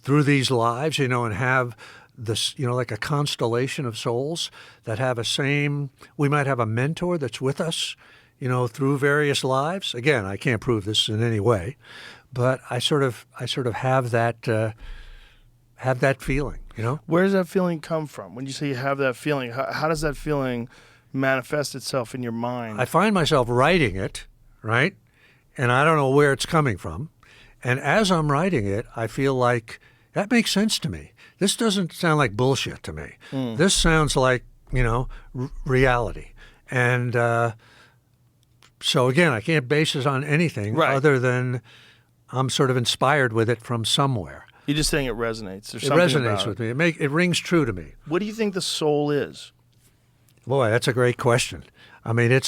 through these lives, and have this, like a constellation of souls that have we might have a mentor that's with us, through various lives. Again, I can't prove this in any way, but I sort of have that feeling, Where does that feeling come from? When you say you have that feeling, how does that feeling manifest itself in your mind? I find myself writing it, right? And I don't know where it's coming from. And as I'm writing it, I feel like that makes sense to me. This doesn't sound like bullshit to me. This sounds like, reality. And so again, I can't base it on anything other than I'm sort of inspired with it from somewhere. You're just saying it resonates. There's It something resonates about with me. It rings true to me. What do you think the soul is? Boy, that's a great question. It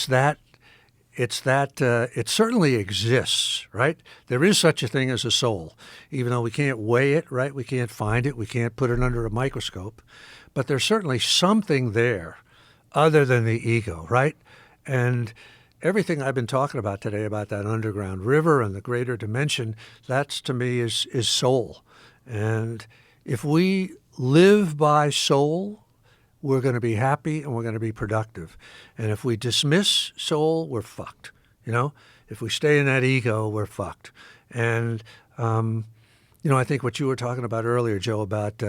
certainly exists, right? There is such a thing as a soul, even though we can't weigh it, right? We can't find it. We can't put it under a microscope. But there's certainly something there other than the ego, right? And everything I've been talking about today about that underground river and the greater dimension, that's to me is soul. And if we live by soul, we're going to be happy and we're going to be productive. And if we dismiss soul, we're fucked. If we stay in that ego, we're fucked. And, I think what you were talking about earlier, Joe, about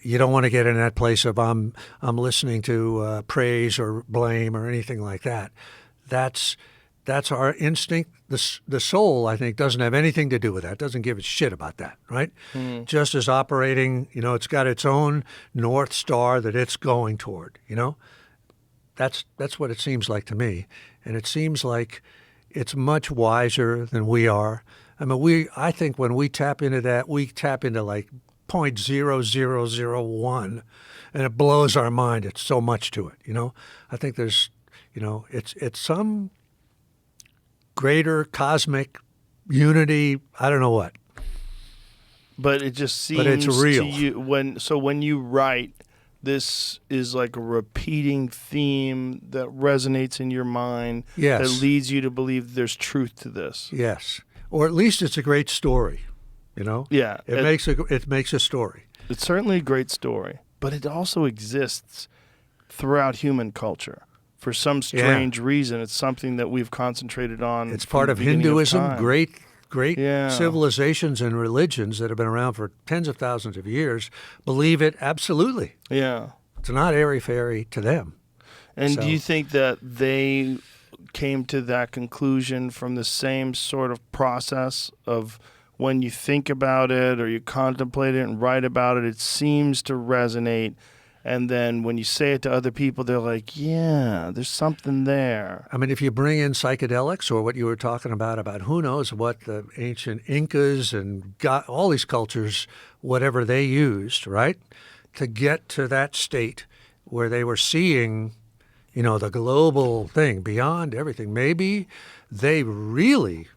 you don't want to get in that place of I'm listening to praise or blame or anything like that. That's our instinct. The soul, I think, doesn't have anything to do with that. It doesn't give a shit about that, right? Just as operating, it's got its own North Star that it's going toward, That's what it seems like to me. And it seems like it's much wiser than we are. I think when we tap into that, we tap into like 0.0001, and it blows our mind. It's so much to it, I think there's, it's some greater cosmic unity. I don't know what. But it just seems But it's real. to you when you write, this is like a repeating theme that resonates in your mind. Yes. That leads you to believe there's truth to this. Yes, or at least it's a great story. Yeah, it makes a story. It's certainly a great story, but it also exists throughout human culture. For some strange reason, it's something that we've concentrated on. It's part of Hinduism. Great civilizations and religions that have been around for tens of thousands of years believe it absolutely. Yeah. It's not airy-fairy to them. And do you think that they came to that conclusion from the same sort of process of when you think about it or you contemplate it and write about it, it seems to resonate, and then when you say it to other people, they're like, yeah, there's something there. I mean, if you bring in psychedelics or what you were talking about who knows what the ancient Incas and all these cultures, whatever they used, right, to get to that state where they were seeing, the global thing beyond everything. Maybe they really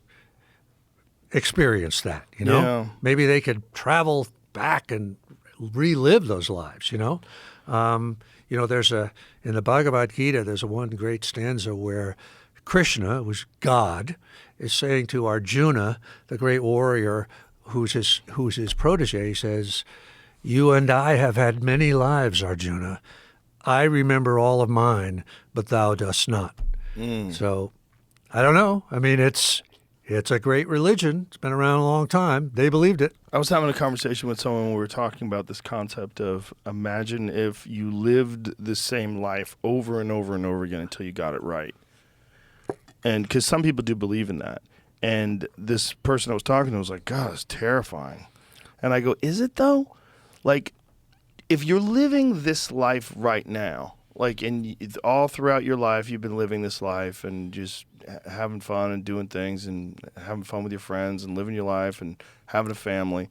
experienced that, Yeah. Maybe they could travel back and relive those lives, There's in the Bhagavad Gita, there's one great stanza where Krishna, who's God, is saying to Arjuna, the great warrior who's his protege, he says, "You and I have had many lives, Arjuna. I remember all of mine, but thou dost not." So, I don't know. I mean, it's a great religion. It's been around a long time. They believed it. I was having a conversation with someone when we were talking about this concept of imagine if you lived the same life over and over and over again until you got it right. And because some people do believe in that. And this person I was talking to was like, God, it's terrifying. And I go, is it though? Like, if you're living this life right now, like, and all throughout your life, you've been living this life and just having fun and doing things and having fun with your friends and living your life and having a family.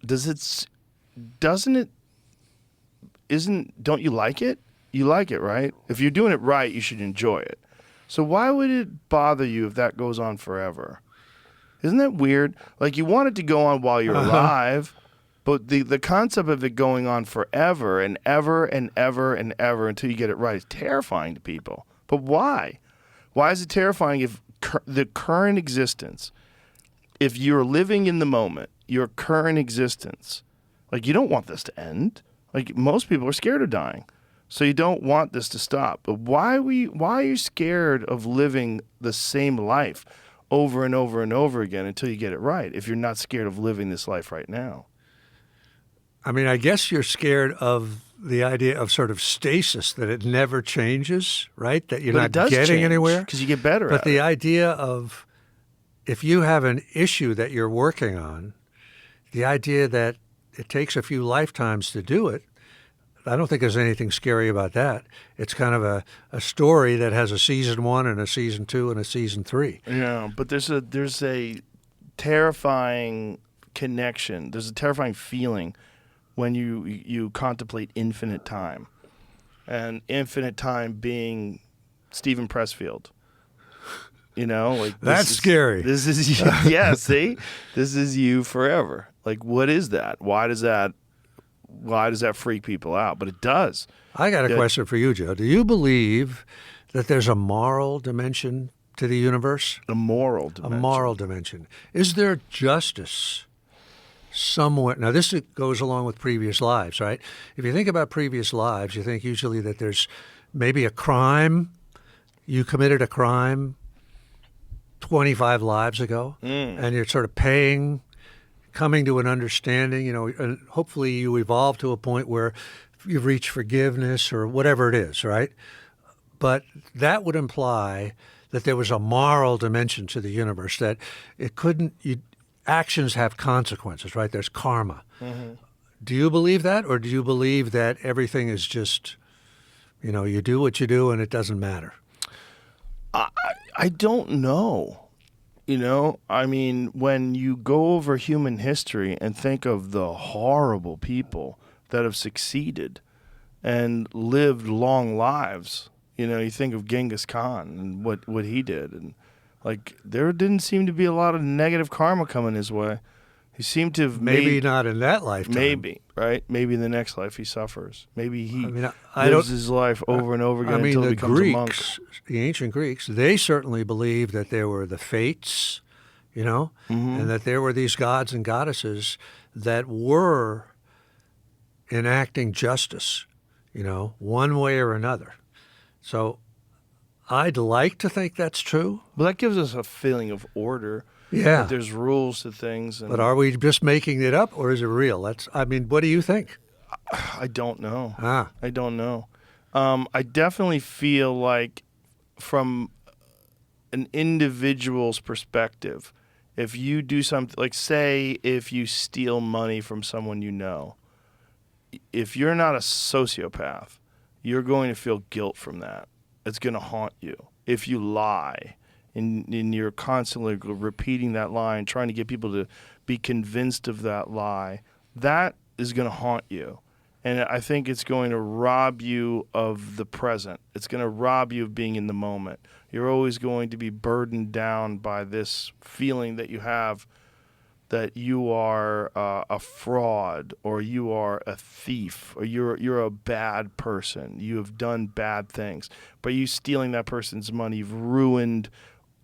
Don't you like it? You like it, right? If you're doing it right, you should enjoy it. So why would it bother you if that goes on forever? Isn't that weird? Like, you want it to go on while you're alive, but the concept of it going on forever and ever and ever and ever until you get it right is terrifying to people. But why? Why is it terrifying if the current existence, if you're living in the moment, your current existence, like, you don't want this to end. Like, most people are scared of dying. So you don't want this to stop. But why are you scared of living the same life over and over and over again until you get it right if you're not scared of living this life right now? I mean, I guess you're scared of the idea of sort of stasis, that it never changes, right? That you're not getting anywhere. Because you get better But at the it. idea of if you have an issue that you're working on, the idea that it takes a few lifetimes to do it, I don't think there's anything scary about that. It's kind of a story that has a season 1 and a season 2 and a season 3. Yeah, but there's a terrifying connection. There's a terrifying feeling when you contemplate infinite time, and infinite time being Stephen Pressfield. Like, that's scary. This is you. Yeah, see, this is you forever. Like, what is that? Why does that freak people out? But it does. I got a question for you, Joe. Do you believe that there's a moral dimension to the universe? A moral dimension. A moral dimension. Is there justice somewhere? Now, this goes along with previous lives, right? If you think about previous lives, you think usually that there's maybe a crime. You committed a crime 25 lives ago, and you're sort of coming to an understanding, and hopefully you evolve to a point where you've reached forgiveness or whatever it is, right? But that would imply that there was a moral dimension to the universe, that actions have consequences, right? There's karma. Mm-hmm. Do you believe that, or do you believe that everything is just, you do what you do and it doesn't matter? I don't know. You know, I mean, when you go over human history and think of the horrible people that have succeeded and lived long lives, you know, you think of Genghis Khan and what he did. And, like, there didn't seem to be a lot of negative karma coming his way. He seemed to have Maybe made, not in that lifetime. maybe, right? Maybe in the next life he suffers. Maybe he I lives don't. his life over and over again I mean, until he the becomes a monk. Greeks, the ancient Greeks, they certainly believed that there were the fates, you know, and that there were these gods and goddesses that were enacting justice, you know, one way or another. So I'd like to think that's true. But that gives us a feeling of order. Yeah. That there's rules to things. And But are we just making it up, or is it real? What do you think? I don't know. Ah. I don't know. I definitely feel like from an individual's perspective, if you do something, like say if you steal money from someone you know, if you're not a sociopath, you're going to feel guilt from that. It's going to haunt you. If you lie and you're constantly repeating that lie and trying to get people to be convinced of that lie, that is going to haunt you. And I think it's going to rob you of the present. It's going to rob you of being in the moment. You're always going to be burdened down by this feeling that you have that you are a fraud, or you are a thief, or you're a bad person. You have done bad things. By you stealing that person's money, you've ruined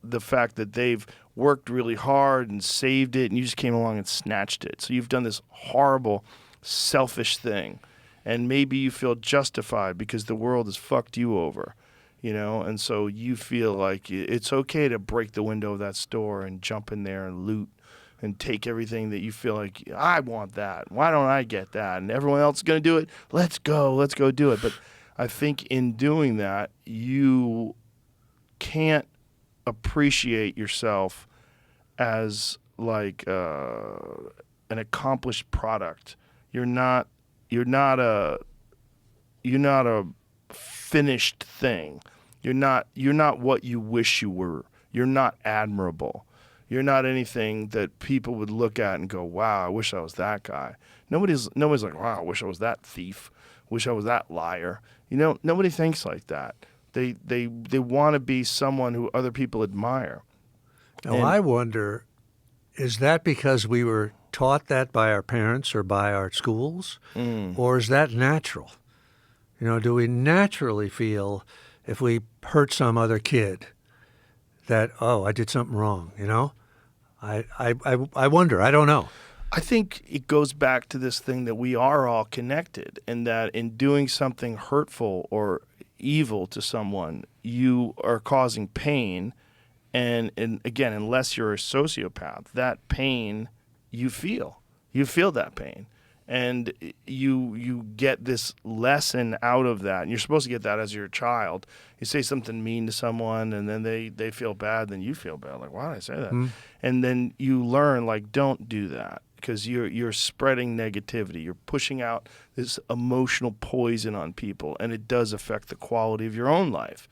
the fact that they've worked really hard and saved it, and you just came along and snatched it. So you've done this horrible, selfish thing. And maybe you feel justified because the world has fucked you over, you know? And so you feel like it's okay to break the window of that store and jump in there and loot and take everything that you feel like, I want that. Why don't I get that? And everyone else is going to do it. Let's go do it. But I think in doing that, you can't appreciate yourself as like an accomplished product. You're not a finished thing. You're not what you wish you were. You're not admirable. You're not anything that people would look at and go, "Wow, I wish I was that guy." Nobody's like, "Wow, I wish I was that thief. Wish I was that liar." You know, nobody thinks like that. They want to be someone who other people admire. Now, I wonder, is that because we were taught that by our parents or by our schools, or is that natural? You know, do we naturally feel if we hurt some other kid that, oh, I did something wrong, you know? I wonder. I don't know. I think it goes back to this thing that we are all connected, and that in doing something hurtful or evil to someone, you are causing pain. And again, unless you're a sociopath, that pain you feel that pain, and you get this lesson out of that. And you're supposed to get that as your child. You say something mean to someone, and then they feel bad, then you feel bad. Like, why did I say that? And then you learn, like, don't do that, because you're spreading negativity. You're pushing out this emotional poison on people, and it does affect the quality of your own life.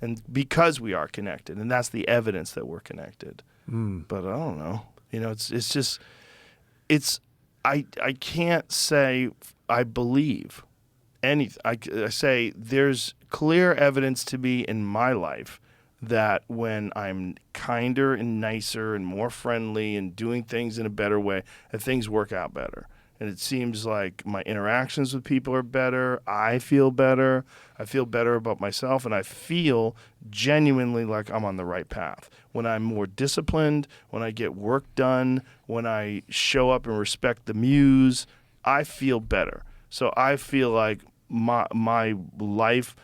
And because we are connected, and that's the evidence that we're connected. But I don't know. You know, I can't say I believe anything. I say there's clear evidence to me in my life that when I'm kinder and nicer and more friendly and doing things in a better way, that things work out better. And it seems like my interactions with people are better. I feel better. I feel better about myself, and I feel genuinely like I'm on the right path. When I'm more disciplined, when I get work done, when I show up and respect the muse, I feel better. So I feel like my life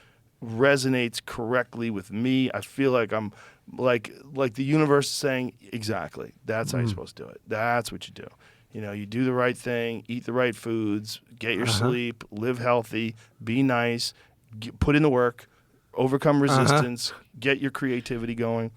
resonates correctly with me. I feel like I'm like the universe is saying, exactly, that's how you're supposed to do it. That's what you do. You know, you do the right thing, eat the right foods, get your sleep, live healthy, be nice, put in the work, overcome resistance, get your creativity going.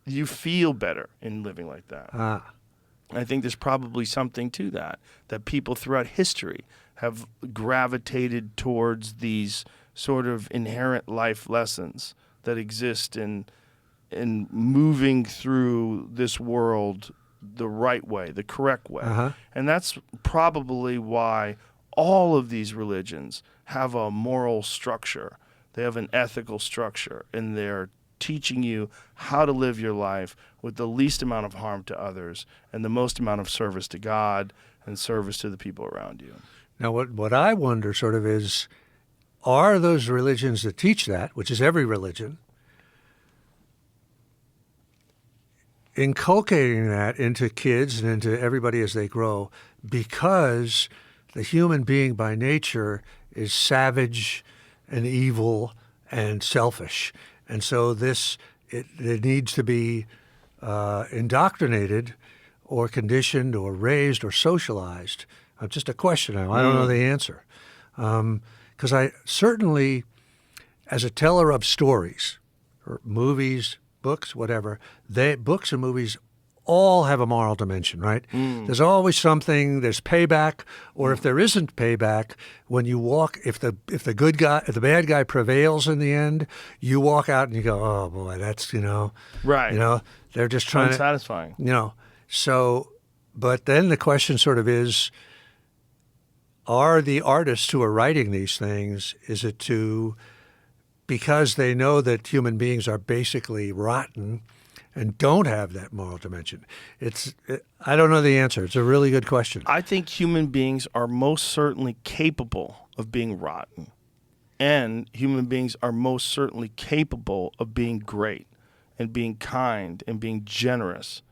You feel better in living like that. I think there's probably something to that people throughout history have gravitated towards these sort of inherent life lessons that exist in moving through this world the right way, the correct way. And that's probably why all of these religions have a moral structure. They have an ethical structure, and they're teaching you how to live your life with the least amount of harm to others and the most amount of service to God and service to the people around you. Now, what I wonder sort of is, are those religions that teach that, which is every religion, inculcating that into kids and into everybody as they grow because the human being by nature is savage and evil and selfish. And so it needs to be indoctrinated or conditioned or raised or socialized. Just a question now. I don't know the answer. Because I certainly, as a teller of stories, or movies, books, whatever, books and movies all have a moral dimension, right? There's always something. There's payback, or if there isn't payback, when you walk, if the bad guy prevails in the end, you walk out and you go, oh boy, that's Right. They're just trying unsatisfying. So, but then the question sort of is, are the artists who are writing these things, is it because they know that human beings are basically rotten and don't have that moral dimension? I don't know the answer. It's a really good question. I think human beings are most certainly capable of being rotten, and human beings are most certainly capable of being great and being kind and being generous.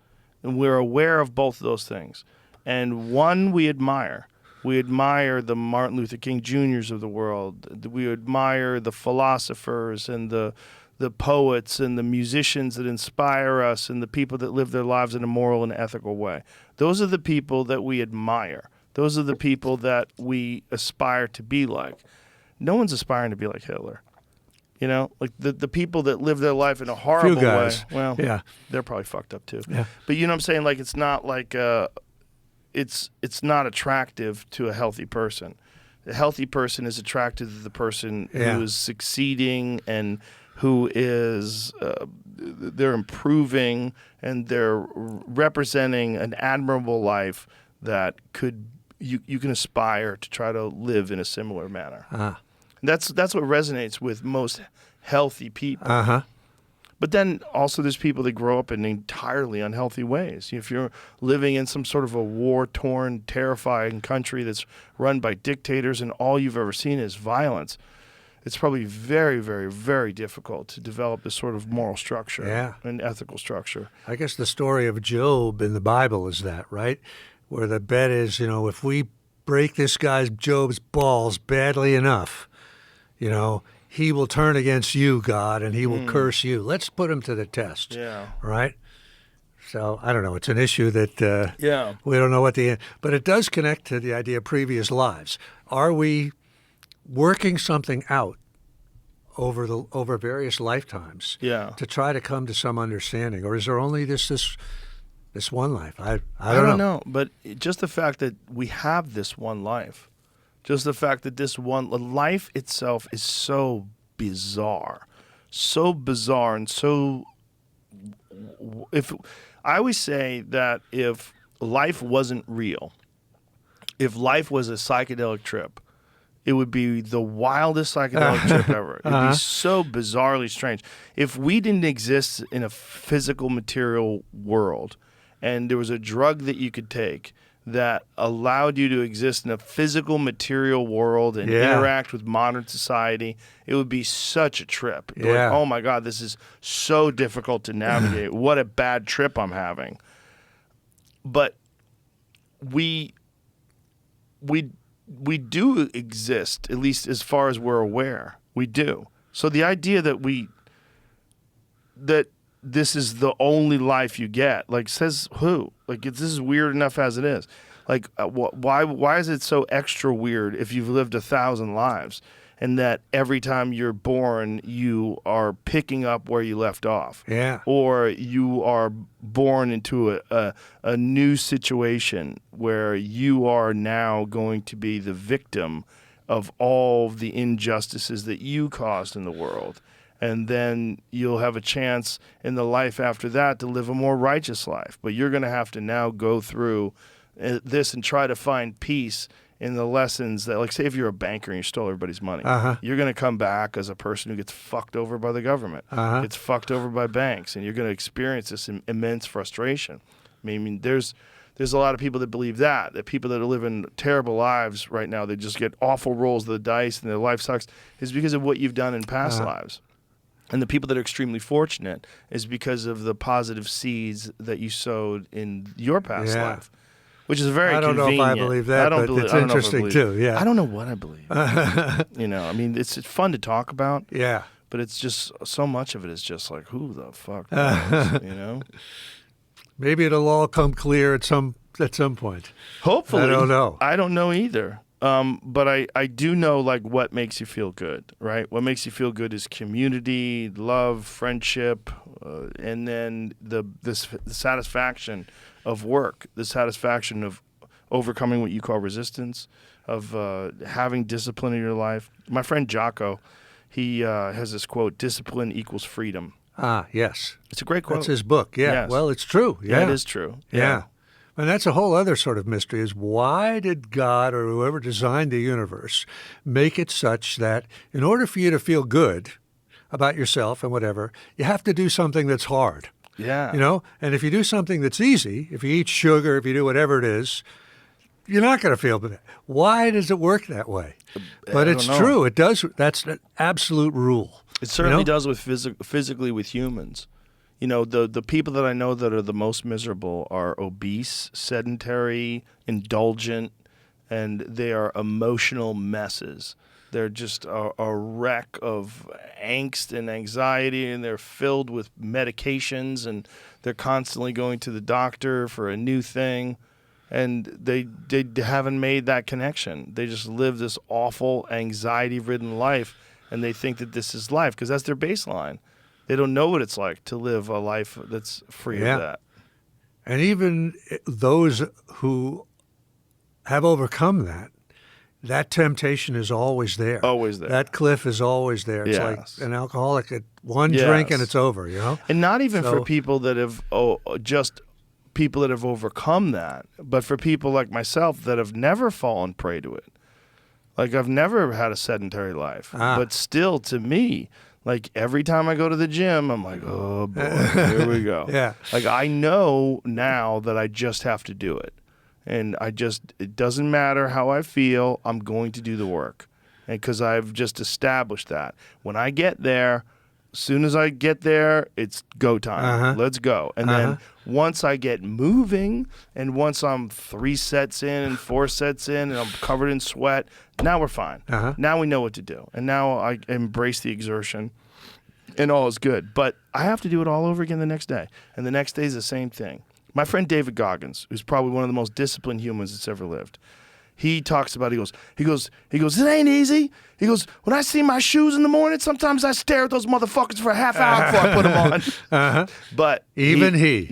And we're aware of both of those things. And one we admire. We admire the Martin Luther King Jr.'s of the world. We admire the philosophers and the poets and the musicians that inspire us and the people that live their lives in a moral and ethical way. Those are the people that we admire. Those are the people that we aspire to be like. No one's aspiring to be like Hitler. Like the people that live their life in a horrible way. Well, yeah, they're probably fucked up too. Yeah. But you know what I'm saying? Like it's not like it's not attractive to a healthy person. A healthy person is attracted to the person who is succeeding and who is they're improving and they're representing an admirable life that you can aspire to try to live in a similar manner. That's what resonates with most healthy people. But then also there's people that grow up in entirely unhealthy ways. If you're living in some sort of a war-torn, terrifying country that's run by dictators and all you've ever seen is violence, it's probably very, very, very difficult to develop this sort of moral structure and ethical structure. I guess the story of Job in the Bible is that, right? Where the bet is, if we break this guy's Job's balls badly enough, he will turn against you, God, and he will curse you. Let's put him to the test. Yeah. Right? So, I don't know. It's an issue that Yeah. we don't know what but it does connect to the idea of previous lives. Are we working something out over various lifetimes to try to come to some understanding? Or is there only this one life? I don't know. But just the fact that we have this one life, just the fact that this one life itself is so bizarre and so. If I always say that if life wasn't real, if life was a psychedelic trip, it would be the wildest psychedelic trip ever. It would be so bizarrely strange. If we didn't exist in a physical material world and there was a drug that you could take that allowed you to exist in a physical material world and interact with modern society, it would be such a trip. Like, oh my God, this is so difficult to navigate. What a bad trip I'm having. But we do exist, at least as far as we're aware. We do. So the idea that this is the only life you get, like, says who? Like, this is weird enough as it is. Like, why is it so extra weird if you've lived 1,000 lives and that every time you're born you are picking up where you left off? Yeah. Or you are born into a new situation where you are now going to be the victim of all the injustices that you caused in the world. And then you'll have a chance in the life after that to live a more righteous life. But you're going to have to now go through this and try to find peace in the lessons that, like, say if you're a banker and you stole everybody's money, you're going to come back as a person who gets fucked over by the government, gets fucked over by banks, and you're going to experience this immense frustration. I mean, there's a lot of people that believe that people that are living terrible lives right now, they just get awful rolls of the dice and their life sucks, is because of what you've done in past lives. And the people that are extremely fortunate is because of the positive seeds that you sowed in your past life, which is very convenient. I don't know if I believe that, but it's interesting too. Yeah, I don't know what I believe. You know, I mean, it's fun to talk about. Yeah, but it's just so much of it is just like, who the fuck knows, you know? Maybe it'll all come clear at some point. Hopefully, I don't know. I don't know either. But I do know, like, what makes you feel good, right? What makes you feel good is community, love, friendship, and then the satisfaction of work, the satisfaction of overcoming what you call resistance, of having discipline in your life. My friend Jocko, he has this quote, "Discipline equals freedom." Ah, yes. It's a great quote. That's his book, yeah. Yes. Well, it's true. Yeah, it is true. Yeah. And that's a whole other sort of mystery, is why did God or whoever designed the universe make it such that in order for you to feel good about yourself and whatever, you have to do something that's hard. Yeah. You know? And if you do something that's easy, if you eat sugar, if you do whatever it is, you're not going to feel bad. Why does it work that way? But it's true. It does. That's an absolute rule. It certainly does with physically with humans. You know, the people that I know that are the most miserable are obese, sedentary, indulgent, and they are emotional messes. They're just a wreck of angst and anxiety, and they're filled with medications, and they're constantly going to the doctor for a new thing, and they haven't made that connection. They just live this awful, anxiety-ridden life, and they think that this is life because that's their baseline. They don't know what it's like to live a life that's free of that. And even those who have overcome that temptation is always there. Always there. That cliff is always there. It's like an alcoholic at one drink and it's over, you know? And not even for people that have just people that have overcome that, but for people like myself that have never fallen prey to it. Like, I've never had a sedentary life, but still, to me, like, every time I go to the gym, I'm like, oh, boy, here we go. Like, I know now that I just have to do it. And it doesn't matter how I feel, I'm going to do the work. And because I've just established that. When I get there, as soon as I get there, it's go time. Let's go. And then once I get moving, and once I'm 3 sets in and 4 sets in, and I'm covered in sweat, now we're fine. Now we know what to do. And now I embrace the exertion, and all is good. But I have to do it all over again the next day. And the next day is the same thing. My friend David Goggins, who's probably one of the most disciplined humans that's ever lived, he talks about, he goes, it ain't easy. He goes, when I see my shoes in the morning, sometimes I stare at those motherfuckers for a half hour before I put them on. But even he.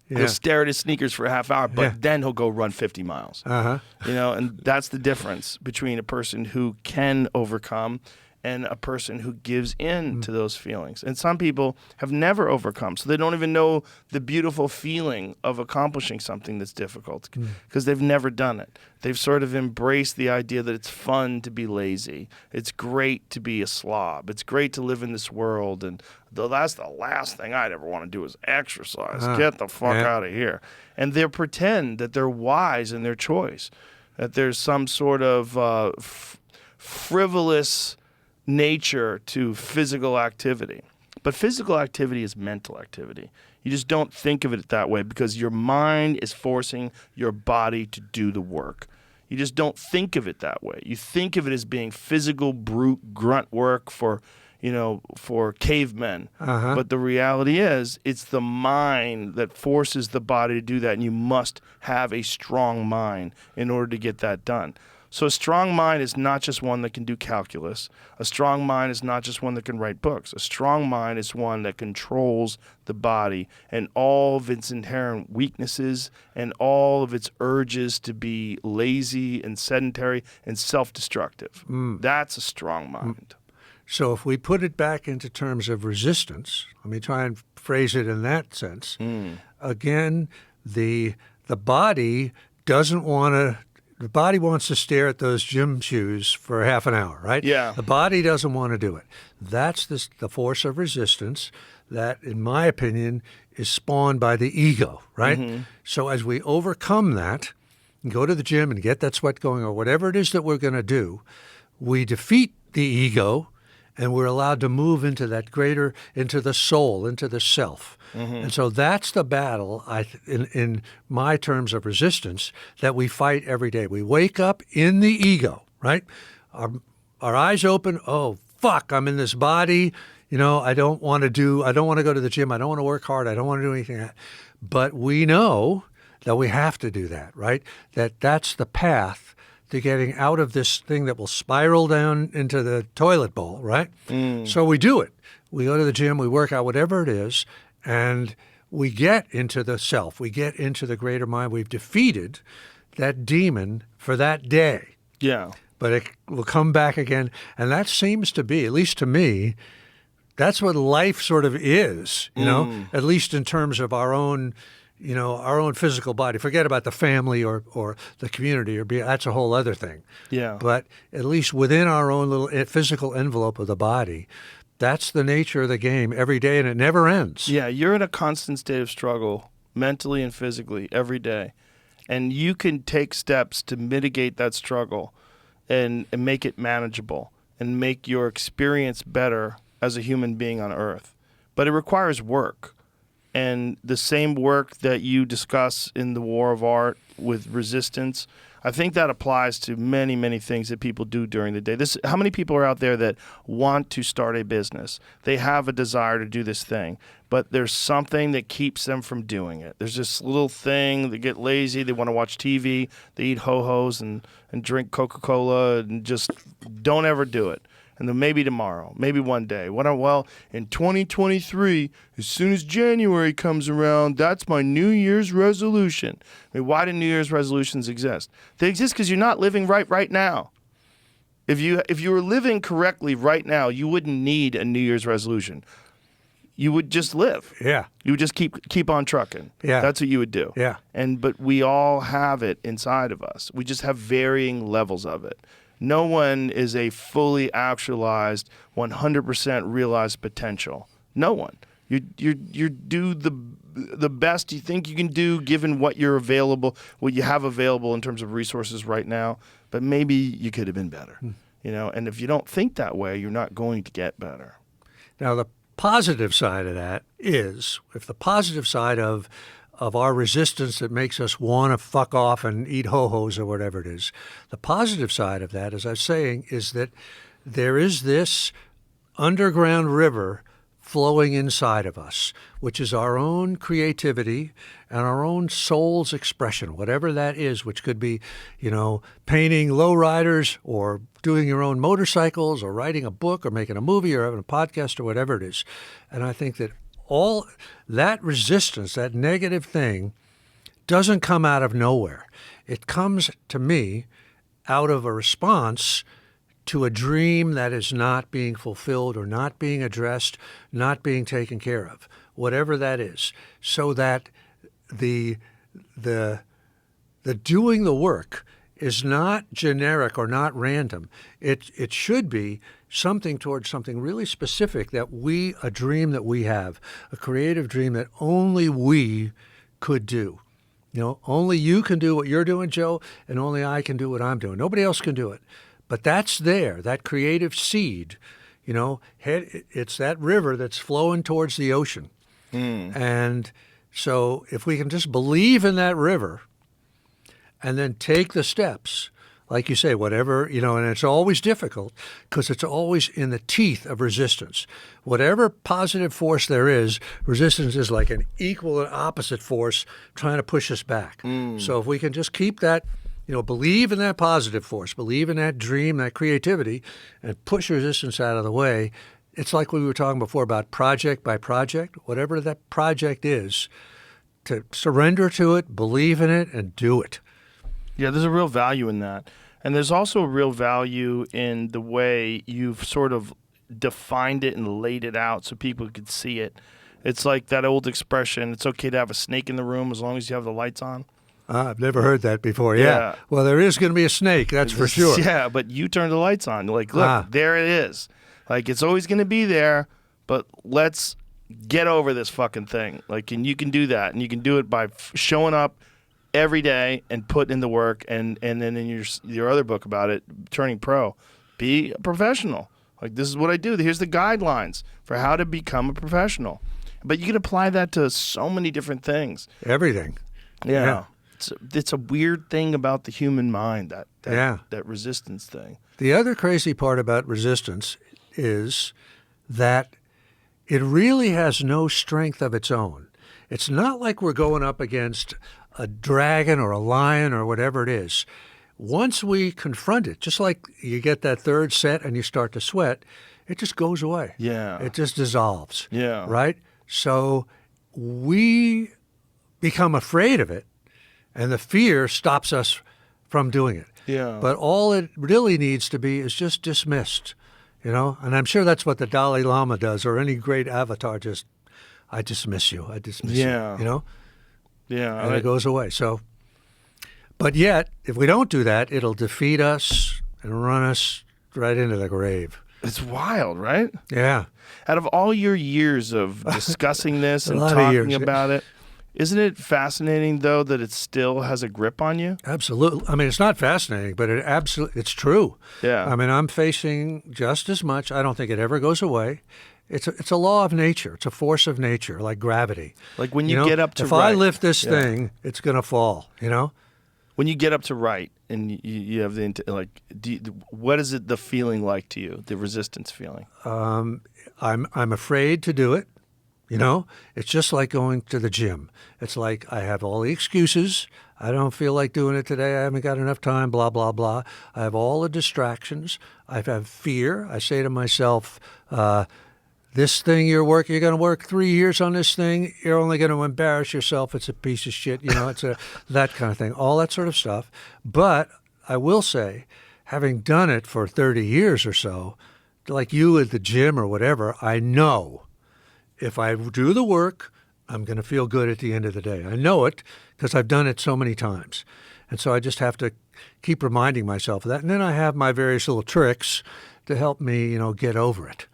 He'll stare at his sneakers for a half hour, but then he'll go run 50 miles. You know, and that's the difference between a person who can overcome and a person who gives in to those feelings. And some people have never overcome, so they don't even know the beautiful feeling of accomplishing something that's difficult because they've never done it. They've sort of embraced the idea that it's fun to be lazy. It's great to be a slob. It's great to live in this world, and that's the last thing I'd ever want to do is exercise. Get the fuck out of here. And they pretend that they're wise in their choice, that there's some sort of frivolous nature to physical activity. But physical activity is mental activity. You just don't think of it that way because your mind is forcing your body to do the work. You just don't think of it that way. You think of it as being physical, brute, grunt work for cavemen. But the reality is, it's the mind that forces the body to do that, and you must have a strong mind in order to get that done. So a strong mind is not just one that can do calculus. A strong mind is not just one that can write books. A strong mind is one that controls the body and all of its inherent weaknesses and all of its urges to be lazy and sedentary and self-destructive. That's a strong mind. So if we put it back into terms of resistance, let me try and phrase it in that sense. Again, the body doesn't want to. The body wants to stare at those gym shoes for half an hour, right? Yeah. The body doesn't want to do it. That's the force of resistance that, in my opinion, is spawned by the ego, right? So as we overcome that, and go to the gym and get that sweat going, or whatever it is that we're going to do, we defeat the ego, and we're allowed to move into that greater, into the soul, into the self. And so that's the battle, in my terms of resistance, that we fight every day. We wake up in the ego, right? Our eyes open, oh, fuck, I'm in this body. I don't want to go to the gym. I don't want to work hard. I don't want to do anything. But we know that we have to do that, right? That's the path to getting out of this thing that will spiral down into the toilet bowl, right? So we do it. We go to the gym, we work out, whatever it is, and we get into the self. We get into the greater mind. We've defeated that demon for that day. Yeah. But it will come back again. And that seems to be, at least to me, that's what life sort of is, at least in terms of our own physical body. Forget about the family or the community, that's a whole other thing. Yeah. But at least within our own little physical envelope of the body, that's the nature of the game every day, and it never ends. Yeah, you're in a constant state of struggle, mentally and physically, every day. And you can take steps to mitigate that struggle and make it manageable and make your experience better as a human being on Earth. But it requires work. And the same work that you discuss in the War of Art with resistance, I think that applies to many, many things that people do during the day. How many people are out there that want to start a business? They have a desire to do this thing, but there's something that keeps them from doing it. There's this little thing. They get lazy. They want to watch TV. They eat ho-hos and drink Coca-Cola and just don't ever do it. And then maybe tomorrow, maybe one day. Well, in 2023, as soon as January comes around, that's my New Year's resolution. I mean, why do New Year's resolutions exist? They exist because you're not living right now. If you were living correctly right now, you wouldn't need a New Year's resolution. You would just live. Yeah. You would just keep on trucking. Yeah. That's what you would do. Yeah. But we all have it inside of us. We just have varying levels of it. No one is a fully actualized, 100% realized potential. No one. You do the best you think you can do given what you have available in terms of resources right now. But maybe you could have been better. And if you don't think that way, you're not going to get better. Now the positive side of that is, if the positive side of our resistance that makes us want to fuck off and eat ho-hos or whatever it is. The positive side of that, as I was saying, is that there is this underground river flowing inside of us, which is our own creativity and our own soul's expression, whatever that is, which could be, painting lowriders or doing your own motorcycles or writing a book or making a movie or having a podcast or whatever it is. And I think that all that resistance, that negative thing, doesn't come out of nowhere. It comes, to me, out of a response to a dream that is not being fulfilled or not being addressed, not being taken care of, whatever that is, so that the doing the work is not generic or not random. It should be something towards something really specific, a dream that we have, a creative dream that only we could do. Only you can do what you're doing, Joe, and only I can do what I'm doing. Nobody else can do it. But that's there, that creative seed, it's that river that's flowing towards the ocean. And so if we can just believe in that river and then take the steps, like you say, whatever, and it's always difficult because it's always in the teeth of resistance. Whatever positive force there is, resistance is like an equal and opposite force trying to push us back. So if we can just keep that, believe in that positive force, believe in that dream, that creativity, and push resistance out of the way, it's like we were talking before about project by project, whatever that project is, to surrender to it, believe in it, and do it. Yeah, there's a real value in that. And there's also a real value in the way you've sort of defined it and laid it out so people could see it. It's like that old expression, it's okay to have a snake in the room as long as you have the lights on. I've never heard that before. Yeah. Well, there is going to be a snake, that's for sure. Yeah, but you turn the lights on. Like, look, there it is. Like, it's always going to be there, but let's get over this fucking thing. Like, and you can do that, and you can do it by showing up every day and putting in the work, and then in your other book about it, Turning Pro, be a professional. Like, this is what I do. Here's the guidelines for how to become a professional. But you can apply that to so many different things. Everything. Yeah. It's a weird thing about the human mind, that resistance thing. The other crazy part about resistance is that it really has no strength of its own. It's not like we're going up against a dragon or a lion or whatever it is. Once we confront it, just like you get that third set and you start to sweat, it just goes away. Yeah. It just dissolves. Yeah. Right? So we become afraid of it, and the fear stops us from doing it. Yeah. But all it really needs to be is just dismissed, And I'm sure that's what the Dalai Lama does, or any great avatar. I dismiss you. I dismiss you. Yeah. And it goes away. So, but yet, if we don't do that, it'll defeat us and run us right into the grave. It's wild, right? Yeah. Out of all your years of discussing this and lot of talking years. about it, isn't it fascinating, though, that it still has a grip on you? Absolutely. I mean, it's not fascinating, but it's true. Yeah. I mean, I'm facing just as much. I don't think it ever goes away. It's a law of nature. It's a force of nature, like gravity. Like when you get up to if write. I lift this thing, it's going to fall, When you get up to write and you have what is it, the feeling like to you, the resistance feeling? I'm afraid to do it. It's just like going to the gym. It's like I have all the excuses. I don't feel like doing it today. I haven't got enough time, blah, blah, blah. I have all the distractions. I have fear. I say to myself, this thing you're going to work 3 years on this thing. You're only going to embarrass yourself. It's a piece of shit. It's that kind of thing, all that sort of stuff. But I will say, having done it for 30 years or so, like you at the gym or whatever, I know if I do the work, I'm going to feel good at the end of the day. I know it because I've done it so many times. And so I just have to keep reminding myself of that. And then I have my various little tricks to help me, get over it.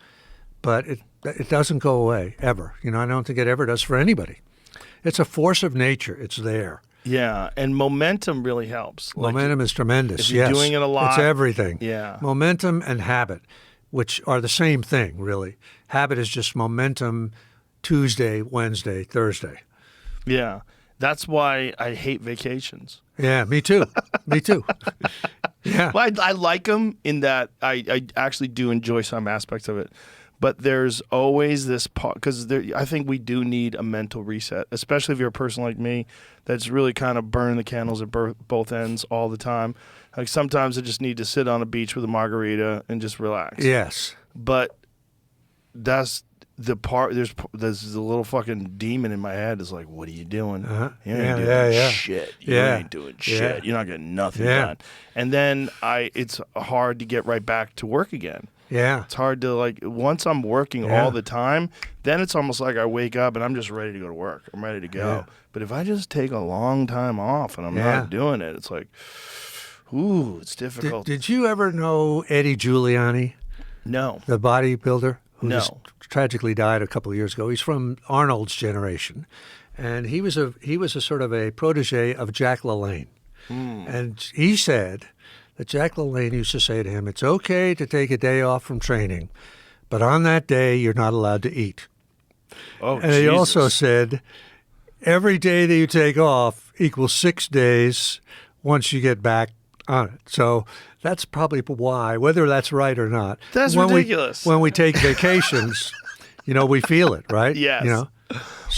But it doesn't go away, ever. I don't think it ever does for anybody. It's a force of nature. It's there. Yeah, and momentum really helps. Momentum is tremendous, if you're doing it a lot. It's everything. Yeah. Momentum and habit, which are the same thing, really. Habit is just momentum Tuesday, Wednesday, Thursday. Yeah. That's why I hate vacations. Yeah, me too. Me too. Yeah. Well, I like them in that I actually do enjoy some aspects of it. But there's always this part, because I think we do need a mental reset, especially if you're a person like me that's really kind of burning the candles at both ends all the time. Like sometimes I just need to sit on a beach with a margarita and just relax. Yes. But that's the part, there's a little fucking demon in my head is like, what are you doing? You ain't doing shit. You ain't doing shit. You're not getting nothing done. And then it's hard to get right back to work again. Yeah. It's hard to, once I'm working all the time, then it's almost like I wake up and I'm just ready to go to work. I'm ready to go. Yeah. But if I just take a long time off and I'm not doing it, it's like, ooh, it's difficult. Did you ever know Eddie Giuliani? No. The bodybuilder who No. just tragically died a couple of years ago. He's from Arnold's generation. And he was a sort of a protege of Jack LaLanne. And he said that Jack LaLanne used to say to him, it's okay to take a day off from training, but on that day, you're not allowed to eat. Oh, And he also said, every day that you take off equals 6 days once you get back on it. So that's probably why, whether that's right or not. That's ridiculous. When we take vacations, we feel it, right? Yes.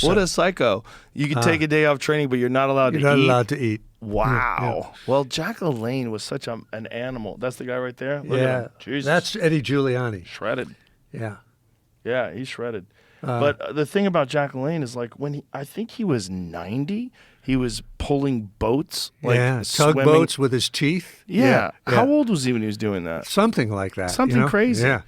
What a psycho. You can take a day off training, but you're not allowed to eat. You're not allowed to eat. Wow. Yeah. Well, Jack LaLanne was such an animal. That's the guy right there? Look at him. Jesus. That's Eddie Giuliani. Shredded. Yeah. Yeah, he's shredded. But the thing about Jack LaLanne is I think he was 90, he was pulling boats. Tugboats with his teeth. Yeah. How old was he when he was doing that? Something like that. Something crazy. Yeah.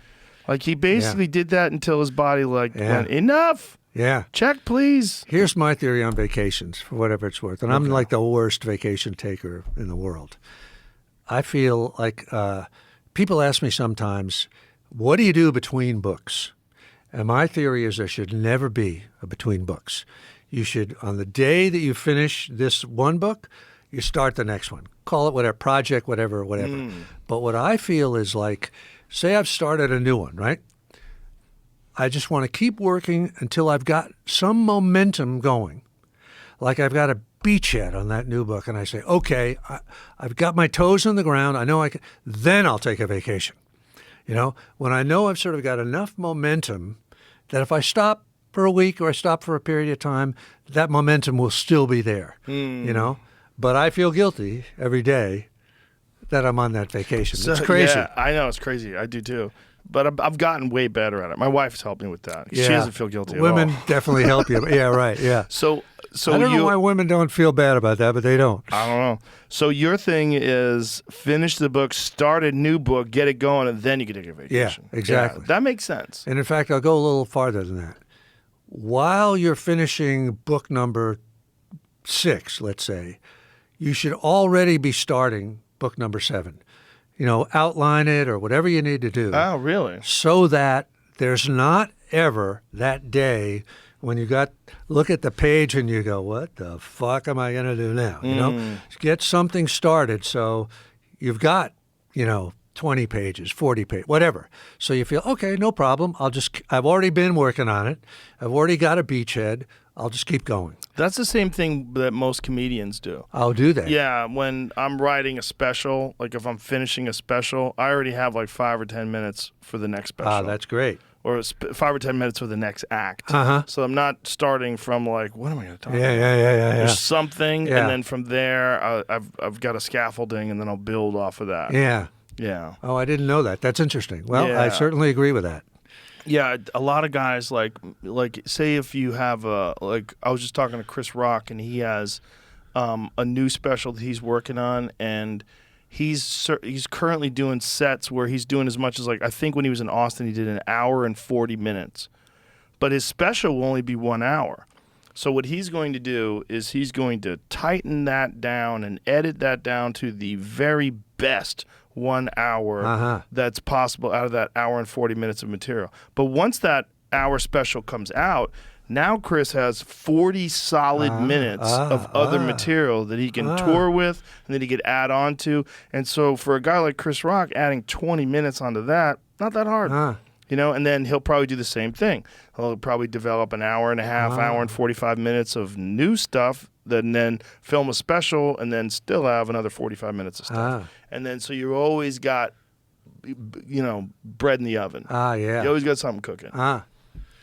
Like he basically did that until his body went, enough. Yeah. Check, please. Here's my theory on vacations, for whatever it's worth. And I'm like the worst vacation taker in the world. I feel like people ask me sometimes, what do you do between books? And my theory is there should never be a between books. You should, on the day that you finish this one book, you start the next one. Call it whatever, project, whatever. But what I feel is like, say I've started a new one, right? I just want to keep working until I've got some momentum going. Like I've got a beachhead on that new book, and I say, okay, I've got my toes on the ground. I know I can. Then I'll take a vacation. You know, when I know I've sort of got enough momentum that if I stop for a week or I stop for a period of time, that momentum will still be there, you know? But I feel guilty every day that I'm on that vacation. It's crazy. Yeah, I know, it's crazy. I do too. But I've gotten way better at it. My wife's helped me with that. Yeah. She doesn't feel guilty at all. Women definitely help you. Yeah, right, yeah. So I don't know why women don't feel bad about that, but they don't. I don't know. So your thing is finish the book, start a new book, get it going, and then you can take a vacation. Yeah, exactly. Yeah, that makes sense. And in fact, I'll go a little farther than that. While you're finishing book number 6, let's say, you should already be starting book number 7. You know, outline it or whatever you need to do. Oh, really? So that there's not ever that day when you look at the page and you go, what the fuck am I going to do now? You know, get something started so you've got, 20 pages, 40 pages, whatever. So you feel, okay, no problem. I've already been working on it. I've already got a beachhead. I'll just keep going. That's the same thing that most comedians do. I'll do that. Yeah, when I'm writing a special, like if I'm finishing a special, I already have like 5 or 10 minutes for the next special. Ah, that's great. Or 5 or 10 minutes for the next act. Uh-huh. So I'm not starting from like, what am I going to talk about? Yeah. There's something, Yeah. and then from there, I've got a scaffolding, and then I'll build off of that. Yeah. Yeah. Oh, I didn't know that. That's interesting. Well, I Yeah. certainly agree with that. Yeah, a lot of guys like say if you have I was just talking to Chris Rock, and he has a new special that he's working on, and he's currently doing sets where he's doing as much as I think when he was in Austin he did an hour and 40 minutes, but his special will only be 1 hour. So what he's going to do is he's going to tighten that down and edit that down to the very best 1 hour that's possible out of that hour and 40 minutes of material. But once that hour special comes out, now Chris has 40 solid minutes of other material that he can tour with and that he could add on to. And so for a guy like Chris Rock, adding 20 minutes onto that, not that hard. And then he'll probably do the same thing. He'll probably develop an hour and a half, hour and 45 minutes of new stuff, then film a special, and then still have another 45 minutes of stuff. And then so you always got, bread in the oven. Yeah. You always got something cooking.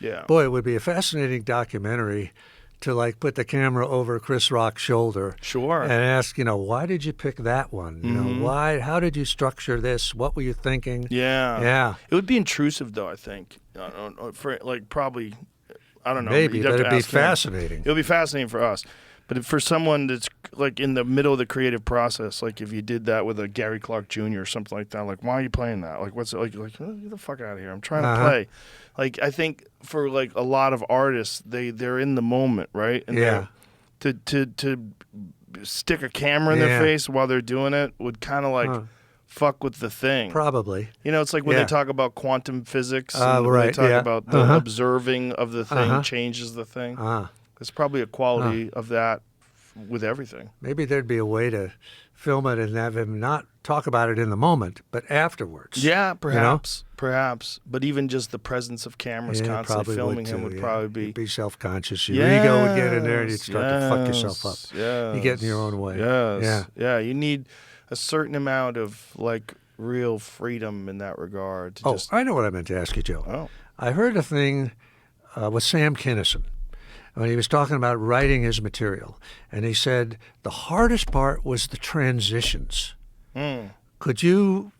Yeah. Boy, it would be a fascinating documentary to put the camera over Chris Rock's shoulder. Sure. And ask, why did you pick that one? How did you structure this? What were you thinking? Yeah. Yeah. It would be intrusive though, I think. For probably, I don't know. Maybe, You'd have but to it'd be ask him. fascinating. It'll be fascinating for us. But for someone that's in the middle of the creative process, like if you did that with a Gary Clark Jr. or something like that, why are you playing that? What's it like? Oh, get the fuck out of here! I'm trying to play. I think for a lot of artists, they're in the moment, right? And to stick a camera in their face while they're doing it would kind of fuck with the thing. Probably. It's like when they talk about quantum physics, and when right, they talk yeah. about the observing of the thing changes the thing. There's probably a quality of that with everything. Maybe there'd be a way to film it and have him not talk about it in the moment, but afterwards. Yeah, perhaps. But even just the presence of cameras constantly filming him would probably be... You'd be self-conscious. Your ego would get in there and you'd start to fuck yourself up. Yes. You get in your own way. Yes. Yeah, you need a certain amount of, real freedom in that regard. I know what I meant to ask you, Joe. Oh. I heard a thing with Sam Kinison when he was talking about writing his material, and he said the hardest part was the transitions. Could you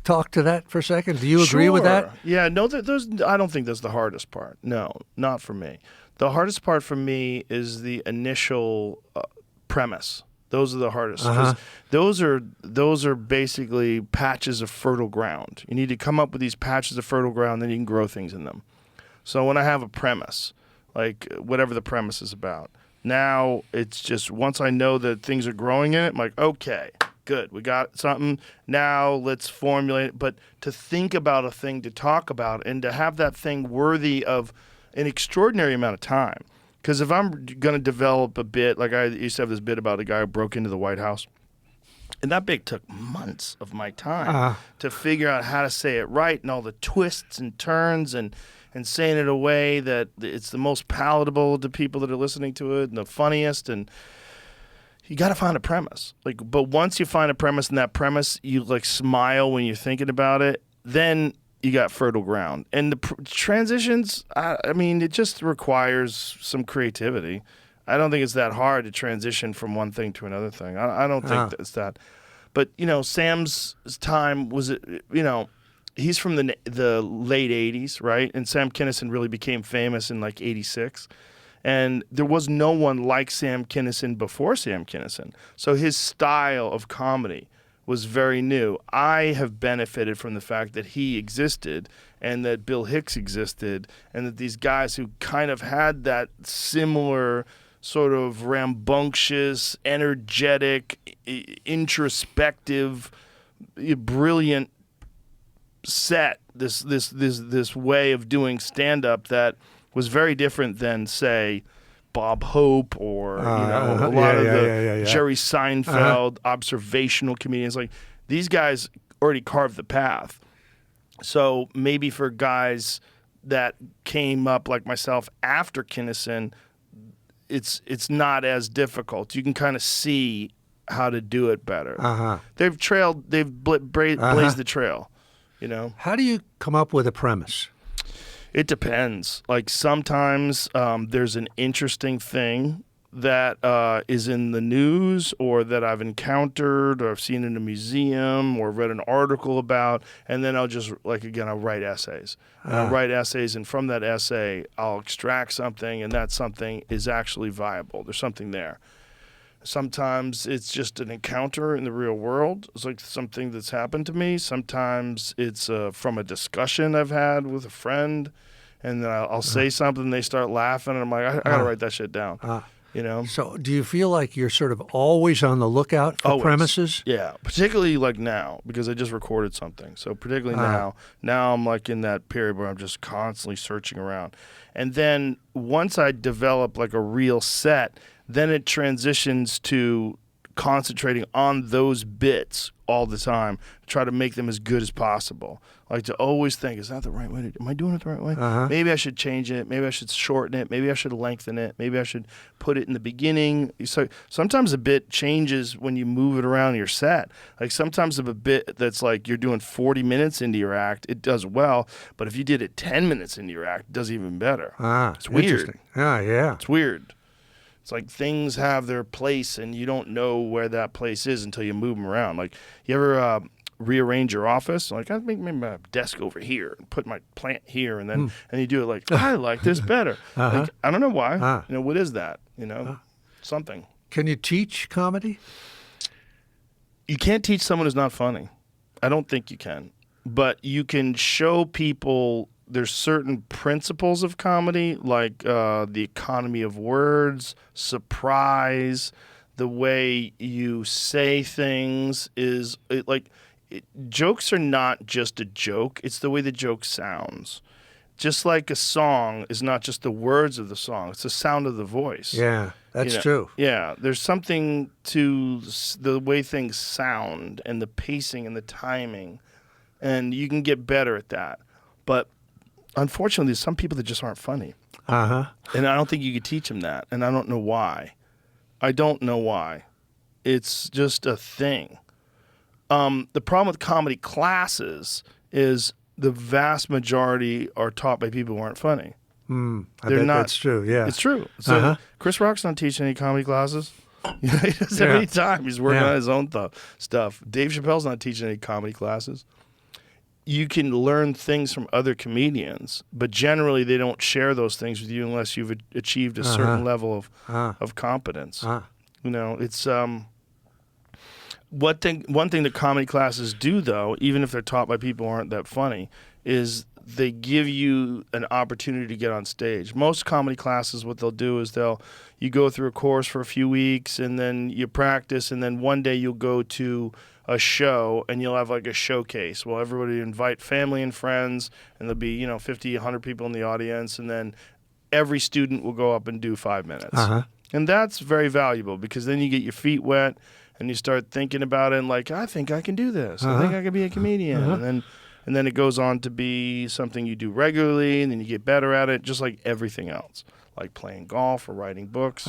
talk to that for a second? Do you agree with that? Yeah, no, I don't think that's the hardest part. No, not for me. The hardest part for me is the initial premise. Those are the hardest. 'Cause those are basically patches of fertile ground. You need to come up with these patches of fertile ground, then you can grow things in them. So when I have a premise, like whatever the premise is about, now it's just once I know that things are growing in it, I'm like, okay, good, we got something. Now let's formulate it. But to think about a thing to talk about and to have that thing worthy of an extraordinary amount of time. Because if I'm going to develop a bit, like I used to have this bit about a guy who broke into the White House, and that bit took months of my time to figure out how to say it right and all the twists and turns and saying it in a way that it's the most palatable to people that are listening to it and the funniest. And you got to find a premise. But once you find a premise and that premise, you like smile when you're thinking about it, then you got fertile ground. And the transitions, I mean, it just requires some creativity. I don't think it's that hard to transition from one thing to another thing. I don't think it's that. But, Sam's time was, he's from the late 80s, right? And Sam Kinison really became famous in like 86. And there was no one like Sam Kinison before Sam Kinison. So his style of comedy was very new. I have benefited from the fact that he existed and that Bill Hicks existed and that these guys who kind of had that similar sort of rambunctious, energetic, introspective, brilliant set, this way of doing stand-up that was very different than, say, Bob Hope or a lot of the Jerry Seinfeld observational comedians. Like these guys already carved the path. So maybe for guys that came up like myself after Kinison, it's not as difficult. You can kind of see how to do it better. They've blazed the trail. How do you come up with a premise? It depends. Like sometimes there's an interesting thing that is in the news or that I've encountered or I've seen in a museum or read an article about, and then I'll just, I'll write essays. And I'll write essays, and from that essay, I'll extract something, and that something is actually viable. There's something there. Sometimes it's just an encounter in the real world. It's like something that's happened to me. Sometimes it's from a discussion I've had with a friend, and then I'll say something, and they start laughing, and I'm like, I got to write that shit down. So do you feel like you're sort of always on the lookout for premises? Yeah, particularly like now, because I just recorded something. So particularly now I'm like in that period where I'm just constantly searching around. And then once I develop like a real set, then it transitions to concentrating on those bits all the time, try to make them as good as possible. Like to always think, is that the right way? Am I doing it the right way? Maybe I should change it. Maybe I should shorten it. Maybe I should lengthen it. Maybe I should put it in the beginning. So sometimes a bit changes when you move it around your set. Like sometimes of a bit that's like you're doing 40 minutes into your act, it does well. But if you did it 10 minutes into your act, it does even better. It's weird. Interesting. Yeah. It's weird. It's like things have their place, and you don't know where that place is until you move them around. Like, you ever rearrange your office? Like, I make my desk over here and put my plant here, and then and you do it like, I like this better. Like, I don't know why. What is that? Something. Can you teach comedy? You can't teach someone who's not funny. I don't think you can. But you can show people there's certain principles of comedy, like the economy of words, surprise, the way you say things jokes are not just a joke. It's the way the joke sounds. Just like a song is not just the words of the song. It's the sound of the voice. Yeah, that's true. Yeah, there's something to the way things sound and the pacing and the timing. And you can get better at that. But unfortunately, there's some people that just aren't funny. And I don't think you could teach them that. And I don't know why. It's just a thing. The problem with comedy classes is the vast majority are taught by people who aren't funny. I bet that's true, yeah. It's true. So Chris Rock's not teaching any comedy classes. He does every time. He's working on his own stuff. Dave Chappelle's not teaching any comedy classes. You can learn things from other comedians, but generally they don't share those things with you unless you've achieved a certain level of competence. It's one thing that comedy classes do, though, even if they're taught by people who aren't that funny, is they give you an opportunity to get on stage. Most comedy classes, what they'll do is you go through a course for a few weeks, and then you practice, and then one day you'll go to a show, and you'll have like a showcase. Well, everybody invite family and friends, and there'll be 50, 100 people in the audience, and then every student will go up and do 5 minutes. Uh-huh. And that's very valuable because then you get your feet wet, and you start thinking about it, and like, I think I can do this. I think I can be a comedian. And then it goes on to be something you do regularly, and then you get better at it, just like everything else, like playing golf or writing books.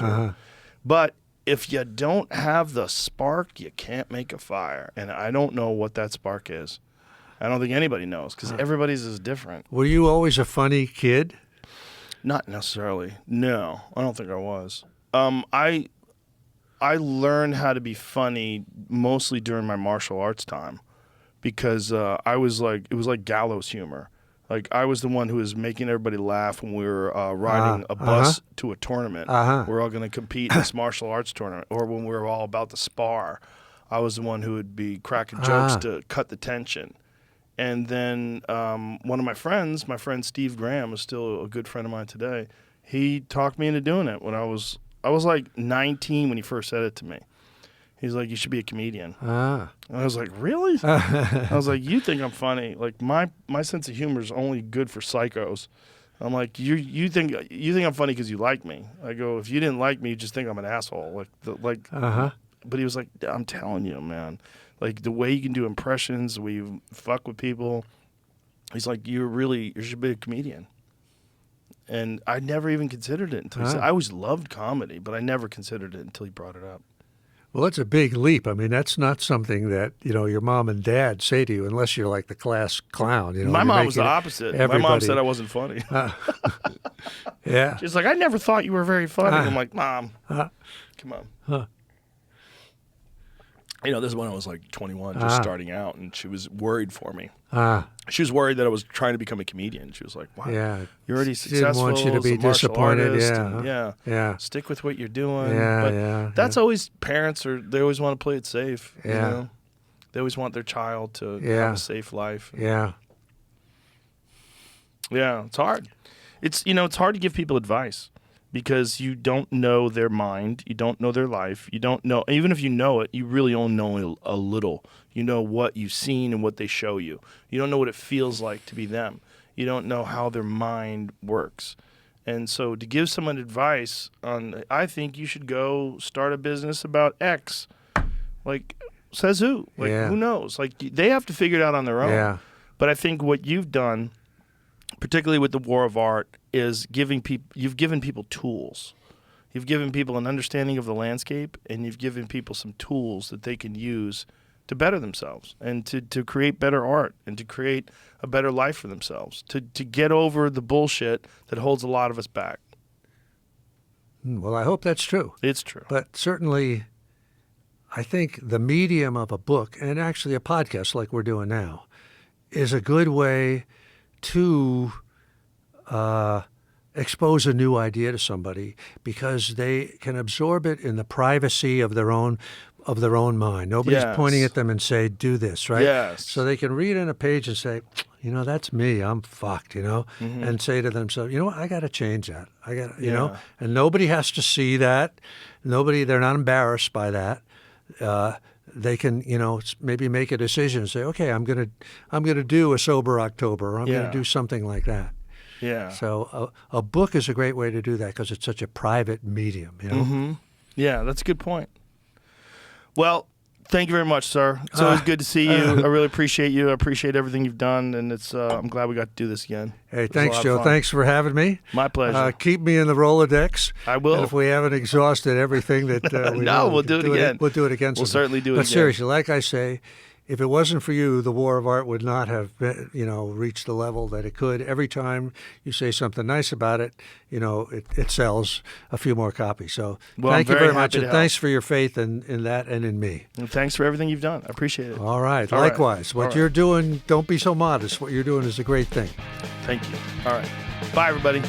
But if you don't have the spark, you can't make a fire. And I don't know what that spark is. I don't think anybody knows because everybody's is different. Were you always a funny kid? Not necessarily. No, I don't think I was. I learned how to be funny mostly during my martial arts time. Because it was like gallows humor. Like I was the one who was making everybody laugh when we were riding a bus to a tournament. We're all going to compete in this martial arts tournament, or when we were all about to spar. I was the one who would be cracking jokes to cut the tension. And then one of my friend Steve Graham, is still a good friend of mine today. He talked me into doing it when I was like 19 when he first said it to me. He's like, you should be a comedian. And I was like, really? I was like, you think I'm funny? Like my sense of humor is only good for psychos. I'm like, you think I'm funny because you like me? I go, if you didn't like me, you just think I'm an asshole. But he was like, I'm telling you, man. Like the way you can do impressions, the way you fuck with people. He's like, you should be a comedian. And I never even considered it until he said. I always loved comedy, but I never considered it until he brought it up. Well, it's a big leap. I mean, that's not something that, your mom and dad say to you unless you're like the class clown. My mom was the opposite. My mom said I wasn't funny. Yeah. She's like, I never thought you were very funny. I'm like, Mom, come on. This is when I was like 21, just starting out, and she was worried for me. She was worried that I was trying to become a comedian. She was like, wow, you're already successful. Didn't want you to be disappointed. Yeah. Stick with what you're doing. That's always, parents they always want to play it safe. You know? They always want their child to have a safe life. Yeah, it's hard. It's hard to give people advice. Because you don't know their mind, you don't know their life, you don't know, even if you know it, you really only know a little. You know what you've seen and what they show you. You don't know what it feels like to be them. You don't know how their mind works. And so to give someone advice on, I think you should go start a business about X, like, says who? Like, who knows? Like, they have to figure it out on their own. Yeah. But I think what you've done, particularly with the War of Art, is you've given people tools. You've given people an understanding of the landscape, and you've given people some tools that they can use to better themselves and to create better art and to create a better life for themselves, to get over the bullshit that holds a lot of us back. Well, I hope that's true. It's true. But certainly, I think the medium of a book, and actually a podcast like we're doing now, is a good way to expose a new idea to somebody because they can absorb it in the privacy of their own mind. Nobody's pointing at them and say, do this, right? Yes. So they can read in a page and say, that's me. I'm fucked, and say to themselves, what? I got to change that. I got, and nobody has to see that. They're not embarrassed by that. They can, maybe make a decision and say, okay, I'm gonna do a sober October. Or I'm gonna do something like that. Yeah. So a book is a great way to do that because it's such a private medium. Mm-hmm. Yeah, that's a good point. Well, thank you very much, sir. It's always good to see you. I really appreciate you. I appreciate everything you've done, and I'm glad we got to do this again. Hey, thanks, Joe. Thanks for having me. My pleasure. Keep me in the Rolodex. I will. And if we haven't exhausted everything that we'll do it again. We'll do it again. We'll certainly do it again. But seriously, like I say, if it wasn't for you, the War of Art would not have reached the level that it could. Every time you say something nice about it, it sells a few more copies. So thank you very much, and thanks for your faith in that and in me. And thanks for everything you've done. I appreciate it. All right. Likewise. What you're doing, don't be so modest. What you're doing is a great thing. Thank you. All right. Bye, everybody.